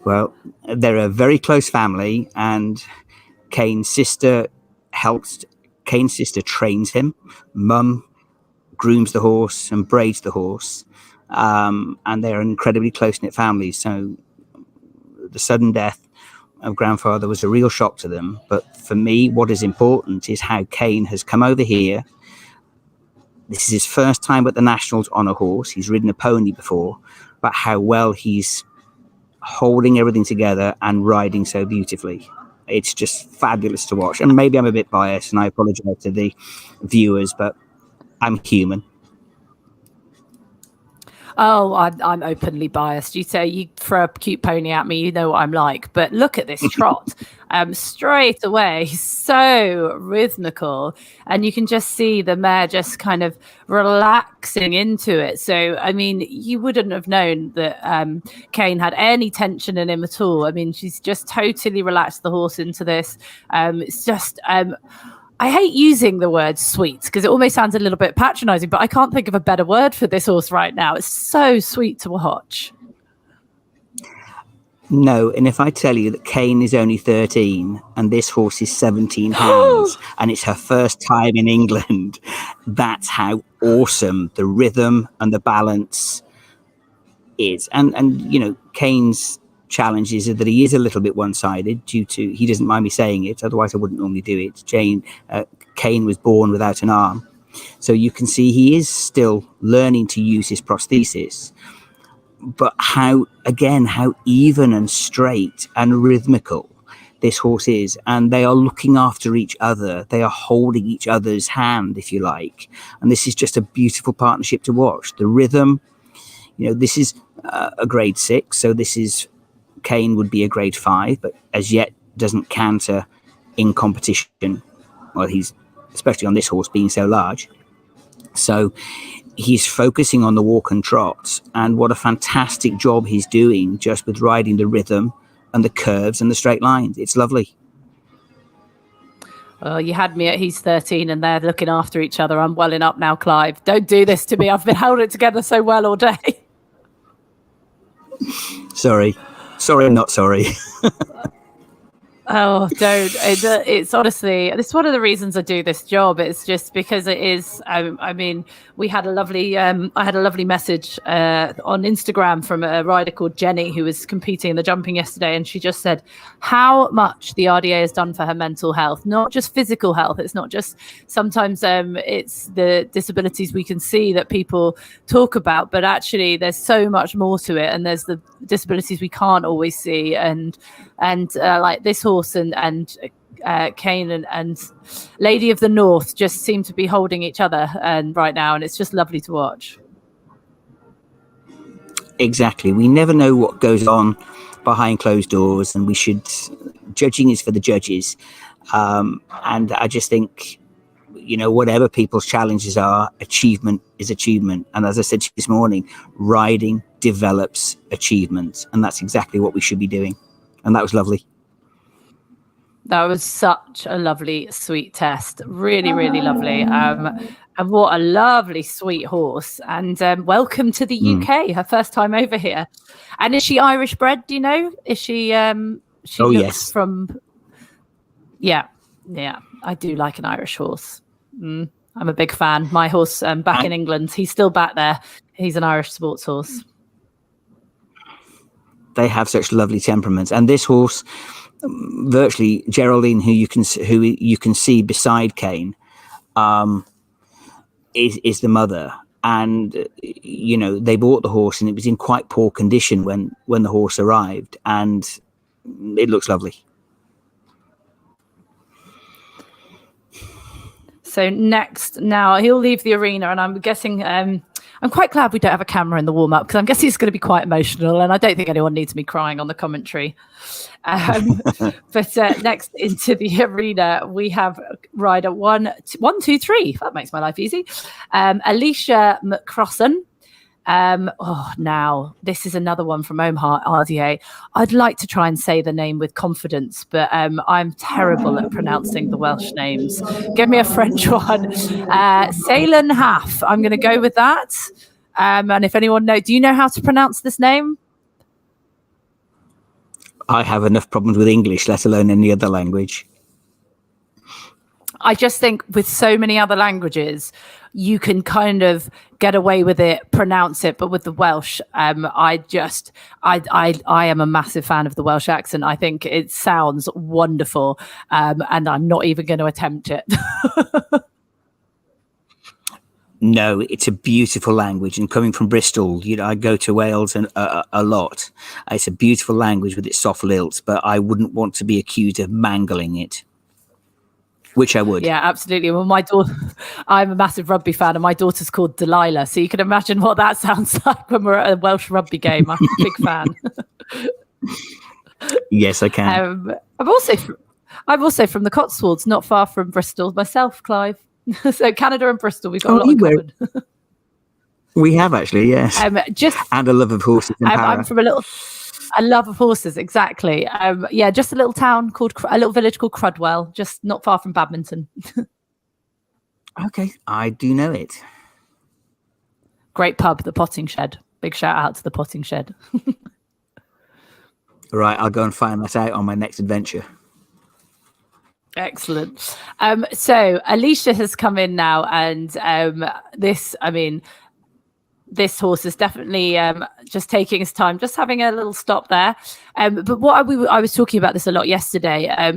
Well, they're a very close family, and Kane's sister trains him. Mum grooms the horse and braids the horse, and they're an incredibly close-knit family. So the sudden death of grandfather was a real shock to them. But for me, what is important is how Kane has come over here. This is his first time at the Nationals on a horse. He's ridden a pony before, but how well he's holding everything together and riding so beautifully. It's just fabulous to watch. And maybe I'm a bit biased, and I apologize to the viewers, but I'm human. Oh, I'm openly biased. You say you throw a cute pony at me, you know what I'm like. But look at this trot. Straight away, so rhythmical. And you can just see the mare just kind of relaxing into it. So, I mean, you wouldn't have known that Kane had any tension in him at all. I mean, she's just totally relaxed the horse into this. It's just... I hate using the word sweet because it almost sounds a little bit patronizing, but I can't think of a better word for this horse right now. It's so sweet to watch. No, and if I tell you that Kane is only 13 and this horse is 17 hands and it's her first time in England, that's how awesome the rhythm and the balance is. And you know, Kane's challenge is that he is a little bit one-sided due to, he doesn't mind me saying it, otherwise I wouldn't normally do it. Kane was born without an arm, so you can see he is still learning to use his prosthesis. But how even and straight and rhythmical this horse is, and they are looking after each other, they are holding each other's hand, if you like, and this is just a beautiful partnership to watch. The rhythm, you know, this is a grade 6, so this is Kane would be a grade 5, but as yet doesn't canter in competition. Well, he's, especially on this horse being so large. So he's focusing on the walk and trot, and what a fantastic job he's doing just with riding the rhythm and the curves and the straight lines. It's lovely. Oh, you had me at he's 13 and they're looking after each other. I'm welling up now, Clive. Don't do this to me. I've been holding it together so well all day. Sorry, not sorry. Oh, don't. It's honestly, it's one of the reasons I do this job. It's just because it is, I mean, we had a lovely, I had a lovely message on Instagram from a rider called Jenny who was competing in the jumping yesterday. And she just said how much the RDA has done for her mental health, not just physical health. It's not just, sometimes it's the disabilities we can see that people talk about, but actually there's so much more to it. And there's the disabilities we can't always see. And like this horse and Kane and Lady of the North just seem to be holding each other right now, and it's just lovely to watch. Exactly. We never know what goes on behind closed doors, and judging is for the judges. And I just think, you know, whatever people's challenges are, achievement is achievement. And as I said to you this morning, riding develops achievement, and that's exactly what we should be doing. And that was lovely. That was such a lovely, sweet test. Really, really lovely. And what a lovely, sweet horse. And welcome to the UK, her first time over here. And is she Irish bred, do you know? Is she? She looks yes. From... Yeah. I do like an Irish horse. I'm a big fan. My horse back in England, he's still back there. He's an Irish sports horse. They have such lovely temperaments. And this horse... virtually Geraldine, who you can see beside Kane, is the mother, and they bought the horse and it was in quite poor condition when the horse arrived, and it looks lovely. So next, now he'll leave the arena, and I'm guessing I'm quite glad we don't have a camera in the warm-up, because I'm guessing it's going to be quite emotional, and I don't think anyone needs me crying on the commentary. But next into the arena, we have rider 1, 2, 3. That makes my life easy. Alicia McCrossan. Now this is another one from Omaha RDA. I'd like to try and say the name with confidence, but I'm terrible at pronouncing the Welsh names. Give me a French one. Salen Haff. I'm going to go with that. And if anyone knows, do you know how to pronounce this name? I have enough problems with English, let alone any other language. I just think with so many other languages, you can kind of get away with it, pronounce it. But with the Welsh, I am a massive fan of the Welsh accent. I think it sounds wonderful, and I'm not even going to attempt it. No, it's a beautiful language, and coming from Bristol, I go to Wales and a lot. It's a beautiful language with its soft lilts, but I wouldn't want to be accused of mangling it, which I would. Yeah, absolutely. Well, my daughter, I'm a massive rugby fan, and my daughter's called Delilah, so you can imagine what that sounds like when we're at a Welsh rugby game. I'm a big fan. Yes, I can. I'm also from the Cotswolds, not far from Bristol myself, Clive. So Canada and Bristol, we've got a lot in common. We have actually, yes. And a love of horses and power. I'm from a love of horses, exactly. Just a little town a little village called Crudwell, just not far from Badminton. Okay, I do know it. Great pub, the Potting Shed. Big shout out to the Potting Shed. Right, I'll go and find that out on my next adventure. Excellent. So Alicia has come in now, and this horse is definitely just taking his time, just having a little stop there. But I was talking about this a lot yesterday.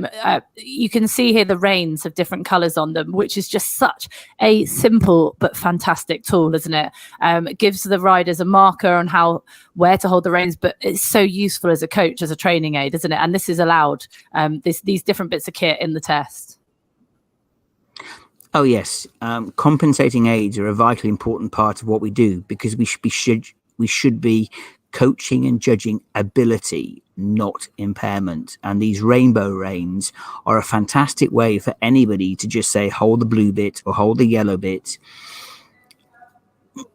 You can see here the reins have different colours on them, which is just such a simple but fantastic tool, isn't it? It gives the riders a marker on where to hold the reins, but it's so useful as a coach, as a training aid, isn't it? And this is allowed, these different bits of kit in the test. Oh yes, compensating aids are a vitally important part of what we do, because we should be coaching and judging ability, not impairment. And these rainbow reins are a fantastic way for anybody to just say, hold the blue bit or hold the yellow bit,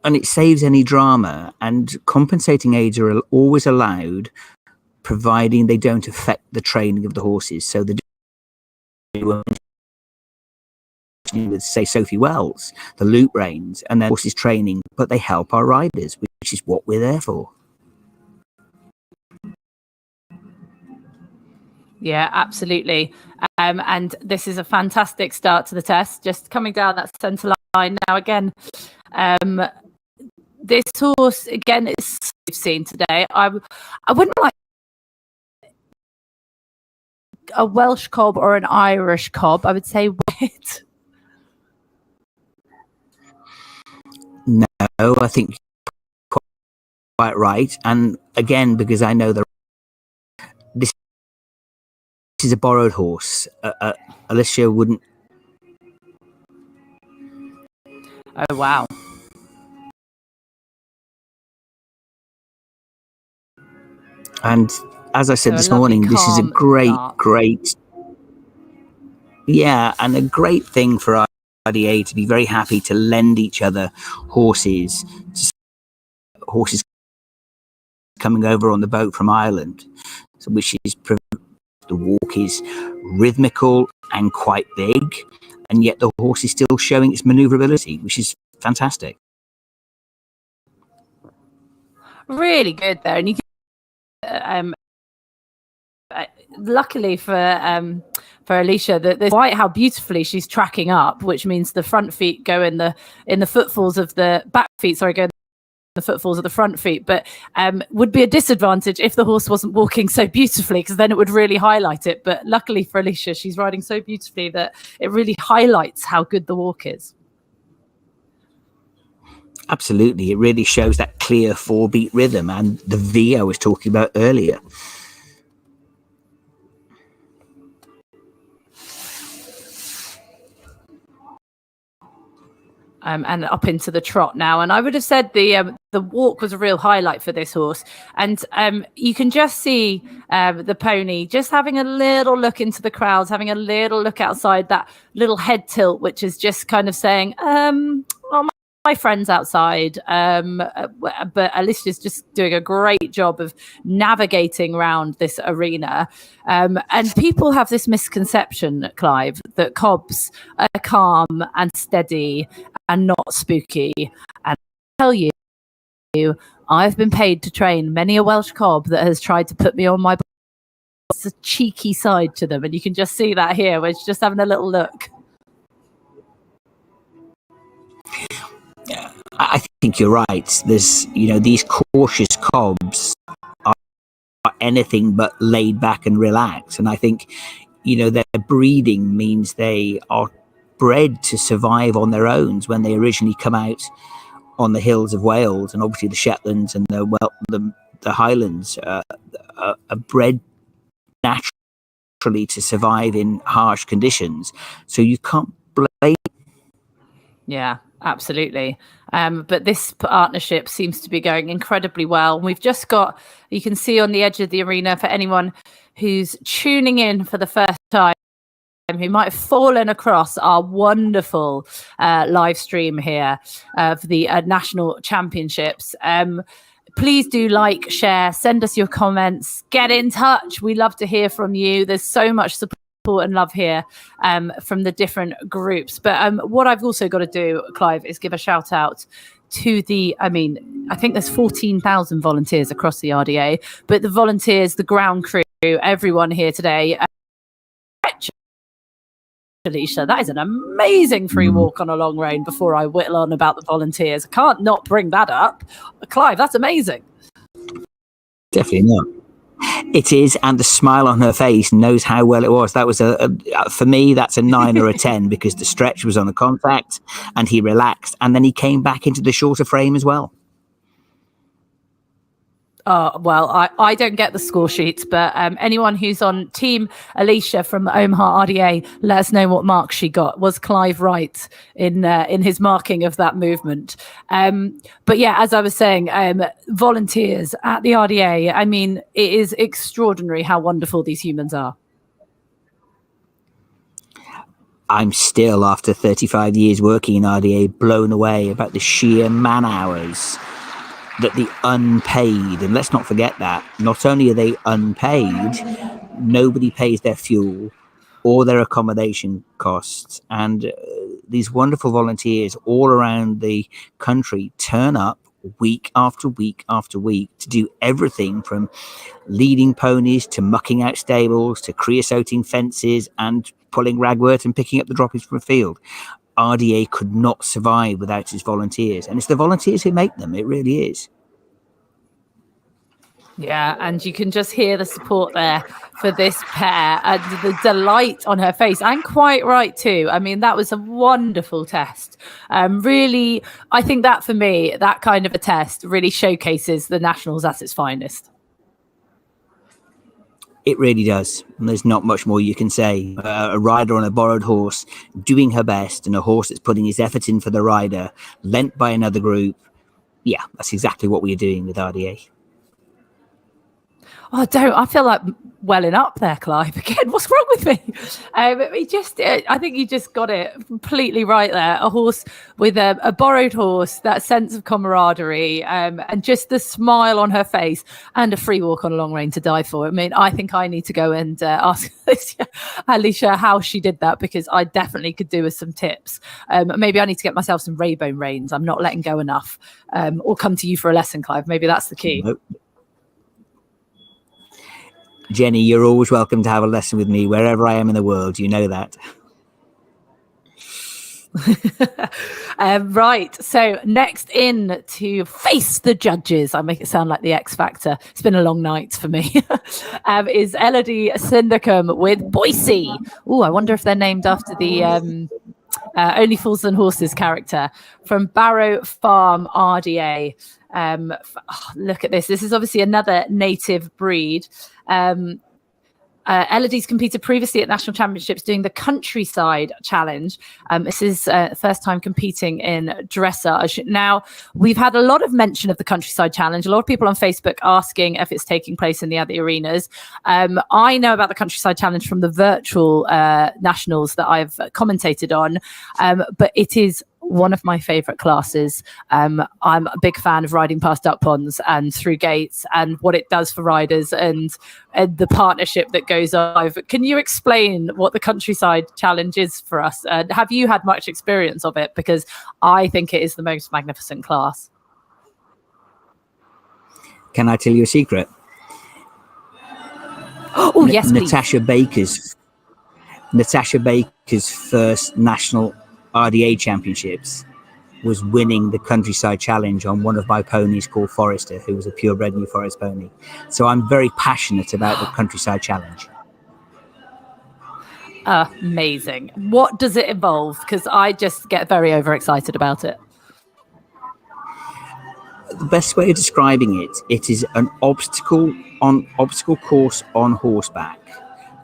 and it saves any drama. And compensating aids are always allowed, providing they don't affect the training of the horses. So with, say, Sophie Wells, the loop reins, and then horses training, but they help our riders, which is what we're there for. Yeah, absolutely. And this is a fantastic start to the test, just coming down that centre line now again. This horse, again, is we've seen today. I wouldn't like a Welsh cob or an Irish cob. I would say white. No, I think quite right. And again, because I know this is a borrowed horse, Alicia wouldn't. Oh, wow. And as I said this morning, this is a great, yeah, and a great thing for our RDA to be very happy to lend each other horses coming over on the boat from Ireland, which is the walk is rhythmical and quite big, and yet the horse is still showing its maneuverability, which is fantastic. Really good there, and you can luckily for Alicia, despite how beautifully she's tracking up, which means the front feet go in the footfalls of the back feet. Sorry, go in the footfalls of the front feet, but would be a disadvantage if the horse wasn't walking so beautifully, because then it would really highlight it. But luckily for Alicia, she's riding so beautifully that it really highlights how good the walk is. Absolutely. It really shows that clear 4-beat rhythm and the V I was talking about earlier. And up into the trot now. And I would have said the walk was a real highlight for this horse. And you can just see the pony just having a little look into the crowds, having a little look outside, that little head tilt, which is just kind of saying, oh, my friends outside. But Alicia's just doing a great job of navigating around this arena. And people have this misconception, Clive, that cobs are calm and steady and not spooky. And I tell you, I've been paid to train many a Welsh cob that has tried to put me on my. It's a cheeky side to them, and you can just see that here, where she's just having a little look. I think you're right. There's, these cautious cobs are anything but laid back and relaxed. And I think, their breeding means they are bred to survive on their own when they originally come out on the hills of Wales, and obviously the Shetlands and the Highlands are bred naturally to survive in harsh conditions. So you can't blame. Yeah, absolutely. But this partnership seems to be going incredibly well. We've just got, you can see on the edge of the arena, for anyone who's tuning in for the first time, who might have fallen across our wonderful live stream here of the National Championships. Please do like, share, send us your comments, get in touch. We love to hear from you. There's so much support and love here from the different groups. But what I've also got to do, Clive, is give a shout out to I think there's 14,000 volunteers across the RDA, but the volunteers, the ground crew, everyone here today. Alicia, that is an amazing free walk on a long rein. Before I whittle on about the volunteers, I can't not bring that up. Clive, that's amazing. Definitely not. It is, and the smile on her face knows how well it was. That was for me, that's a 9 or a 10, because the stretch was on the contact and he relaxed, and then he came back into the shorter frame as well. Well, I don't get the score sheets, but anyone who's on Team Alicia from Omaha RDA, let us know what mark she got. Was Clive right in his marking of that movement? But yeah, as I was saying, volunteers at the RDA, it is extraordinary how wonderful these humans are. I'm still, after 35 years working in RDA, blown away about the sheer man hours that the unpaid, and let's not forget that, not only are they unpaid, nobody pays their fuel or their accommodation costs. And these wonderful volunteers all around the country turn up week after week after week to do everything from leading ponies to mucking out stables to creosoting fences and pulling ragwort and picking up the droppings from a field. RDA could not survive without its volunteers, and it's the volunteers who make them. It really is. Yeah, and you can just hear the support there for this pair and the delight on her face, and quite right too. That was a wonderful test. Really, I think that for me, that kind of a test really showcases the Nationals at its finest. It really does. And there's not much more you can say. A rider on a borrowed horse doing her best, and a horse that's putting his effort in for the rider, lent by another group. Yeah, that's exactly what we're doing with RDA. Oh, I feel like welling up there, Clive. Again, what's wrong with me? I think you just got it completely right there. A horse with a borrowed horse, that sense of camaraderie, and just the smile on her face, and a free walk on a long rein to die for. I think I need to go and ask Alicia how she did that, because I definitely could do with some tips. Maybe I need to get myself some Raybone reins. I'm not letting go enough. Or come to you for a lesson, Clive. Maybe that's the key. Nope. Jenny, you're always welcome to have a lesson with me wherever I am in the world. You know that. Right. So next in to face the judges, I make it sound like the X Factor. It's been a long night for me. Is Elodie Syndicum with Boise. Oh, I wonder if they're named after the Only Fools Than Horses character from Barrow Farm RDA. Look at this. This is obviously another native breed. Elodie's competed previously at national championships doing the countryside challenge. This is first time competing in dressage. Now, we've had a lot of mention of the countryside challenge. A lot of people on Facebook asking if it's taking place in the other arenas. I know about the countryside challenge from the virtual nationals that I've commentated on, but it is one of my favorite classes. I'm a big fan of riding past duck ponds and through gates and what it does for riders and the partnership that goes on. Can you explain what the countryside challenge is for us? Have you had much experience of it? Because I think it is the most magnificent class. Can I tell you a secret? Oh, yes, please. Natasha Baker's first national RDA Championships was winning the countryside challenge on one of my ponies called Forester, who was a purebred New Forest pony. So I'm very passionate about the countryside challenge. Amazing. What does it involve? Because I just get very overexcited about it. The best way of describing it, it is an obstacle course on horseback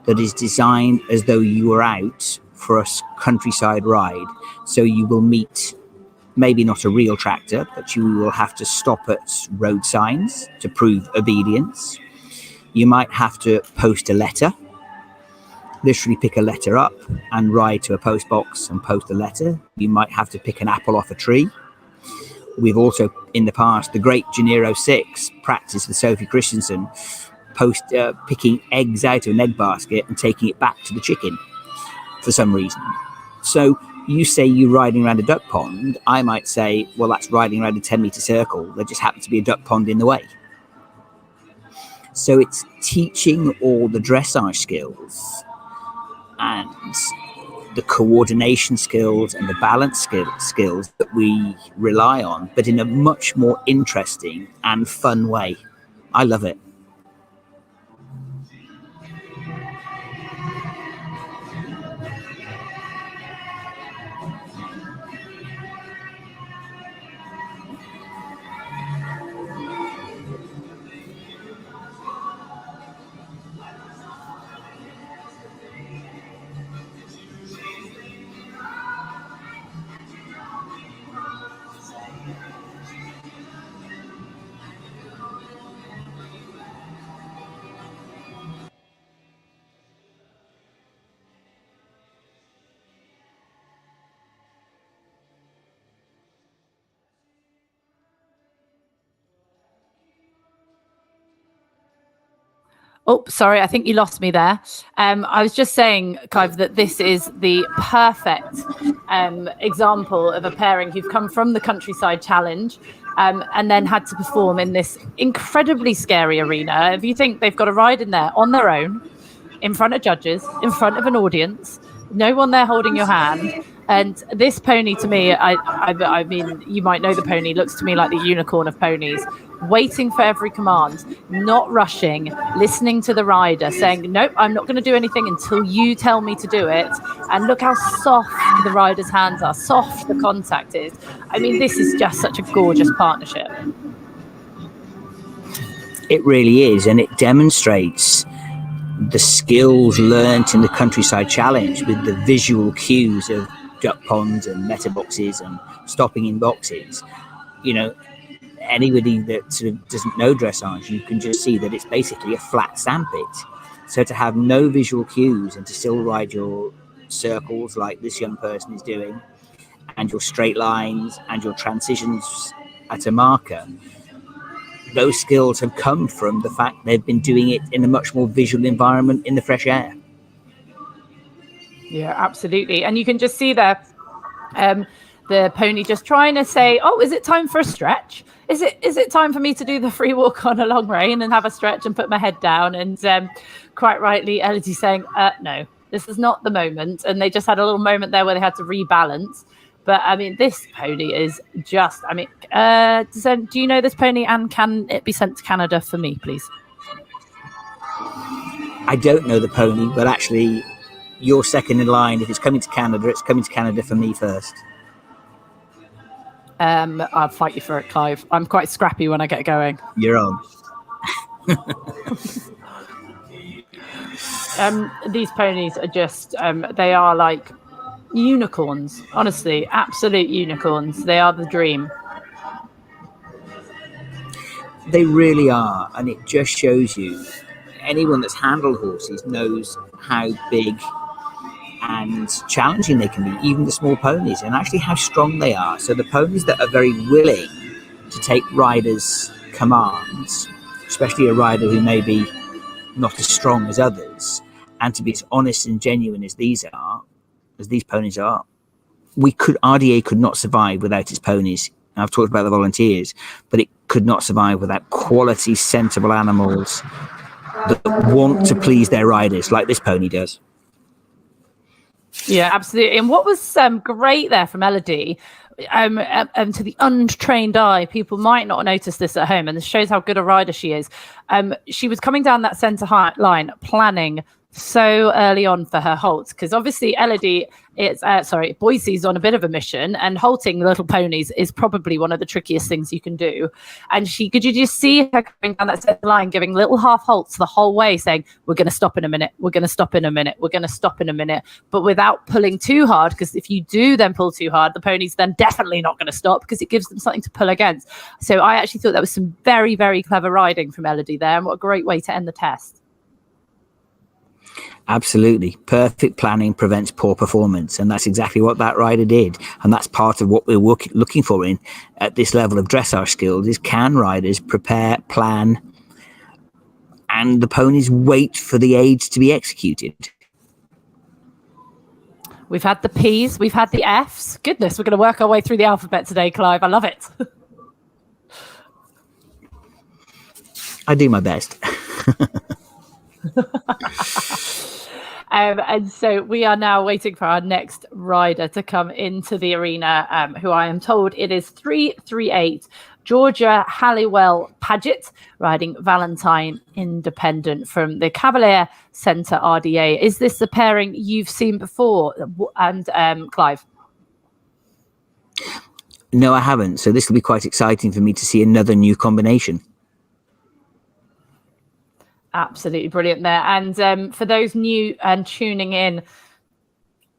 that is designed as though you were out for a countryside ride. So you will meet maybe not a real tractor, but you will have to stop at road signs to prove obedience. You might have to post a letter, literally pick a letter up and ride to a post box and post a letter. You might have to pick an apple off a tree. We've also, in the past, the great Gennaro 6 practice with Sophie Christensen, picking eggs out of an egg basket and taking it back to the chicken for some reason. So you say you're riding around a duck pond, I might say, well, that's riding around a 10-meter circle. There just happens to be a duck pond in the way. So it's teaching all the dressage skills and the coordination skills and the balance skills that we rely on, but in a much more interesting and fun way. I love it. Oh, sorry, I think you lost me there. I was just saying, Clive, that this is the perfect example of a pairing who've come from the countryside challenge and then had to perform in this incredibly scary arena. If you think they've got to ride in there on their own, in front of judges, in front of an audience, no one there holding your hand. And this pony, to me, I mean, you might know the pony, looks to me like the unicorn of ponies, waiting for every command, not rushing, listening to the rider, saying, nope, I'm not going to do anything until you tell me to do it. And look how soft the rider's hands are, soft the contact is. I mean, this is just such a gorgeous partnership. It really is, and it demonstrates the skills learnt in the countryside challenge with the visual cues of duck ponds and meta boxes and stopping in boxes. You know, anybody that sort of doesn't know dressage, you can just see that it's basically a flat sandpit. So to have no visual cues and to still ride your circles like this young person is doing, and your straight lines and your transitions at a marker, those skills have come from the fact they've been doing it in a much more visual environment in the fresh air. Yeah, absolutely. And you can just see there the pony just trying to say, oh, is it time for a stretch? Is it time for me to do the free walk on a long rein and have a stretch and put my head down? And quite rightly, Elodie saying, no, this is not the moment. And they just had a little moment there where they had to rebalance. But I mean, this pony is just, I mean, do you know this pony, and can it be sent to Canada for me, please? I don't know the pony, but actually you're second in line. If it's coming to Canada, it's coming to Canada for me first. I'll fight you for it, Clive. I'm quite scrappy when I get going. You're on. These ponies are just, they are like unicorns. Honestly, absolute unicorns. They are the dream. They really are. And it just shows you, anyone that's handled horses knows how big and challenging they can be, even the small ponies, and actually how strong they are. So the ponies that are very willing to take riders' commands, especially a rider who may be not as strong as others, and to be as honest and genuine as these ponies are, RDA could not survive without its ponies. And I've talked about the volunteers, but it could not survive without quality, sensible animals that want to please their riders, like this pony does. Yeah, absolutely. And what was great there from Elodie, to the untrained eye, people might not notice this at home, and this shows how good a rider she is. She was coming down that centre line, planning so early on for her halts, because obviously Elodie Boise's on a bit of a mission, and halting the little ponies is probably one of the trickiest things you can do. And you just see her going down that centre line, giving little half halts the whole way, saying, we're going to stop in a minute, we're going to stop in a minute, we're going to stop in a minute, but without pulling too hard, because if you do then pull too hard, the ponies then definitely not going to stop, because it gives them something to pull against. So I actually thought that was some very, very clever riding from Elodie there, and what a great way to end the test. Absolutely. Perfect planning prevents poor performance. And that's exactly what that rider did. And that's part of what we're looking for at this level of dressage skills is, can riders prepare, plan, and the ponies wait for the aids to be executed? We've had the P's, we've had the F's. Goodness, we're going to work our way through the alphabet today, Clive. I love it. I do my best. And so we are now waiting for our next rider to come into the arena, who I am told it is 338, Georgia Halliwell Paget, riding Valentine Independent from the Cavalier Centre RDA. Is this the pairing you've seen before? And Clive? No, I haven't. So this will be quite exciting for me to see another new combination. Absolutely brilliant there. And for those new and tuning in,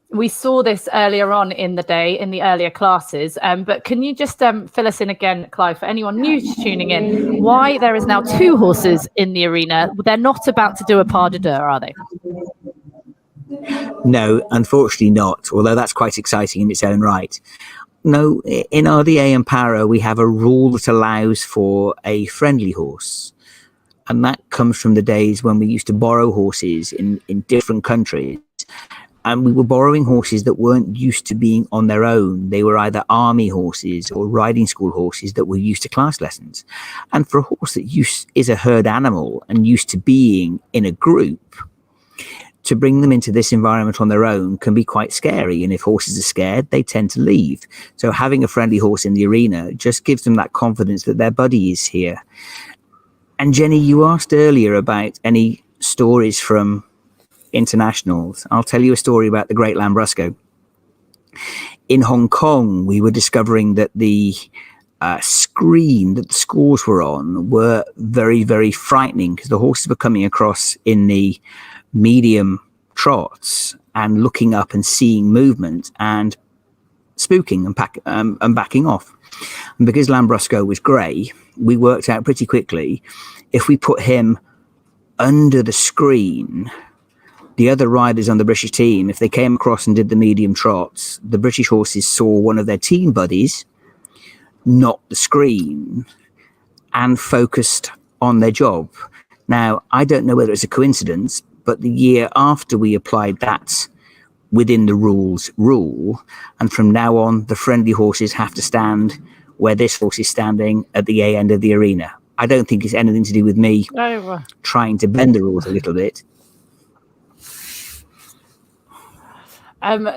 we saw this earlier on in the day in the earlier classes, but can you just fill us in again, Clive, for anyone new tuning in, why there is now 2 horses in the arena? They're not about to do a pas de deux, are they? No, unfortunately not, although that's quite exciting in its own right. No, in RDA and Para, we have a rule that allows for a friendly horse. And that comes from the days when we used to borrow horses in different countries. And we were borrowing horses that weren't used to being on their own. They were either army horses or riding school horses that were used to class lessons. And for a horse that is a herd animal and used to being in a group, to bring them into this environment on their own can be quite scary. And if horses are scared, they tend to leave. So having a friendly horse in the arena just gives them that confidence that their buddy is here. And Jenny, you asked earlier about any stories from internationals. I'll tell you a story about the Great Lambrusco. In Hong Kong, we were discovering that the screen that the scores were on were very, very frightening, because the horses were coming across in the medium trots and looking up and seeing movement and spooking and backing off. And because Lambrusco was grey, we worked out pretty quickly, if we put him under the screen, the other riders on the British team, if they came across and did the medium trots, the British horses saw one of their team buddies, not the screen, and focused on their job. Now, I don't know whether it's a coincidence, but the year after we applied that within the rule, and from now on, the friendly horses have to stand where this horse is standing at the A end of the arena. I don't think it's anything to do with me trying to bend the rules a little bit.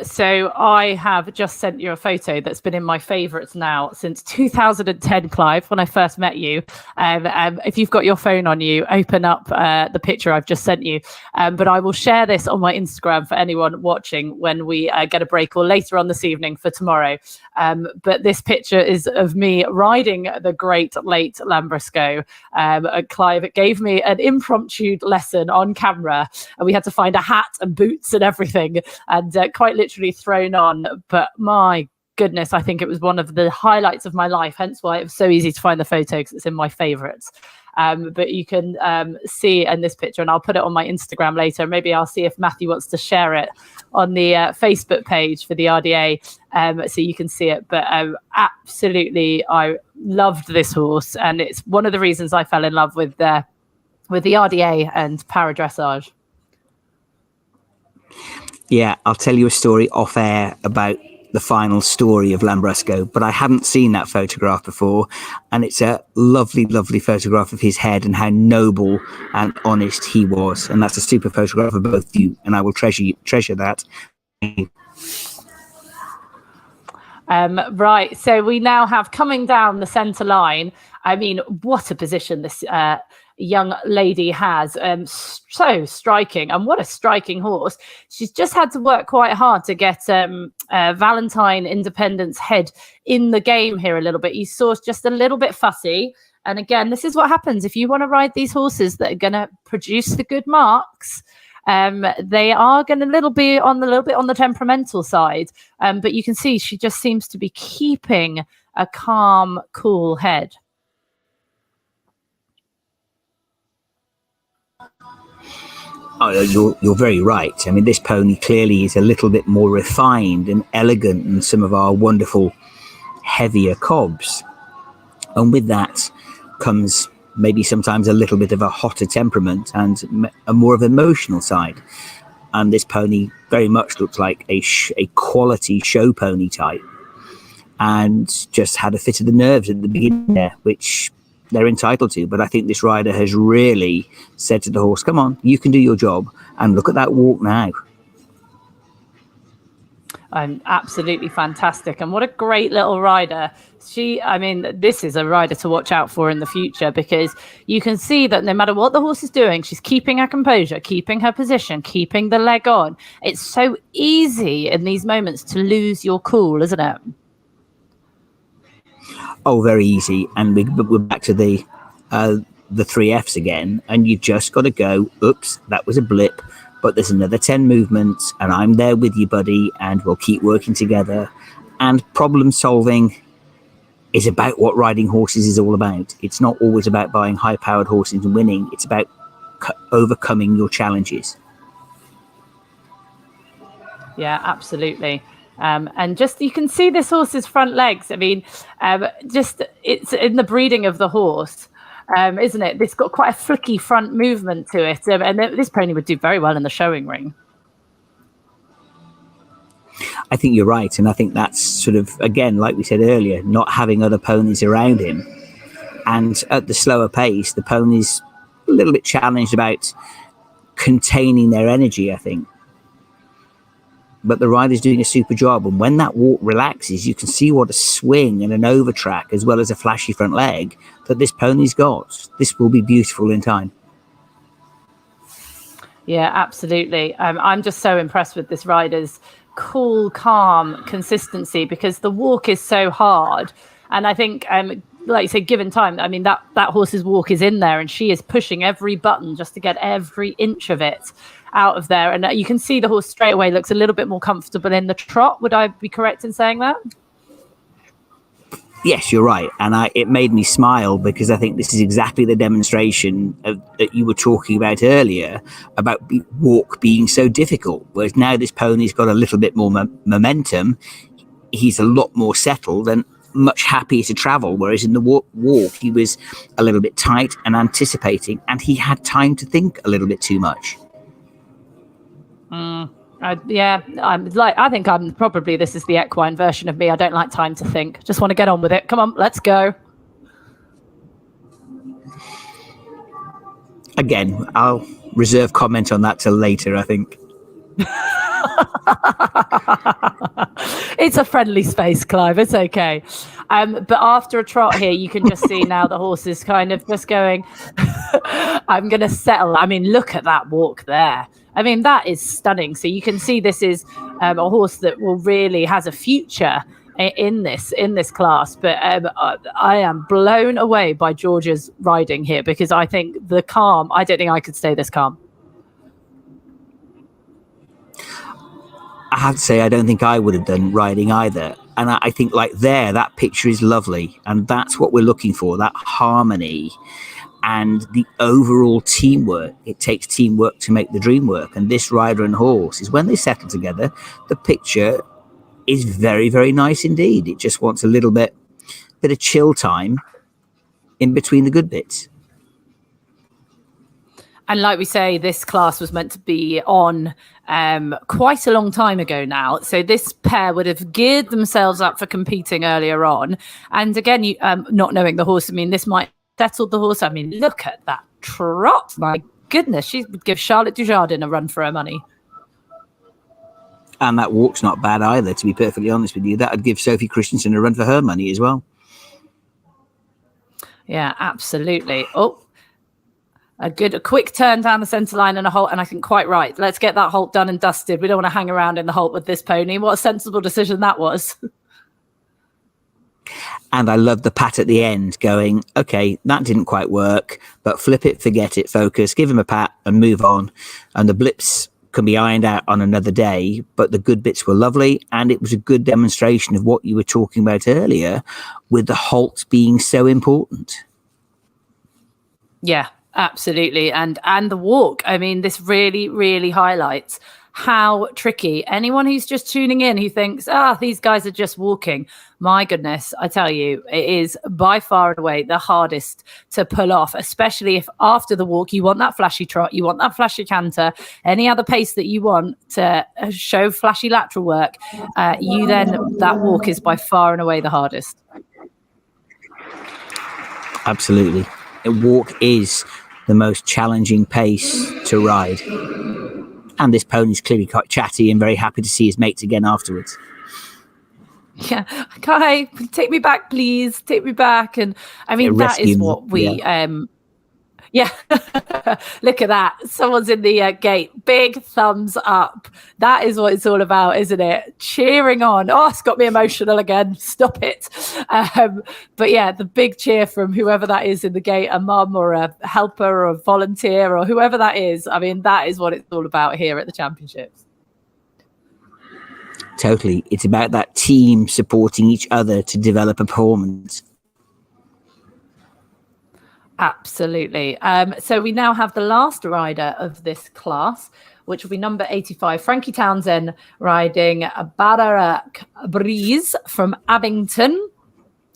So I have just sent you a photo that's been in my favourites now since 2010, Clive, when I first met you. If you've got your phone on you, open up the picture I've just sent you. But I will share this on my Instagram for anyone watching when we get a break or later on this evening for tomorrow. But this picture is of me riding the great late Lambrusco. Clive gave me an impromptu lesson on camera, and we had to find a hat and boots and everything, and quite literally thrown on. But my goodness, I think it was one of the highlights of my life, hence why it was so easy to find the photo, because it's in my favorites. But you can see in this picture, and I'll put it on my Instagram later. Maybe I'll see if Matthew wants to share it on the Facebook page for the RDA, so you can see it. But absolutely, I loved this horse, and it's one of the reasons I fell in love with the RDA and para dressage. Yeah, I'll tell you a story off air about the final story of Lambrusco, but I hadn't seen that photograph before, and it's a lovely, lovely photograph of his head and how noble and honest he was, and that's a super photograph of both of you, and I will treasure that. Right, so we now have coming down the centre line. I mean, what a position this young lady has. So striking, and what a striking horse. She's just had to work quite hard to get Valentine Independent's head in the game here a little bit. You saw just a little bit fussy. And again, this is what happens if you want to ride these horses that are going to produce the good marks. They are going to be on the temperamental side, but you can see she just seems to be keeping a calm, cool head. Oh, you're very right. I mean, this pony clearly is a little bit more refined and elegant than some of our wonderful heavier cobs, and with that comes maybe sometimes a little bit of a hotter temperament and a more of emotional side. And this pony very much looks like a quality show pony type, and just had a fit of the nerves at the beginning there, which they're entitled to. But I think this rider has really said to the horse, come on, you can do your job, and look at that walk now. Absolutely fantastic, and what a great little rider. This is a rider to watch out for in the future, because you can see that no matter what the horse is doing, she's keeping her composure, keeping her position, keeping the leg on. It's so easy in these moments to lose your cool, isn't it? Oh, very easy. And we're back to the 3 Fs again, and you just got to go, oops, that was a blip, but there's another 10 movements, and I'm there with you, buddy, and we'll keep working together. And problem solving is about what riding horses is all about. It's not always about buying high-powered horses and winning. It's about overcoming your challenges. Yeah, absolutely. And just you can see this horse's front legs. I mean, just it's in the breeding of the horse, isn't it? It's got quite a flicky front movement to it, and this pony would do very well in the showing ring. I think you're right, and I think that's sort of, again, like we said earlier, not having other ponies around him, and at the slower pace, the pony's a little bit challenged about containing their energy, I think. But the rider's doing a super job, and when that walk relaxes, you can see what a swing and an overtrack, as well as a flashy front leg, that this pony's got. This will be beautiful in time. Yeah, absolutely. I'm just so impressed with this rider's cool, calm consistency, because the walk is so hard. And I think, like you said, given time, I mean, that horse's walk is in there, and she is pushing every button just to get every inch of it out of there. And you can see the horse straight away looks a little bit more comfortable in the trot. Would I be correct in saying that? Yes, you're right. And it made me smile, because I think this is exactly the demonstration that you were talking about earlier, about walk being so difficult. Whereas now this pony's got a little bit more momentum. He's a lot more settled and much happier to travel. Whereas in the walk, he was a little bit tight and anticipating, and he had time to think a little bit too much. I think I'm probably, this is the equine version of me. I don't like time to think. Just want to get on with it. Come on, let's go. Again, I'll reserve comment on that till later, I think. It's a friendly space, Clive. It's okay. But after a trot here, you can just see now the horse is kind of just going, I'm going to settle. I mean, look at that walk there. I mean, that is stunning. So you can see this is a horse that will really has a future in this class. But I am blown away by Georgia's riding here, because I think the calm, I don't think I could stay this calm. I have to say, I don't think I would have done riding either. And I think like that picture is lovely. And that's what we're looking for, that harmony and the overall teamwork. It takes teamwork to make the dream work. And this rider and horse is, when they settle together, the picture is very, very nice indeed. It just wants a little bit of chill time in between the good bits. And like we say, this class was meant to be on quite a long time ago now. So this pair would have geared themselves up for competing earlier on. And again, you, not knowing the horse, I mean, this might settle the horse. I mean, look at that trot. My goodness, she would give Charlotte Dujardin a run for her money. And that walk's not bad either, to be perfectly honest with you. That would give Sophie Christensen a run for her money as well. Yeah, absolutely. Oh, a quick turn down the centre line and a halt. And I think quite right. Let's get that halt done and dusted. We don't want to hang around in the halt with this pony. What a sensible decision that was. And I love the pat at the end going, okay, that didn't quite work, but flip it, forget it, focus, give him a pat and move on. And the blips can be ironed out on another day, but the good bits were lovely. And it was a good demonstration of what you were talking about earlier with the halt being so important. Yeah, absolutely. And the walk, I mean, this really, really highlights how tricky anyone who's just tuning in who thinks, these guys are just walking. My goodness, I tell you, it is by far and away the hardest to pull off, especially if after the walk you want that flashy trot, you want that flashy canter, any other pace that you want to show flashy lateral work. That walk is by far and away the hardest. Absolutely. A walk is the most challenging pace to ride. And this pony's clearly quite chatty and very happy to see his mates again afterwards. Yeah, Kai, take me back, please. Take me back. And I mean, that is what we yeah. Look at that. Someone's in the gate. Big thumbs up. That is what it's all about, isn't it? Cheering on. Oh, it's got me emotional again. Stop it. But yeah, the big cheer from whoever that is in the gate, a mum or a helper or a volunteer or whoever that is. I mean, that is what it's all about here at the championships. Totally. It's about that team supporting each other to develop a performance. Absolutely. So we now have the last rider of this class, which will be number 85, Frankie Townsend, riding a Ballarat Breeze from Abington,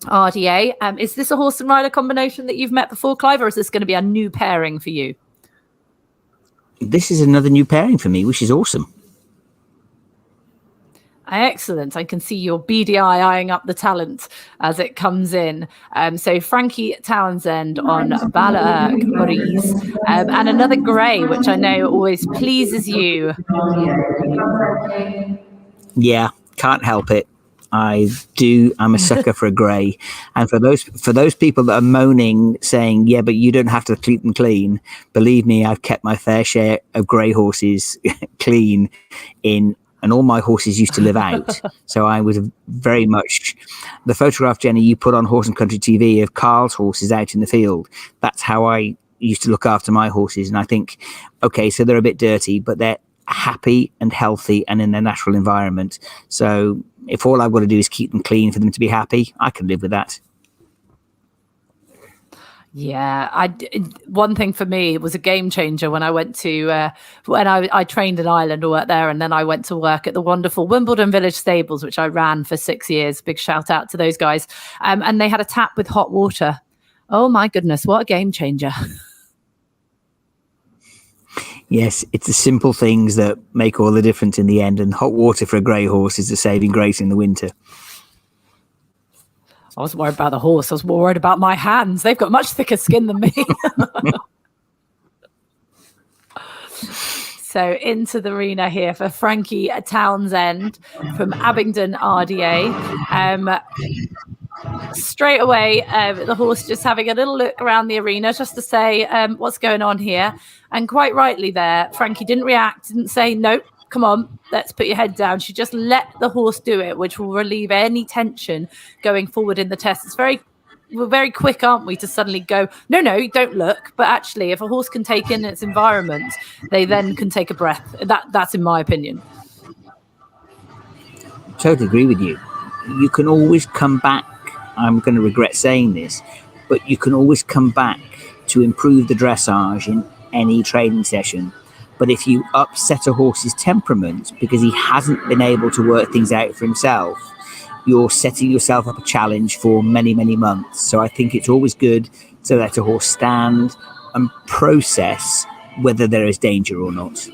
RDA. Is this a horse and rider combination that you've met before, Clive, or is this going to be a new pairing for you? This is another new pairing for me, which is awesome. Excellent. I can see your beady eye eyeing up the talent as it comes in. So Frankie Townsend on Ballarat Breeze, and another grey, which I know always pleases you. Yeah, can't help it. I'm a sucker for a grey. And for those people that are moaning, saying, yeah, but you don't have to keep them clean, believe me, I've kept my fair share of grey horses clean and all my horses used to live out. So I was very much the photograph, Jenny, you put on Horse and Country TV of Carl's horses out in the field. That's how I used to look after my horses. And I think, okay, so they're a bit dirty, but they're happy and healthy and in their natural environment. So if all I've got to do is keep them clean for them to be happy, I can live with that. Yeah, one thing for me, it was a game changer when I went to when I trained in Ireland or worked there, and then I went to work at the wonderful Wimbledon Village Stables, which I ran for 6 years. Big shout out to those guys. And they had a tap with hot water. Oh my goodness, what a game changer. Yes, it's the simple things that make all the difference in the end, and hot water for a grey horse is a saving grace in the winter. I wasn't worried about the horse. I was more worried about my hands. They've got much thicker skin than me. So into the arena here for Frankie Townsend from Abingdon RDA. Straight away, the horse just having a little look around the arena just to say what's going on here. And quite rightly there, Frankie didn't react, didn't say, nope, come on, let's put your head down. She just let the horse do it, which will relieve any tension going forward in the test. We're very quick, aren't we, to suddenly go, no, don't look. But actually, if a horse can take in its environment, they then can take a breath. That's in my opinion. Totally agree with you. You can always come back. I'm going to regret saying this, but you can always come back to improve the dressage in any training session. But if you upset a horse's temperament because he hasn't been able to work things out for himself, you're setting yourself up a challenge for many, many months. So I think it's always good to let a horse stand and process whether there is danger or not.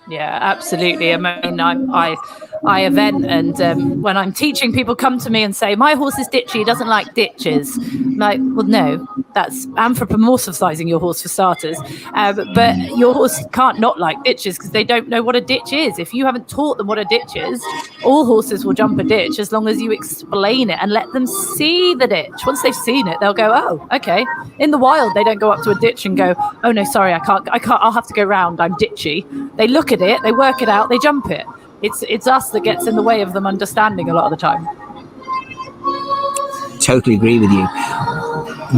Yeah, absolutely. I mean, I event, and when I'm teaching, people come to me and say, my horse is ditchy, he doesn't like ditches. I'm like, well, no, that's anthropomorphizing your horse for starters. But your horse can't not like ditches because they don't know what a ditch is. If you haven't taught them what a ditch is, all horses will jump a ditch as long as you explain it and let them see the ditch. Once they've seen it, they'll go, oh, okay. In the wild, they don't go up to a ditch and go, oh, no, sorry, I can't, I'll have to go round, I'm ditchy. They look at it, they work it out, they jump it. It's us that gets in the way of them understanding a lot of the time. Totally agree with you.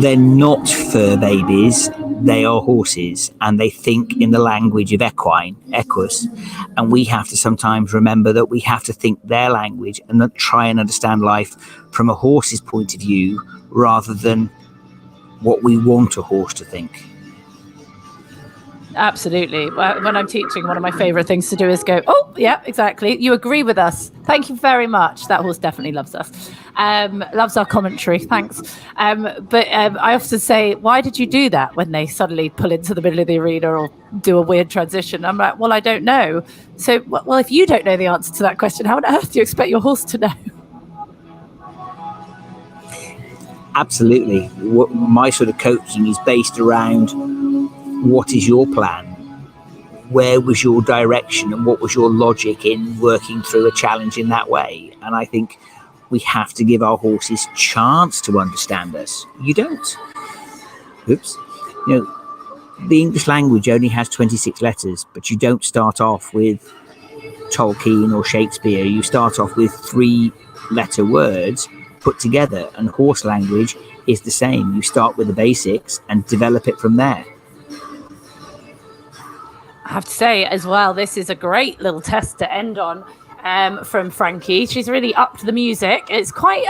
They're not fur babies, they are horses, and they think in the language of equus, and we have to sometimes remember that we have to think their language and not try and understand life from a horse's point of view rather than what we want a horse to think. Absolutely. When I'm teaching, one of my favorite things to do is go, oh, yeah, exactly. You agree with us. Thank you very much. That horse definitely loves us. Loves our commentary. Thanks. But I often say, why did you do that when they suddenly pull into the middle of the arena or do a weird transition? I'm like, well, I don't know. So, well, if you don't know the answer to that question, how on earth do you expect your horse to know? Absolutely. My sort of coaching is based around what is your plan? Where was your direction and what was your logic in working through a challenge in that way? And I think we have to give our horses chance to understand us. You don't. Oops. You know, the English language only has 26 letters, but you don't start off with Tolkien or Shakespeare. You start off with 3-letter words put together, and horse language is the same. You start with the basics and develop it from there. I have to say as well, this is a great little test to end on from Frankie. She's really upped the music. It's quite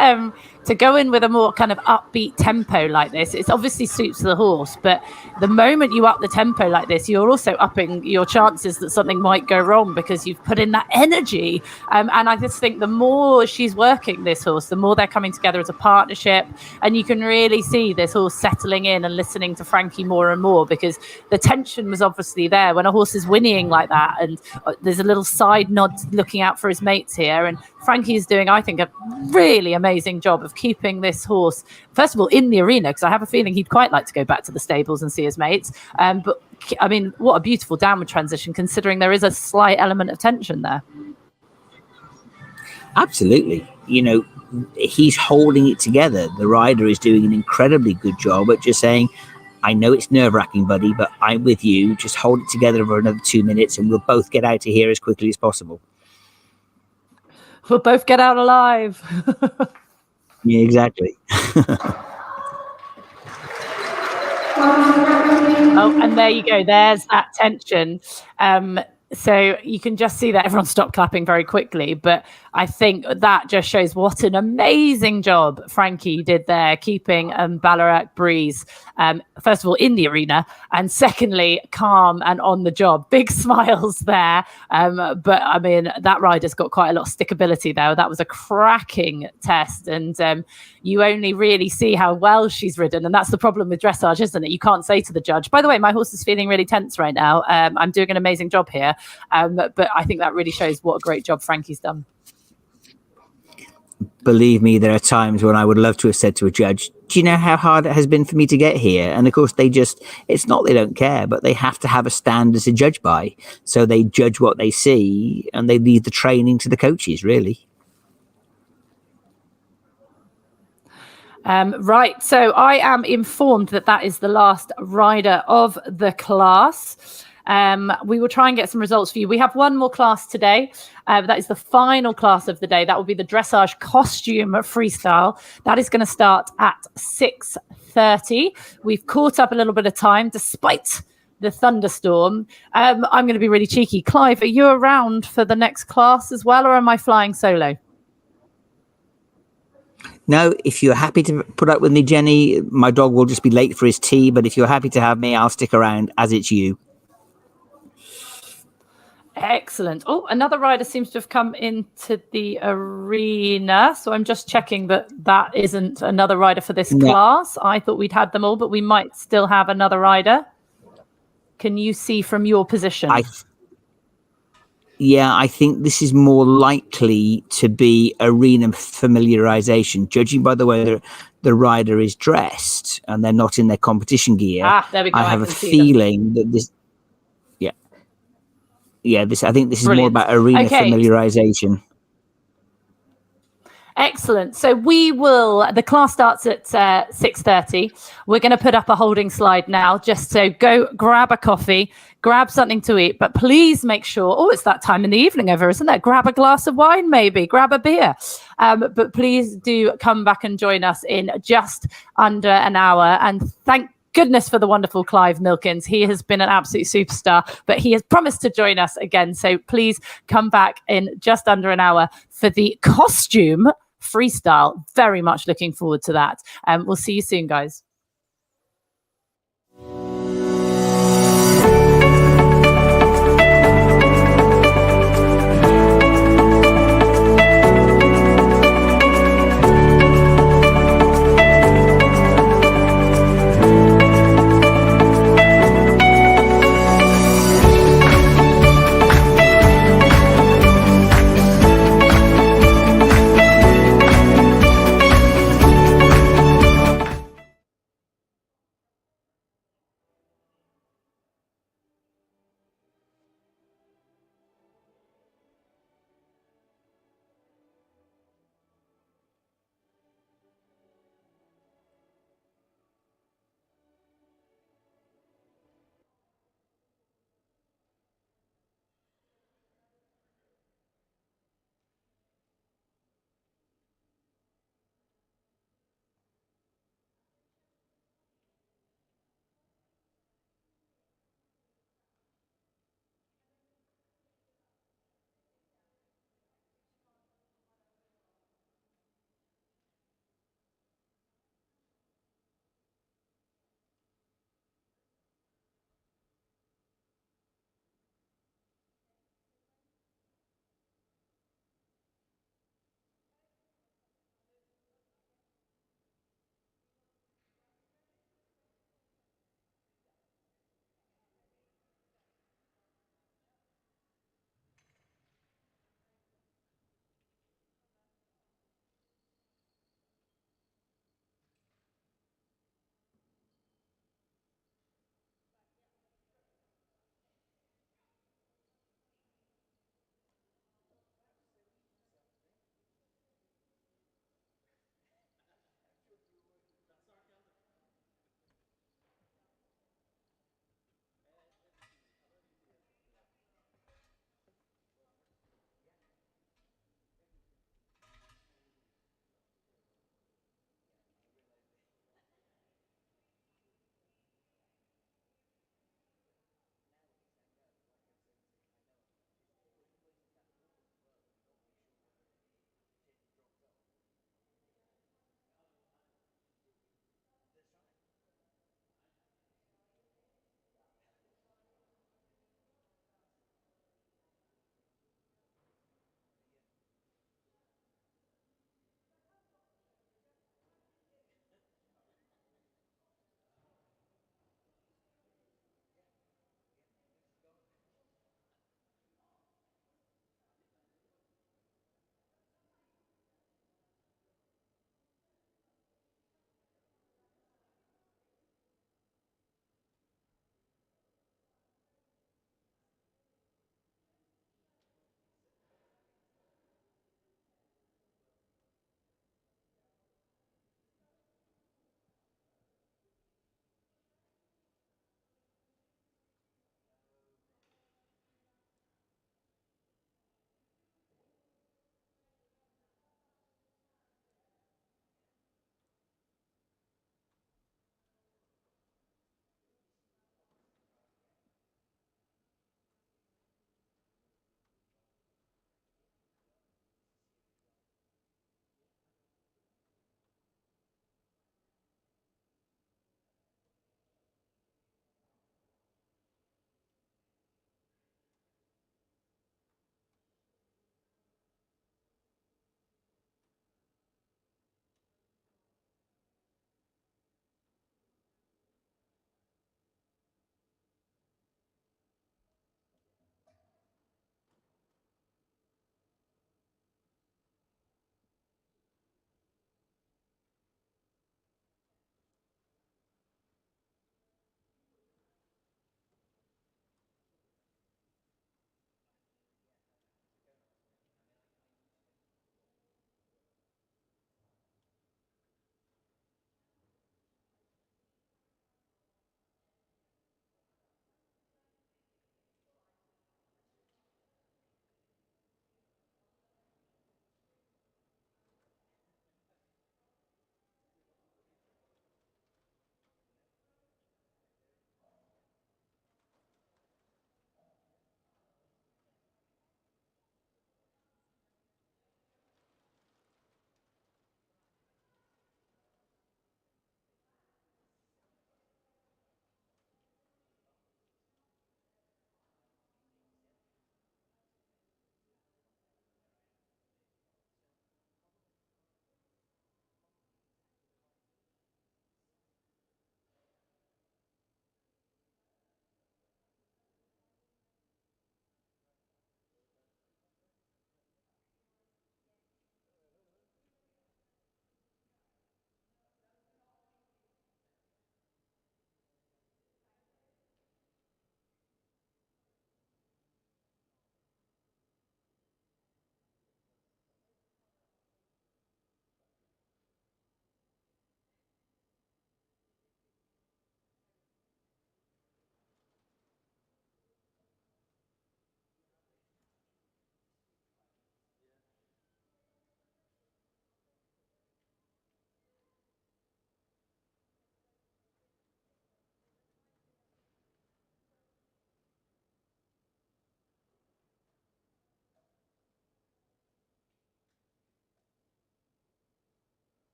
to go in with a more kind of upbeat tempo like this. It obviously suits the horse, but the moment you up the tempo like this, you're also upping your chances that something might go wrong because you've put in that energy. And I just think the more she's working this horse, the more they're coming together as a partnership. And you can really see this horse settling in and listening to Frankie more and more, because the tension was obviously there when a horse is whinnying like that. And there's a little side nod looking out for his mates here. And Frankie is doing, I think, a really amazing job of keeping this horse, first of all, in the arena, because I have a feeling he'd quite like to go back to the stables and see his mates. But I mean, what a beautiful downward transition, considering there is a slight element of tension there. Absolutely. You know, he's holding it together. The rider is doing an incredibly good job at just saying, I know it's nerve-wracking, buddy, but I'm with you. Just hold it together for another 2 minutes and we'll both get out of here as quickly as possible. We'll both get out alive. Yeah, exactly. Oh, and there you go. There's that tension. So you can just see that everyone stopped clapping very quickly. But I think that just shows what an amazing job Frankie did there, keeping Ballarat Breeze, first of all, in the arena, and secondly, calm and on the job. Big smiles there. But I mean, that rider's got quite a lot of stickability there. That was a cracking test. And you only really see how well she's ridden. And that's the problem with dressage, isn't it? You can't say to the judge, by the way, my horse is feeling really tense right now. I'm doing an amazing job here. But I think that really shows what a great job Frankie's done. Believe me, there are times when I would love to have said to a judge, do you know how hard it has been for me to get here? And of course, it's not they don't care, but they have to have a standard to judge by. So they judge what they see and they leave the training to the coaches, really. Right. So I am informed that is the last rider of the class. We will try and get some results for you. We have one more class today. That is the final class of the day. That will be the dressage costume freestyle. That is going to start at 6:30. We've caught up a little bit of time despite the thunderstorm. I'm going to be really cheeky. Clive, are you around for the next class as well, or am I flying solo? No, if you're happy to put up with me, Jenny, my dog will just be late for his tea. But if you're happy to have me, I'll stick around as it's you. Excellent. Oh, another rider seems to have come into the arena. So I'm just checking that isn't another rider for this class. I thought we'd had them all, but we might still have another rider. Can you see from your position? I think this is more likely to be arena familiarization, judging by the way the rider is dressed and they're not in their competition gear. There we go. I have a feeling that this. I think this is more about arena familiarization. Excellent. So the class starts at 6:30. We're going to put up a holding slide now, just so go grab a coffee, grab something to eat, but please make sure, it's that time in the evening over, isn't it? Grab a glass of wine, maybe, grab a beer. But please do come back and join us in just under an hour. And thank goodness for the wonderful Clive Milkins. He has been an absolute superstar, but he has promised to join us again. So please come back in just under an hour for the costume freestyle. Very much looking forward to that. We'll see you soon, guys.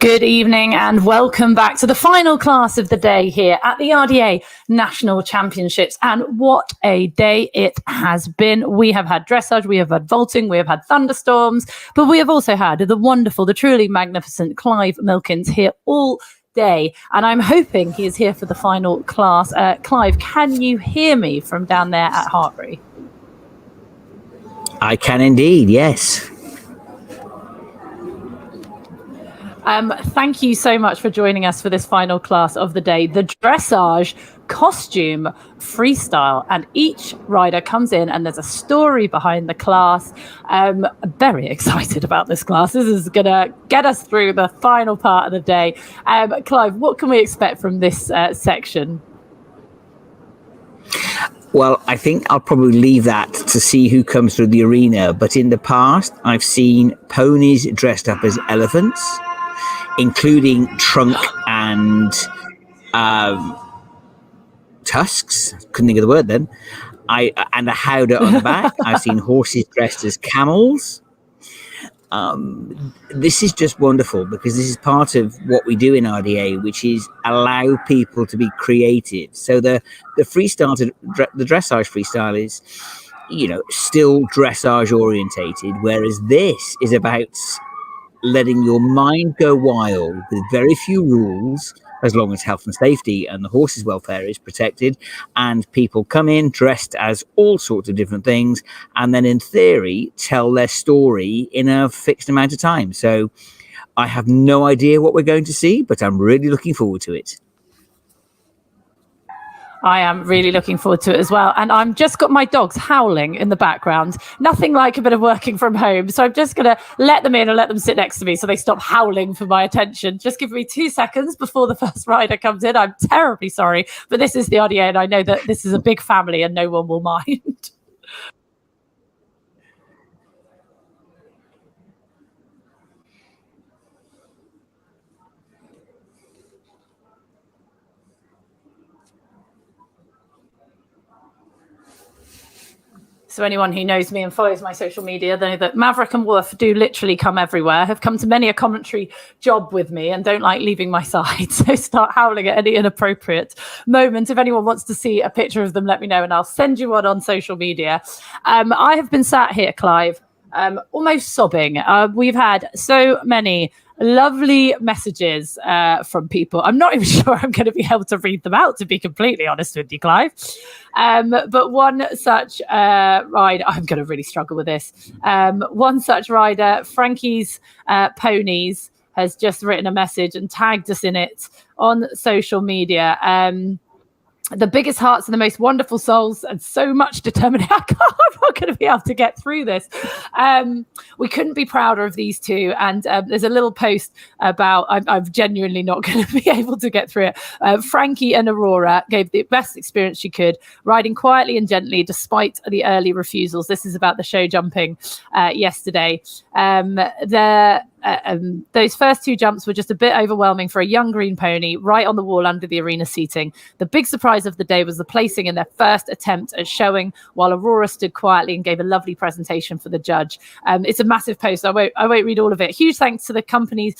Good evening and welcome back to the final class of the day here at the RDA National Championships. And what a day it has been. We have had dressage, we have had vaulting, we have had thunderstorms, but we have also had the wonderful, the truly magnificent Clive Milkins here all day. And I'm hoping he is here for the final class. Clive, can you hear me from down there at Hartbury? I can indeed, yes. Thank you so much for joining us for this final class of the day, the dressage costume freestyle. And each rider comes in and there's a story behind the class. I'm very excited about this class. This is going to get us through the final part of the day. Clive, what can we expect from this section? Well, I think I'll probably leave that to see who comes through the arena. But in the past, I've seen ponies dressed up as elephants, including trunk and tusks. Couldn't think of the word then. And a howdah on the back. I've seen horses dressed as camels. This is just wonderful because this is part of what we do in RDA, which is allow people to be creative. So the freestyle, the dressage freestyle is, still dressage orientated, whereas this is about letting your mind go wild with very few rules, as long as health and safety and the horse's welfare is protected, and people come in dressed as all sorts of different things, and then in theory tell their story in a fixed amount of time. So I have no idea what we're going to see, but I'm really looking forward to it. I am really looking forward to it as well. And I'm just got my dogs howling in the background. Nothing like a bit of working from home. So I'm just going to let them in and let them sit next to me so they stop howling for my attention. Just give me 2 seconds before the first rider comes in. I'm terribly sorry, but this is the RDA and I know that this is a big family and no one will mind. So anyone who knows me and follows my social media, they know that Maverick and Wolf do literally come everywhere, have come to many a commentary job with me and don't like leaving my side. So start howling at any inappropriate moment. If anyone wants to see a picture of them, let me know and I'll send you one on social media. I have been sat here, Clive, almost sobbing. We've had so many lovely messages from people. I'm not even sure I'm going to be able to read them out, to be completely honest with you, Clive. But one such rider, I'm going to really struggle with this. One such rider, Frankie's Ponies, has just written a message and tagged us in it on social media. The biggest hearts and the most wonderful souls and so much determination. I'm not going to be able to get through this. We couldn't be prouder of these two. And there's a little post about, I'm genuinely not going to be able to get through it. Frankie and Aurora gave the best experience she could, riding quietly and gently despite the early refusals. This is about the show jumping yesterday. Those first 2 jumps were just a bit overwhelming for a young green pony right on the wall under the arena seating. The big surprise of the day was the placing in their first attempt at showing, while Aurora stood quietly and gave a lovely presentation for the judge. It's a massive post. I won't read all of it. Huge thanks to the companies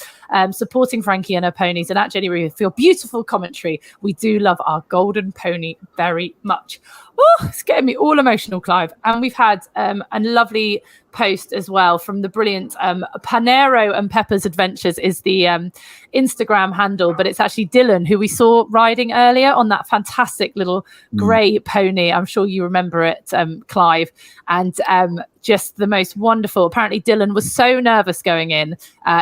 supporting Frankie and her ponies, and at Jenny Ruth for your beautiful commentary. We do love our golden pony very much. Oh, it's getting me all emotional, Clive. And we've had a lovely post as well from the brilliant Panero and Pepper's Adventures is the Instagram handle, but it's actually Dylan, who we saw riding earlier on that fantastic little grey pony. I'm sure you remember it, Clive. And just the most wonderful. Apparently Dylan was so nervous going in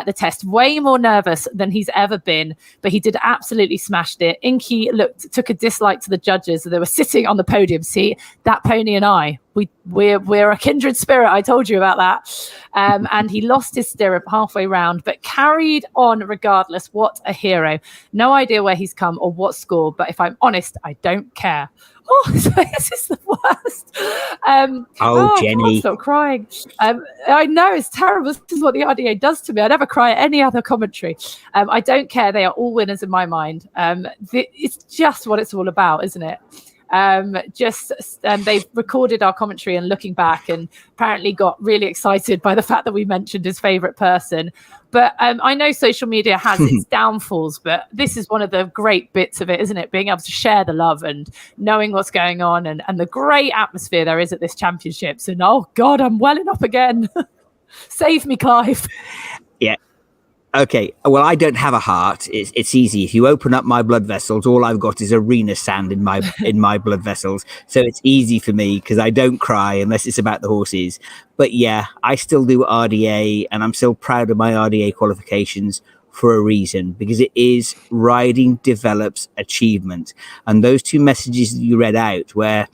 the test, way more nervous than he's ever been, but he did absolutely smashed it. Inky took a dislike to the judges. They were sitting on the podium. See, that pony and I, we're a kindred spirit. I told you about that. And he lost his stirrup halfway round, but carried on regardless. What a hero. No idea where he's come or what score, but if I'm honest, I don't care. Oh, this is the worst. Jenny. Stop crying. I know, it's terrible. This is what the RDA does to me. I never cry at any other commentary. I don't care. They are all winners in my mind. It's just what it's all about, isn't it? They've recorded our commentary and looking back, and apparently got really excited by the fact that we mentioned his favorite person. But I know social media has its downfalls, but this is one of the great bits of it, isn't it? Being able to share the love and knowing what's going on, and the great atmosphere there is at this championships. And oh God, I'm welling up again. Save me, Clive. Yeah. Okay. Well, I don't have a heart. It's easy. If you open up my blood vessels, all I've got is arena sand in my blood vessels. So it's easy for me because I don't cry unless it's about the horses. But yeah, I still do RDA, and I'm still proud of my RDA qualifications for a reason, because it is riding develops achievement. And those two messages that you read out, where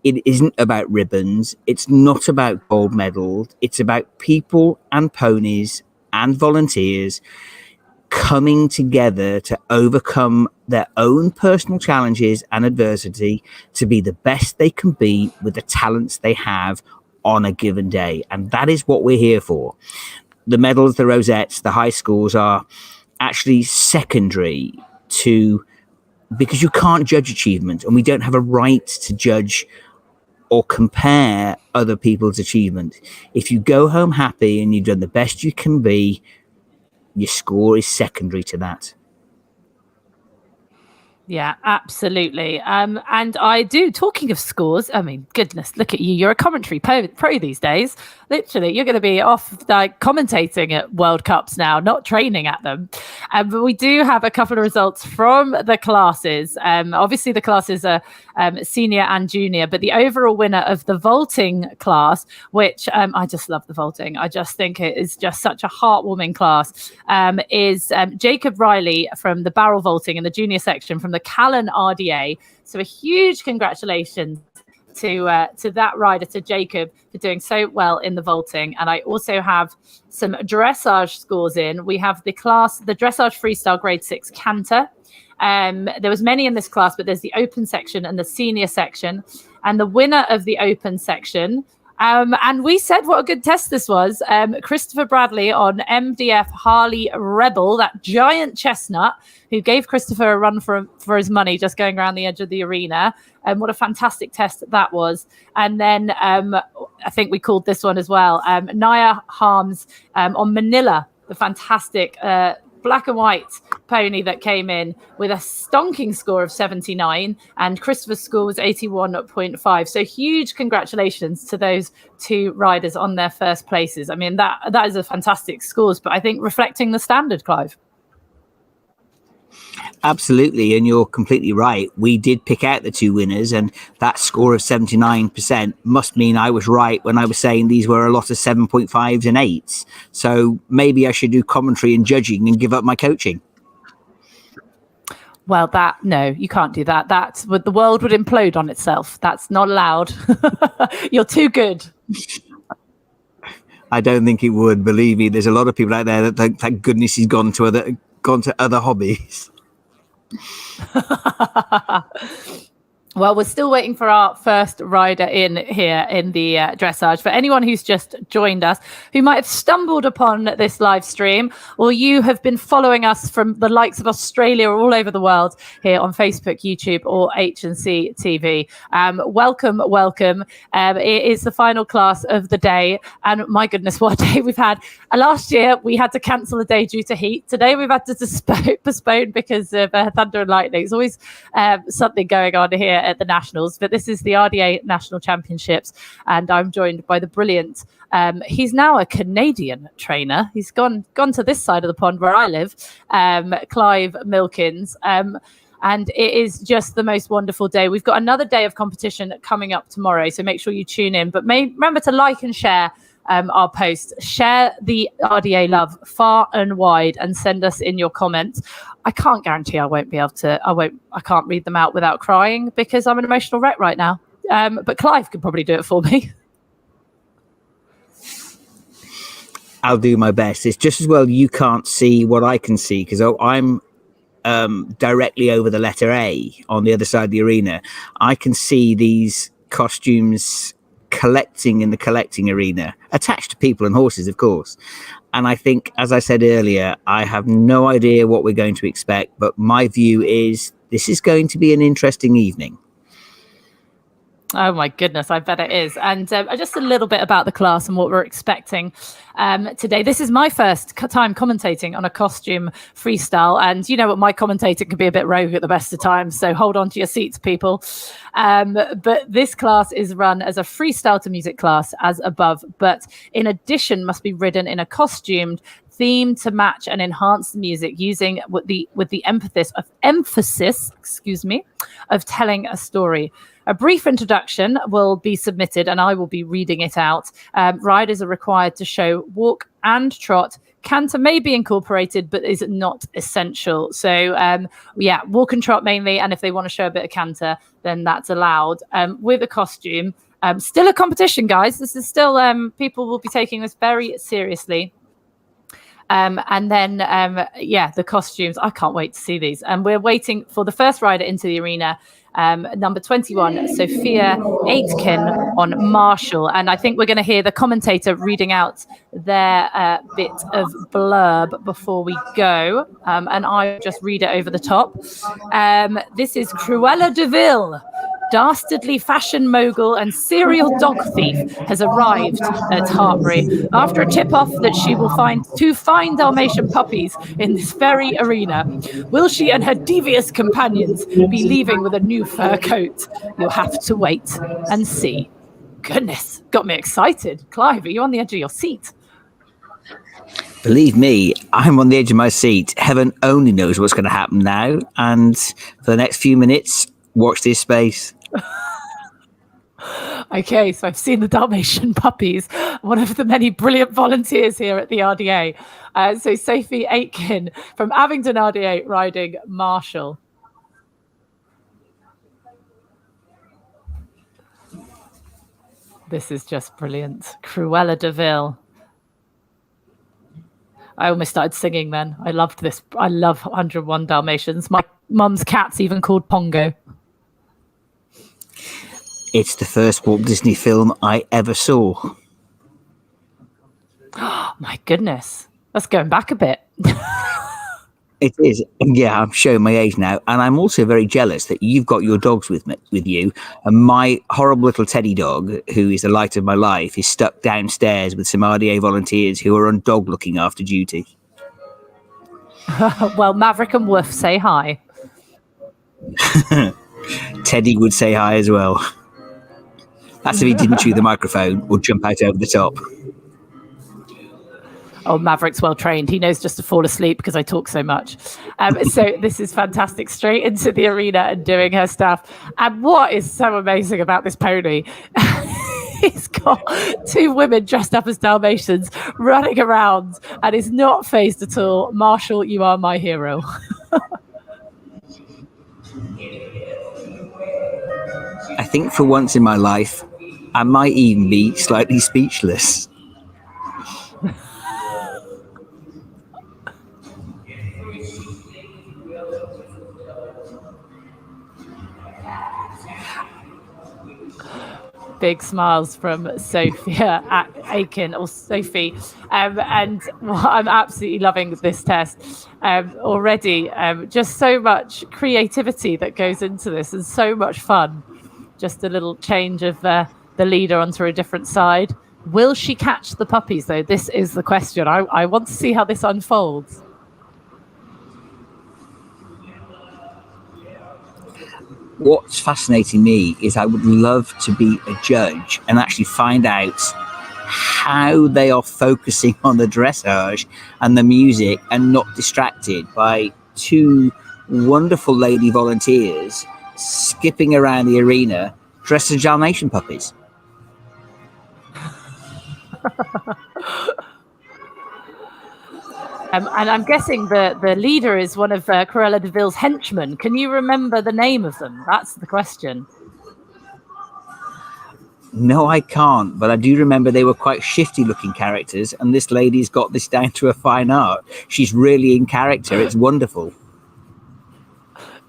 it isn't about ribbons, it's not about gold medals, it's about people and ponies and volunteers coming together to overcome their own personal challenges and adversity to be the best they can be with the talents they have on a given day. And that is what we're here for. The medals, the rosettes, the high scores are actually secondary to, because you can't judge achievement, and we don't have a right to judge or compare other people's achievement. If you go home happy and you've done the best you can be, your score is secondary to that. Yeah, absolutely. And I do, talking of scores, I mean, goodness, look at you. You're a commentary pro these days. Literally, you're going to be off like commentating at World Cups now, not training at them. But we do have a couple of results from the classes. Obviously, the classes are senior and junior, but the overall winner of the vaulting class, which I just love the vaulting. I just think it is just such a heartwarming class, is Jacob Riley from the barrel vaulting in the junior section from the Callan RDA. So a huge congratulations to that rider, to Jacob, for doing so well in the vaulting. And I also have some dressage scores in. We have the dressage freestyle grade 6 canter. There was many in this class, but there's the open section and the senior section. And the winner of the open section, and we said what a good test this was, Christopher Bradley on MDF Harley Rebel, that giant chestnut, who gave Christopher a run for his money just going around the edge of the arena. And what a fantastic test that was. And then I think we called this one as well, Naya Harms on Manila, the fantastic black and white pony that came in with a stonking score of 79, and Christopher's score was 81.5. So huge congratulations to those two riders on their first places. I mean, that is a fantastic scores, but I think reflecting the standard, Clive. Absolutely, and you're completely right. We did pick out the two winners, and that score of 79% must mean I was right when I was saying these were a lot of 7.5s and 8s. So maybe I should do commentary and judging and give up my coaching. Well, no, you can't do that. The world would implode on itself. That's not allowed. You're too good. I don't think it would. Believe me, there's a lot of people out there that think, thank goodness he's gone to other hobbies. Well, we're still waiting for our first rider in here in the dressage. For anyone who's just joined us, who might have stumbled upon this live stream, or you have been following us from the likes of Australia or all over the world here on Facebook, YouTube, or H&C TV, welcome. It is the final class of the day, and my goodness, what a day we've had. Last year, we had to cancel a day due to heat. Today, we've had to postpone because of thunder and lightning. There's always something going on here at the Nationals, but this is the RDA National Championships, and I'm joined by the brilliant, he's now a Canadian trainer. He's gone to this side of the pond where I live, Clive Milkins. And it is just the most wonderful day. We've got another day of competition coming up tomorrow, so make sure you tune in. But remember to like and share our post. Share the RDA love far and wide, and send us in your comments. I can't guarantee I can't read them out without crying because I'm an emotional wreck right now. But Clive could probably do it for me. I'll do my best. It's just as well you can't see what I can see, because I'm directly over the letter A on the other side of the arena. I can see these costumes collecting in the collecting arena, attached to people and horses, of course. And I think, as I said earlier, I have no idea what we're going to expect, but my view is this is going to be an interesting evening. Oh my goodness, I bet it is. And just a little bit about the class and what we're expecting today. This is my first time commentating on a costume freestyle. And you know what, my commentator can be a bit rogue at the best of times. So hold on to your seats, people. But this class is run as a freestyle to music class as above. But in addition, must be ridden in a costumed theme to match and enhance the music using with the emphasis of telling a story. A brief introduction will be submitted and I will be reading it out. Riders are required to show walk and trot. Canter may be incorporated, but is not essential. So walk and trot mainly. And if they want to show a bit of canter, then that's allowed. With a costume, still a competition, guys. This is still, people will be taking this very seriously. And then, the costumes. I can't wait to see these. And we're waiting for the first rider into the arena, number 21, Sophia Aitken on Marshall. And I think we're going to hear the commentator reading out their bit of blurb before we go. And I just read it over the top. This is Cruella de Vil. Dastardly fashion mogul and serial dog thief has arrived at Hartbury after a tip-off that she will find 2 fine Dalmatian puppies in this very arena. Will she and her devious companions be leaving with a new fur coat? You'll have to wait and see. Goodness, got me excited. Clive, are you on the edge of your seat? Believe me, I'm on the edge of my seat. Heaven only knows what's going to happen now. And for the next few minutes, watch this space. Okay, so I've seen the Dalmatian puppies, one of the many brilliant volunteers here at the RDA. So Sophie Aitken from Abingdon RDA riding Marshall. This is just brilliant. Cruella de Vil. I almost started singing then. I loved this. I love 101 Dalmatians. My mum's cat's even called Pongo. It's the first Walt Disney film I ever saw. Oh, my goodness. That's going back a bit. It is. Yeah, I'm showing my age now. And I'm also very jealous that you've got your dogs with you. And my horrible little teddy dog, who is the light of my life, is stuck downstairs with some RDA volunteers who are on dog looking after duty. Well, Maverick and Woof say hi. Teddy would say hi as well. That's if he didn't chew the microphone or jump out over the top. Oh, Maverick's well trained. He knows just to fall asleep because I talk so much. So this is fantastic. Straight into the arena and doing her stuff. And what is so amazing about this pony? He's got 2 women dressed up as Dalmatians running around and is not phased at all. Marshall, you are my hero. I think for once in my life, I might even be slightly speechless. Big smiles from Sophia Aitken, or Sophie. And I'm absolutely loving this test already. Just so much creativity that goes into this and so much fun. Just a little change of the leader onto a different side. Will she catch the puppies, though? This is the question. I want to see how this unfolds. What's fascinating me is I would love to be a judge and actually find out how they are focusing on the dressage and the music and not distracted by 2 wonderful lady volunteers skipping around the arena dressed as Dalmatian puppies. And I'm guessing the leader is one of Cruella de Vil's henchmen. Can you remember the name of them? That's the question. No, I can't, but I do remember they were quite shifty-looking characters, and this lady's got this down to a fine art. She's really in character. It's wonderful.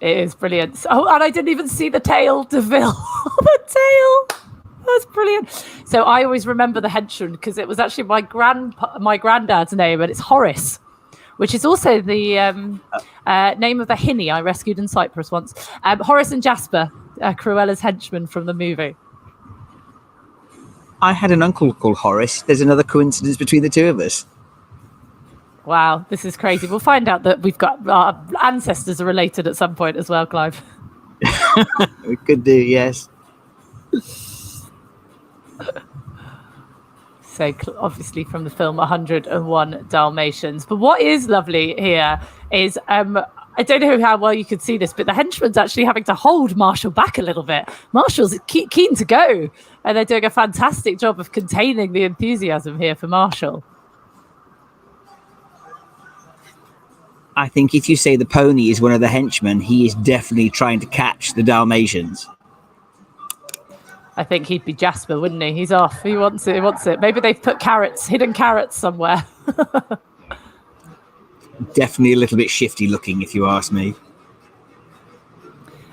It is brilliant. Oh, and I didn't even see the tail, de Vil. The tail. That's brilliant. So I always remember the henchman because it was actually my granddad's name, and it's Horace, which is also the name of the hinny I rescued in Cyprus once. Horace and Jasper, Cruella's henchmen from the movie. I had an uncle called Horace. There's another coincidence between the two of us. Wow, this is crazy. We'll find out that we've got our ancestors are related at some point as well, Clive. We could do, yes. So obviously from the film 101 Dalmatians. But what is lovely here is, I don't know how well you could see this, but the henchman's actually having to hold Marshall back a little bit. Marshall's keen to go, and they're doing a fantastic job of containing the enthusiasm here for Marshall. I think if you say the pony is one of the henchmen, he is definitely trying to catch the Dalmatians. I think he'd be Jasper, wouldn't he? He's off. He wants it. He wants it. Maybe they've put hidden carrots somewhere. Definitely a little bit shifty looking, if you ask me.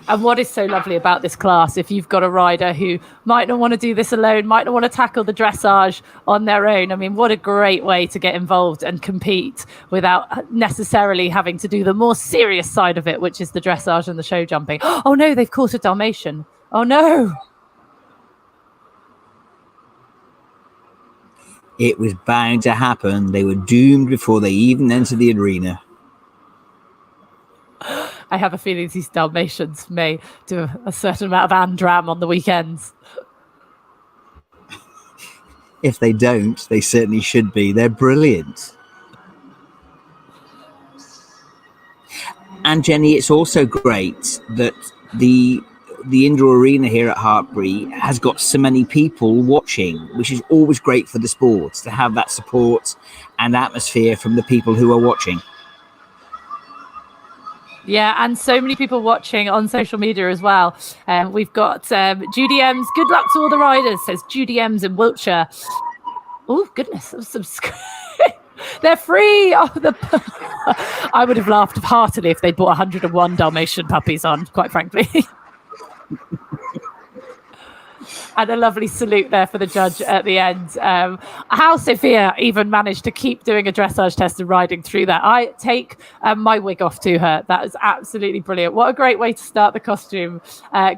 And what is so lovely about this class, if you've got a rider who might not want to do this alone, might not want to tackle the dressage on their own, I mean, what a great way to get involved and compete without necessarily having to do the more serious side of it, which is the dressage and the show jumping. Oh no, they've caught a Dalmatian. Oh no. It was bound to happen. They were doomed before they even entered the arena. I have a feeling these Dalmatians may do a certain amount of andram on the weekends. If they don't, they certainly should be. They're brilliant. And Jenny, it's also great that the indoor arena here at Hartpury has got so many people watching, which is always great for the sport, to have that support and atmosphere from the people who are watching. Yeah, and so many people watching on social media as well. We've got Judy M's. Good luck to all the riders, says Judy M's in Wiltshire. Oh, goodness. Subscribe. They're free. Oh, I would have laughed heartily if they'd bought 101 Dalmatian puppies on, quite frankly. And a lovely salute there for the judge at the end. How Sophia even managed to keep doing a dressage test and riding through that. I take my wig off to her. That is absolutely brilliant. What a great way to start the costume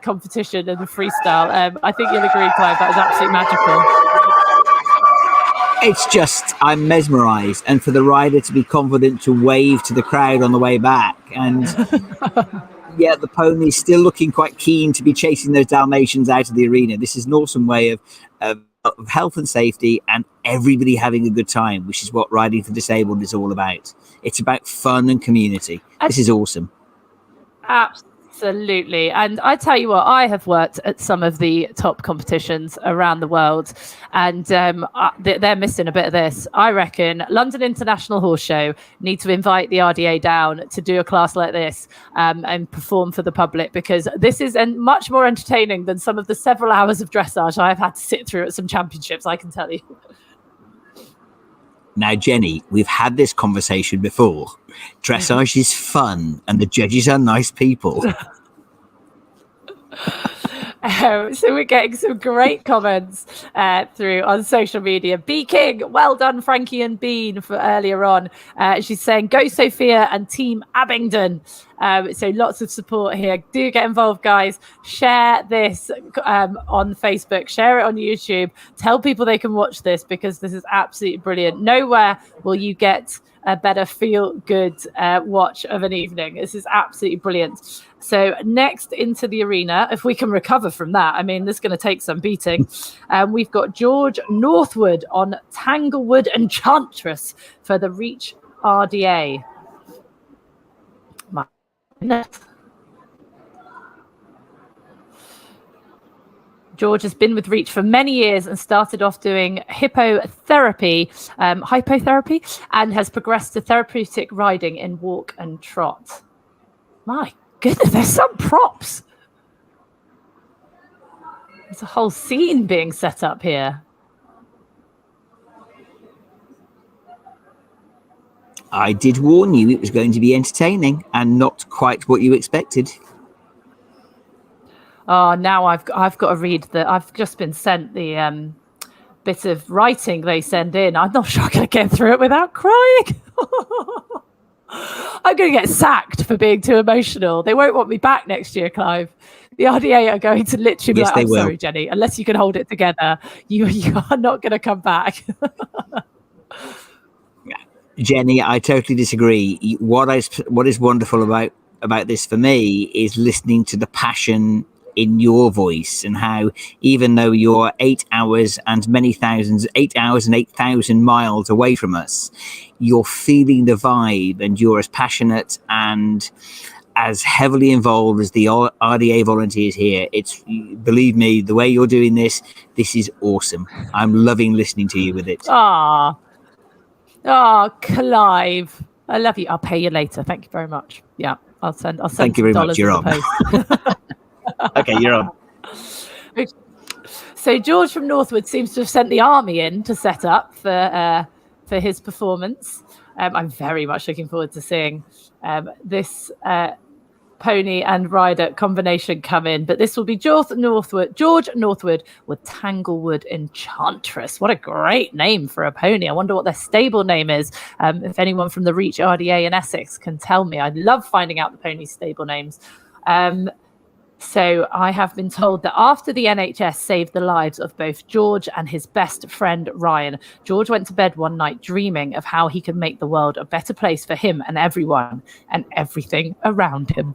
competition and the freestyle. I think you'll agree, Clive, that was absolutely magical. It's just, I'm mesmerised. And for the rider to be confident to wave to the crowd on the way back. And yeah, the pony's still looking quite keen to be chasing those Dalmatians out of the arena. This is an awesome way of health and safety and everybody having a good time, which is what Riding for Disabled is all about. It's about fun and community. This is awesome. Absolutely. And I tell you what, I have worked at some of the top competitions around the world, and they're missing a bit of this. I reckon London International Horse Show need to invite the RDA down to do a class like this and perform for the public, because this is much more entertaining than some of the several hours of dressage I've had to sit through at some championships, I can tell you. Now, Jenny, we've had this conversation before. Dressage is fun and the judges are nice people. So we're getting some great comments through on social media. B King, well done, Frankie and Bean, for earlier on. She's saying, go Sophia and Team Abingdon. So lots of support here. Do get involved, guys. Share this on Facebook. Share it on YouTube. Tell people they can watch this, because this is absolutely brilliant. Nowhere will you get a better feel-good watch of an evening. This is absolutely brilliant. So next into the arena, if we can recover from that, I mean, this is going to take some beating. We've got George Northwood on Tanglewood Enchantress for the Reach RDA. My goodness. George has been with Reach for many years and started off doing hypotherapy, and has progressed to therapeutic riding in walk and trot. My goodness, there's some props. There's a whole scene being set up here. I did warn you it was going to be entertaining and not quite what you expected. Oh, now I've got to read that. I've just been sent the bit of writing they send in. I'm not sure I'm going to get through it without crying. I'm going to get sacked for being too emotional. They won't want me back next year, Clive. The RDA are going to literally be Yes, like, they I'm will. sorry, Jenny, unless you can hold it together, you are not going to come back. Jenny, I totally disagree. What is wonderful about this for me is listening to the passion in your voice, and how even though you're 8 hours and 8,000 miles away from us, you're feeling the vibe, and you're as passionate and as heavily involved as the RDA volunteers here. Believe me, the way you're doing this is awesome. I'm loving listening to you with it. Clive, I love you. I'll pay you later. Thank you very much. Yeah, I'll send Thank you very much. $dollars You're in on. the post. Okay, you're on. So George from Northwood seems to have sent the army in to set up for his performance. I'm very much looking forward to seeing this pony and rider combination come in, but this will be George Northwood with Tanglewood Enchantress. What a great name for a pony. I wonder what their stable name is. If anyone from the Reach RDA in Essex can tell me. I love finding out the pony stable names. So I have been told that after the NHS saved the lives of both George and his best friend Ryan, George went to bed one night dreaming of how he could make the world a better place for him and everyone and everything around him.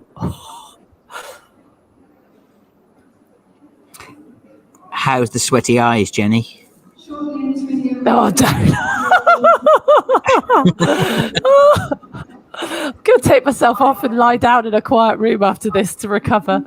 How's the sweaty eyes, Jenny? Oh, don't. I'm going to take myself off and lie down in a quiet room after this to recover.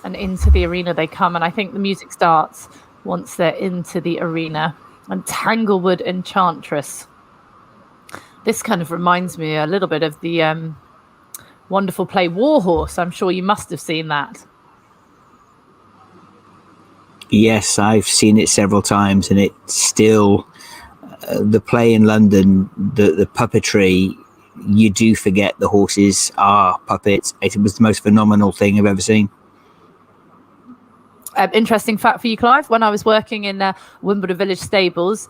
And into the arena they come, and I think the music starts once they're into the arena. And Tanglewood Enchantress. This kind of reminds me a little bit of the wonderful play Warhorse. I'm sure you must have seen that. Yes, I've seen it several times, and it's still the play in London, the puppetry. You do forget the horses are puppets. It was the most phenomenal thing I've ever seen. Interesting fact for you, Clive. When I was working in Wimbledon Village Stables,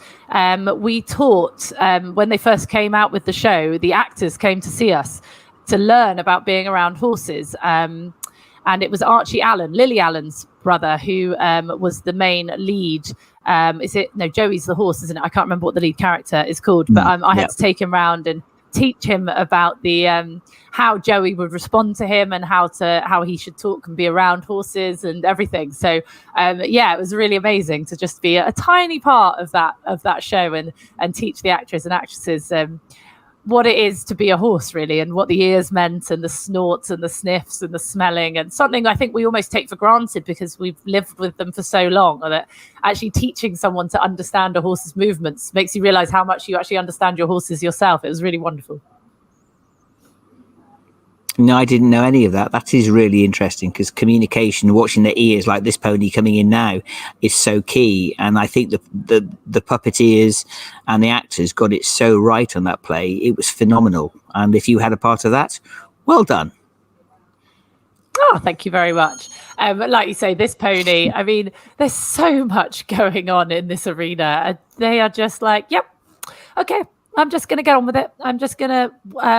we taught, when they first came out with the show, the actors came to see us to learn about being around horses. And it was Archie Allen, Lily Allen's brother, who was the main lead. Joey's the horse, isn't it? I can't remember what the lead character is called, but I had to take him round and teach him about the how Joey would respond to him and how he should talk and be around horses and everything. So it was really amazing to just be a tiny part of that show and teach the actors and actresses what it is to be a horse, really, and what the ears meant and the snorts and the sniffs and the smelling, and something I think we almost take for granted because we've lived with them for so long, or that actually teaching someone to understand a horse's movements makes you realize how much you actually understand your horses yourself. It was really wonderful. No, I didn't know any of that. That is really interesting, because communication, watching their ears like this pony coming in now, is so key. And I think the puppeteers and the actors got it so right on that play. It was phenomenal. And if you had a part of that, well done. Oh, thank you very much. Like you say, this pony, I mean, there's so much going on in this arena. They are just like, yep, okay, I'm just going to get on with it. I'm just going to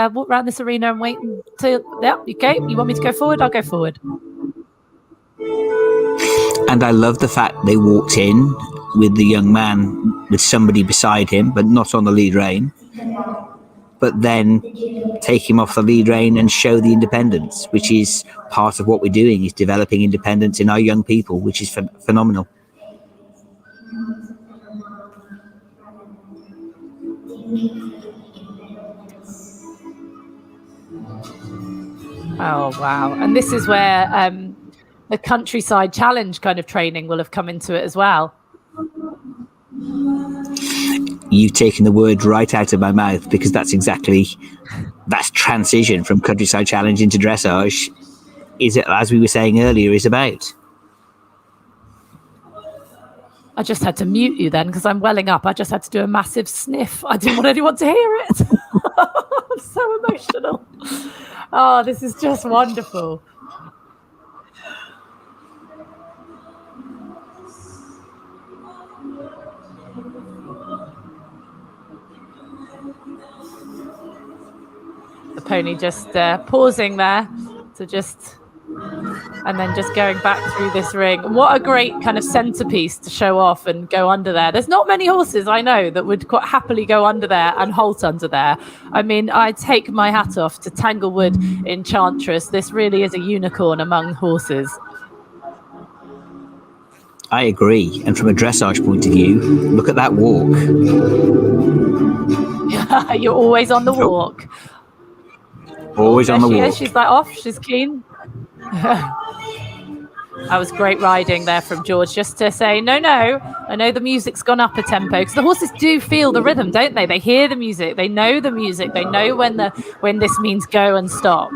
walk around this arena and wait until, okay, you want me to go forward? I'll go forward. And I love the fact they walked in with the young man, with somebody beside him, but not on the lead rein, but then take him off the lead rein and show the independence, which is part of what we're doing, is developing independence in our young people, which is phenomenal. Oh, wow. And this is where the countryside challenge kind of training will have come into it as well. You've taken the word right out of my mouth, because that's transition from countryside challenge into dressage, is it, as we were saying earlier, is about. I just had to mute you then because I'm welling up. I just had to do a massive sniff. I didn't want anyone to hear it. I'm so emotional. Oh, this is just wonderful. The pony just pausing there to just... and then just going back through this ring. What a great kind of centerpiece to show off and go under there. There's not many horses I know that would quite happily go under there and halt under there. I mean, I take my hat off to Tanglewood Enchantress. This really is a unicorn among horses. I agree. And from a dressage point of view, look at that walk. You're always on the walk. Always on the walk. She's like off. She's keen. That was great riding there from George, just to say, no, I know the music's gone up a tempo, because the horses do feel the rhythm, don't they? They hear the music, they know the music, they know when this means go and stop.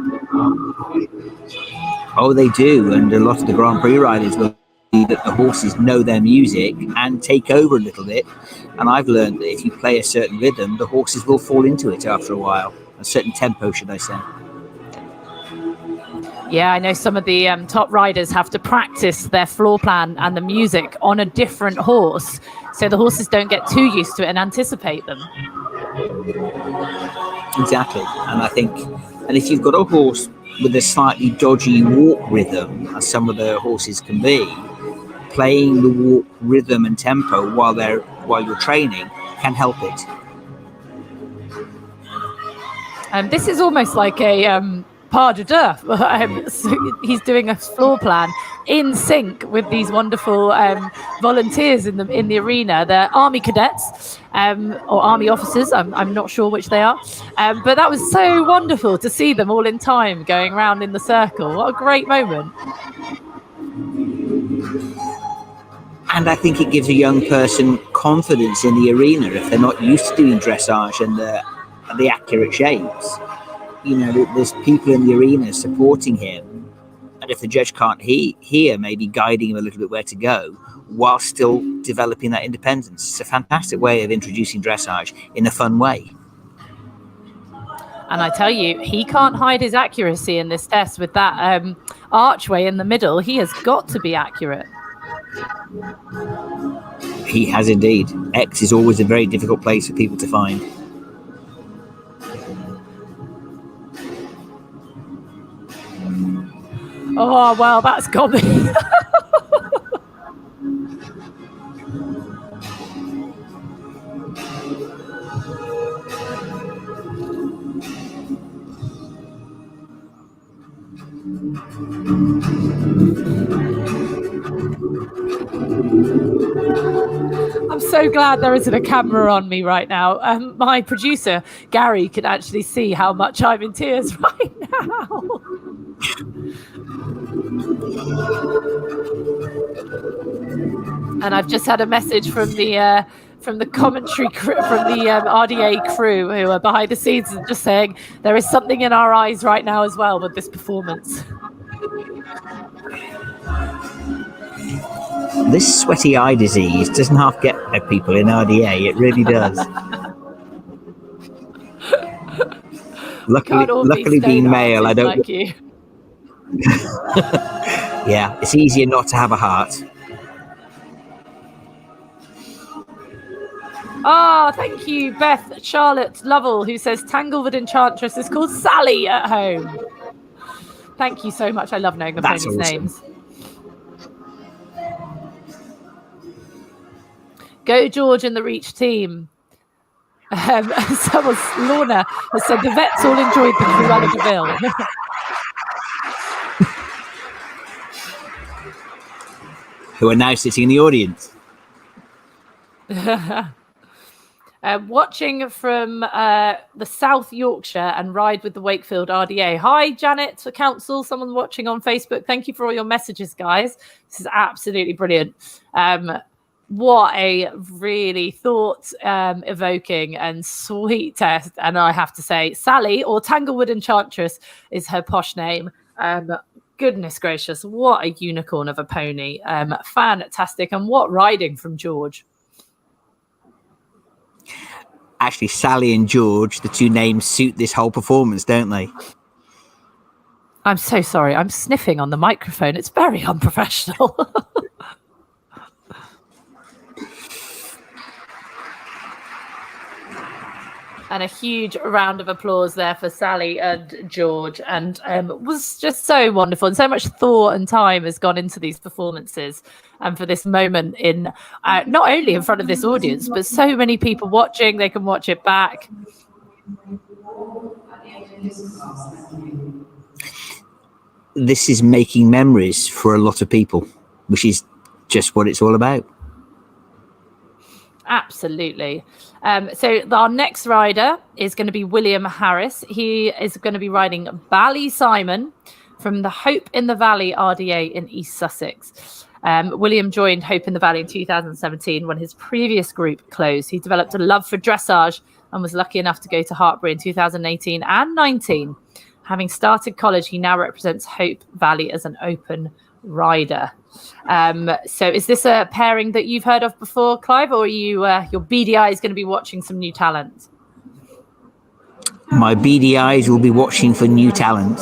Oh, they do, and a lot of the Grand Prix riders will see that the horses know their music and take over a little bit, and I've learned that if you play a certain rhythm, the horses will fall into it after a while, a certain tempo, should I say. Yeah, I know some of the top riders have to practice their floor plan and the music on a different horse, so the horses don't get too used to it and anticipate them. Exactly, and I think, and if you've got a horse with a slightly dodgy walk rhythm, as some of the horses can be, playing the walk rhythm and tempo while you're training can help it. This is almost like a pas de deux. So he's doing a floor plan in sync with these wonderful volunteers in the arena. They're army cadets or army officers. I'm not sure which they are, but that was so wonderful to see them all in time going around in the circle. What a great moment. And I think it gives a young person confidence in the arena if they're not used to doing dressage and the accurate shapes. You know, there's people in the arena supporting him, and if the judge can't hear, maybe guiding him a little bit where to go, while still developing that independence. It's a fantastic way of introducing dressage in a fun way. And I tell you, he can't hide his accuracy in this test with that archway in the middle. He has got to be accurate. He has indeed. X is always a very difficult place for people to find. Oh, well, that's got me. I'm so glad there isn't a camera on me right now. My producer, Gary, can actually see how much I'm in tears right now. And I've just had a message from the commentary crew, from the RDA crew who are behind the scenes, and just saying there is something in our eyes right now as well with this performance. This sweaty eye disease doesn't half get at people in RDA. It really does. Luckily being male, I don't. Like you. Yeah, it's easier not to have a heart. Oh, thank you, Beth Charlotte Lovell, who says Tanglewood Enchantress is called Sally at home. Thank you so much. I love knowing the ponies' awesome. names. Go George and the Reach team. Lorna has said the vets all enjoyed the Cruella de Vil. Who are now sitting in the audience. Watching from the South Yorkshire and ride with the Wakefield RDA. Hi, Janet for Council. Someone watching on Facebook. Thank you for all your messages, guys. This is absolutely brilliant. What a really thought-evoking and sweet test. And I have to say, Sally, or Tanglewood Enchantress, is her posh name. goodness gracious, what a unicorn of a pony. Fantastic. And what riding from George. Actually, Sally and George, the two names suit this whole performance, don't they? I'm so sorry. I'm sniffing on the microphone. It's very unprofessional. And a huge round of applause there for Sally and George. And was just so wonderful. And so much thought and time has gone into these performances. And for this moment in, not only in front of this audience, but so many people watching, they can watch it back. This is making memories for a lot of people, which is just what it's all about. Absolutely. So our next rider is going to be William Harris. He is going to be riding Ballysimon from the Hope in the Valley RDA in East Sussex. William joined Hope in the Valley in 2017 when his previous group closed. He developed a love for dressage and was lucky enough to go to Hartpury in 2018 and 19. Having started college, he now represents Hope Valley as an open rider. So is this a pairing that you've heard of before, Clive, or are you your beady eyes going to be watching some new talent? My beady eyes will be watching for new talent.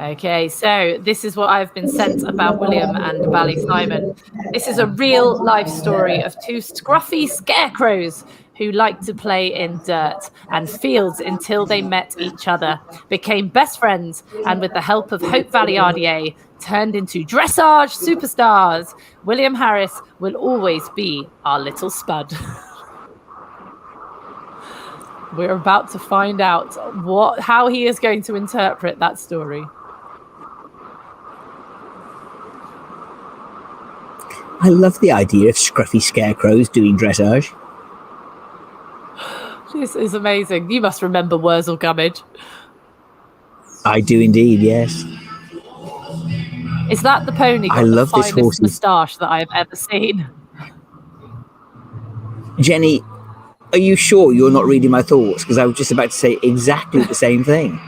Okay, so this is what I've been sent about William and Ballysimon. This is a real life story of two scruffy scarecrows who liked to play in dirt and fields until they met each other, became best friends, and with the help of Hope Valley RDA, turned into dressage superstars. William Harris will always be our little spud. We're about to find out how he is going to interpret that story. I love the idea of scruffy scarecrows doing dressage. This is amazing. You must remember Wurzel Gummidge. I do indeed, yes. Is that the pony got I love the this finest horse. moustache that I've ever seen? Jenny, are you sure you're not reading my thoughts? Because I was just about to say exactly the same thing.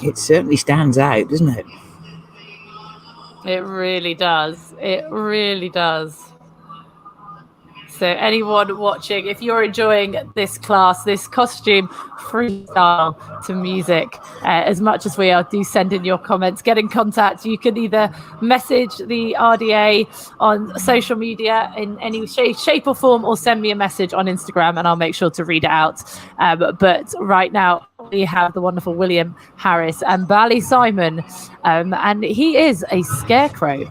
It certainly stands out, doesn't it? It really does. It really does. So anyone watching, if you're enjoying this class, this costume freestyle to music, as much as we are, do send in your comments, get in contact. You can either message the RDA on social media in any shape or form, or send me a message on Instagram and I'll make sure to read it out. But right now we have the wonderful William Harris and Ballysimon, and he is a scarecrow.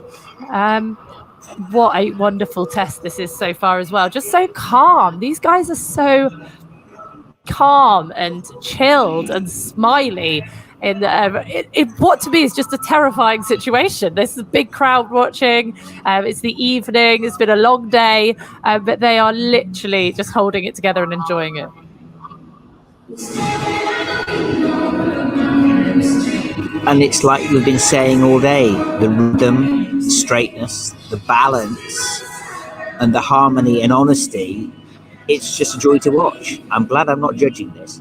What a wonderful test this is so far as well. Just so calm. These guys are so calm and chilled and smiley. In what to me is just a terrifying situation. There's a big crowd watching. It's the evening. It's been a long day, but they are literally just holding it together and enjoying it. And it's like we've been saying all day, the rhythm, the straightness, the balance, and the harmony and honesty. It's just a joy to watch. I'm glad I'm not judging this.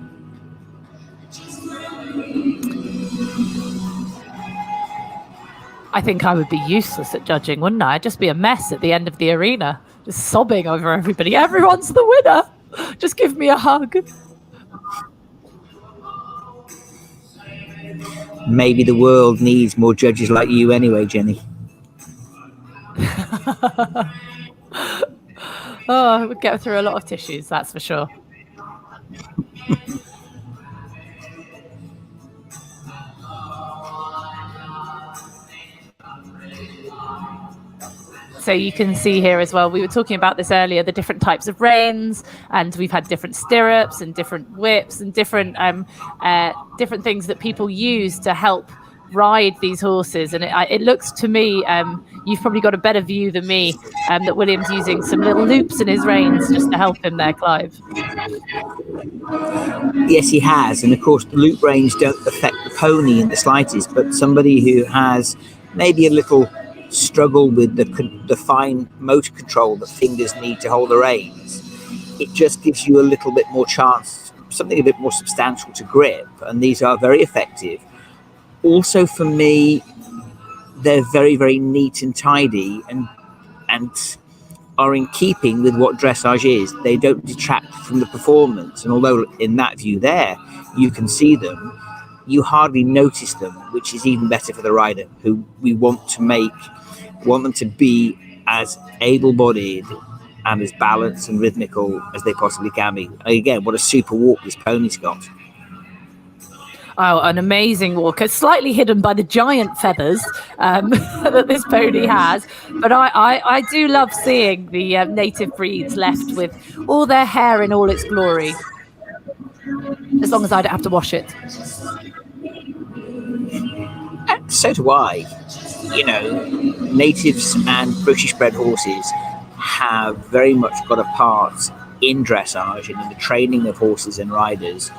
I think I would be useless at judging, wouldn't I? I'd just be a mess at the end of the arena, just sobbing over everybody. Everyone's the winner. Just give me a hug. Maybe the world needs more judges like you anyway, Jenny. Oh, we'd get through a lot of tissues, that's for sure. So you can see here as well, we were talking about this earlier, the different types of reins, and we've had different stirrups and different whips and different things that people use to help ride these horses. And it looks to me, you've probably got a better view than me, that William's using some little loops in his reins just to help him there, Clive. Yes, he has. And of course, the loop reins don't affect the pony in the slightest, but somebody who has maybe a little struggle with the fine motor control that fingers need to hold the reins, it just gives you a little bit more chance, something a bit more substantial to grip, and these are very effective. Also, for me, they're very, very neat and tidy, and are in keeping with what dressage is. They don't detract from the performance, and although in that view there you can see them, you hardly notice them, which is even better for the rider, who we want them to be as able-bodied and as balanced and rhythmical as they possibly can be. Again, what a super walk this pony's got. Oh, an amazing walker, slightly hidden by the giant feathers that this pony has. But I do love seeing the native breeds left with all their hair in all its glory, as long as I don't have to wash it. So do I. You know, natives and British bred horses have very much got a part in dressage and in the training of horses and riders.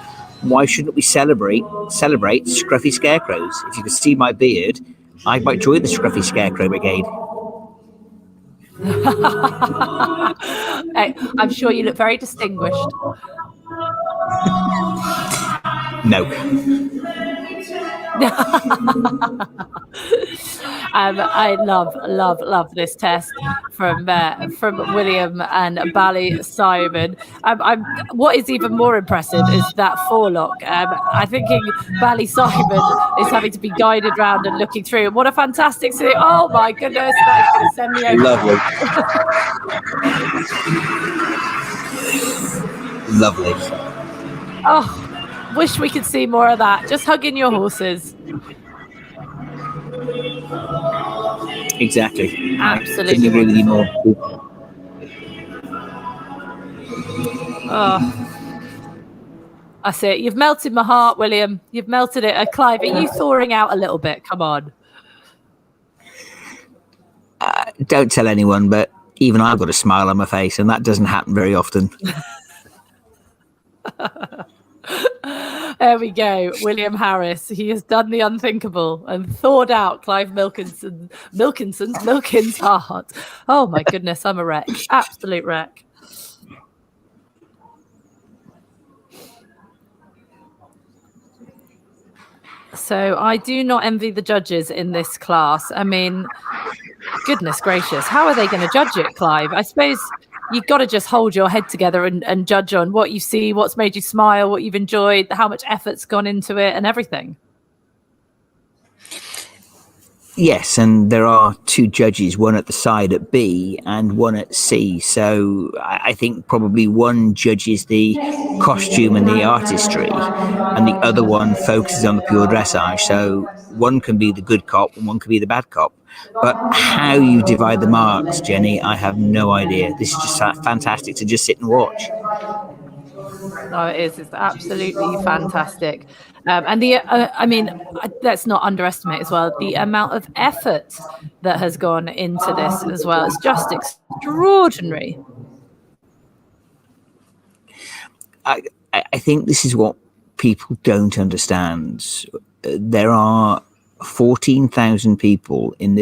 Why shouldn't we celebrate scruffy scarecrows? If you could see my beard, I might join the scruffy scarecrow brigade. Hey, I'm sure you look very distinguished. No. I love this test from William and Bally Simon. What is even more impressive is that forelock. I'm thinking Bally Simon is having to be guided around and looking through. What a fantastic scene! Oh my goodness, that's going to send me over. Lovely. Oh, wish we could see more of that. Just hugging your horses. Exactly. Absolutely. I couldn't agree with you more. Oh, that's it. You've melted my heart, William. You've melted it. Clive, are you thawing out a little bit? Come on. Don't tell anyone, but even I've got a smile on my face, and that doesn't happen very often. There we go. William Harris. He has done the unthinkable and thawed out Clive Milkinson's heart. Oh my goodness, I'm a wreck. Absolute wreck. So I do not envy the judges in this class. I mean, goodness gracious, how are they going to judge it, Clive? I suppose you've got to just hold your head together and judge on what you see, what's made you smile, what you've enjoyed, how much effort's gone into it and everything. Yes, and there are two judges, one at the side at B and one at C. So I think probably one judges the costume and the artistry, and the other one focuses on the pure dressage. So one can be the good cop and one can be the bad cop. But how you divide the marks, Jenny, I have no idea. This is just fantastic to just sit and watch. No, it is. It's absolutely fantastic. And let's not underestimate as well the amount of effort that has gone into this as well. It's just extraordinary. I think this is what people don't understand. There are 14,000 people in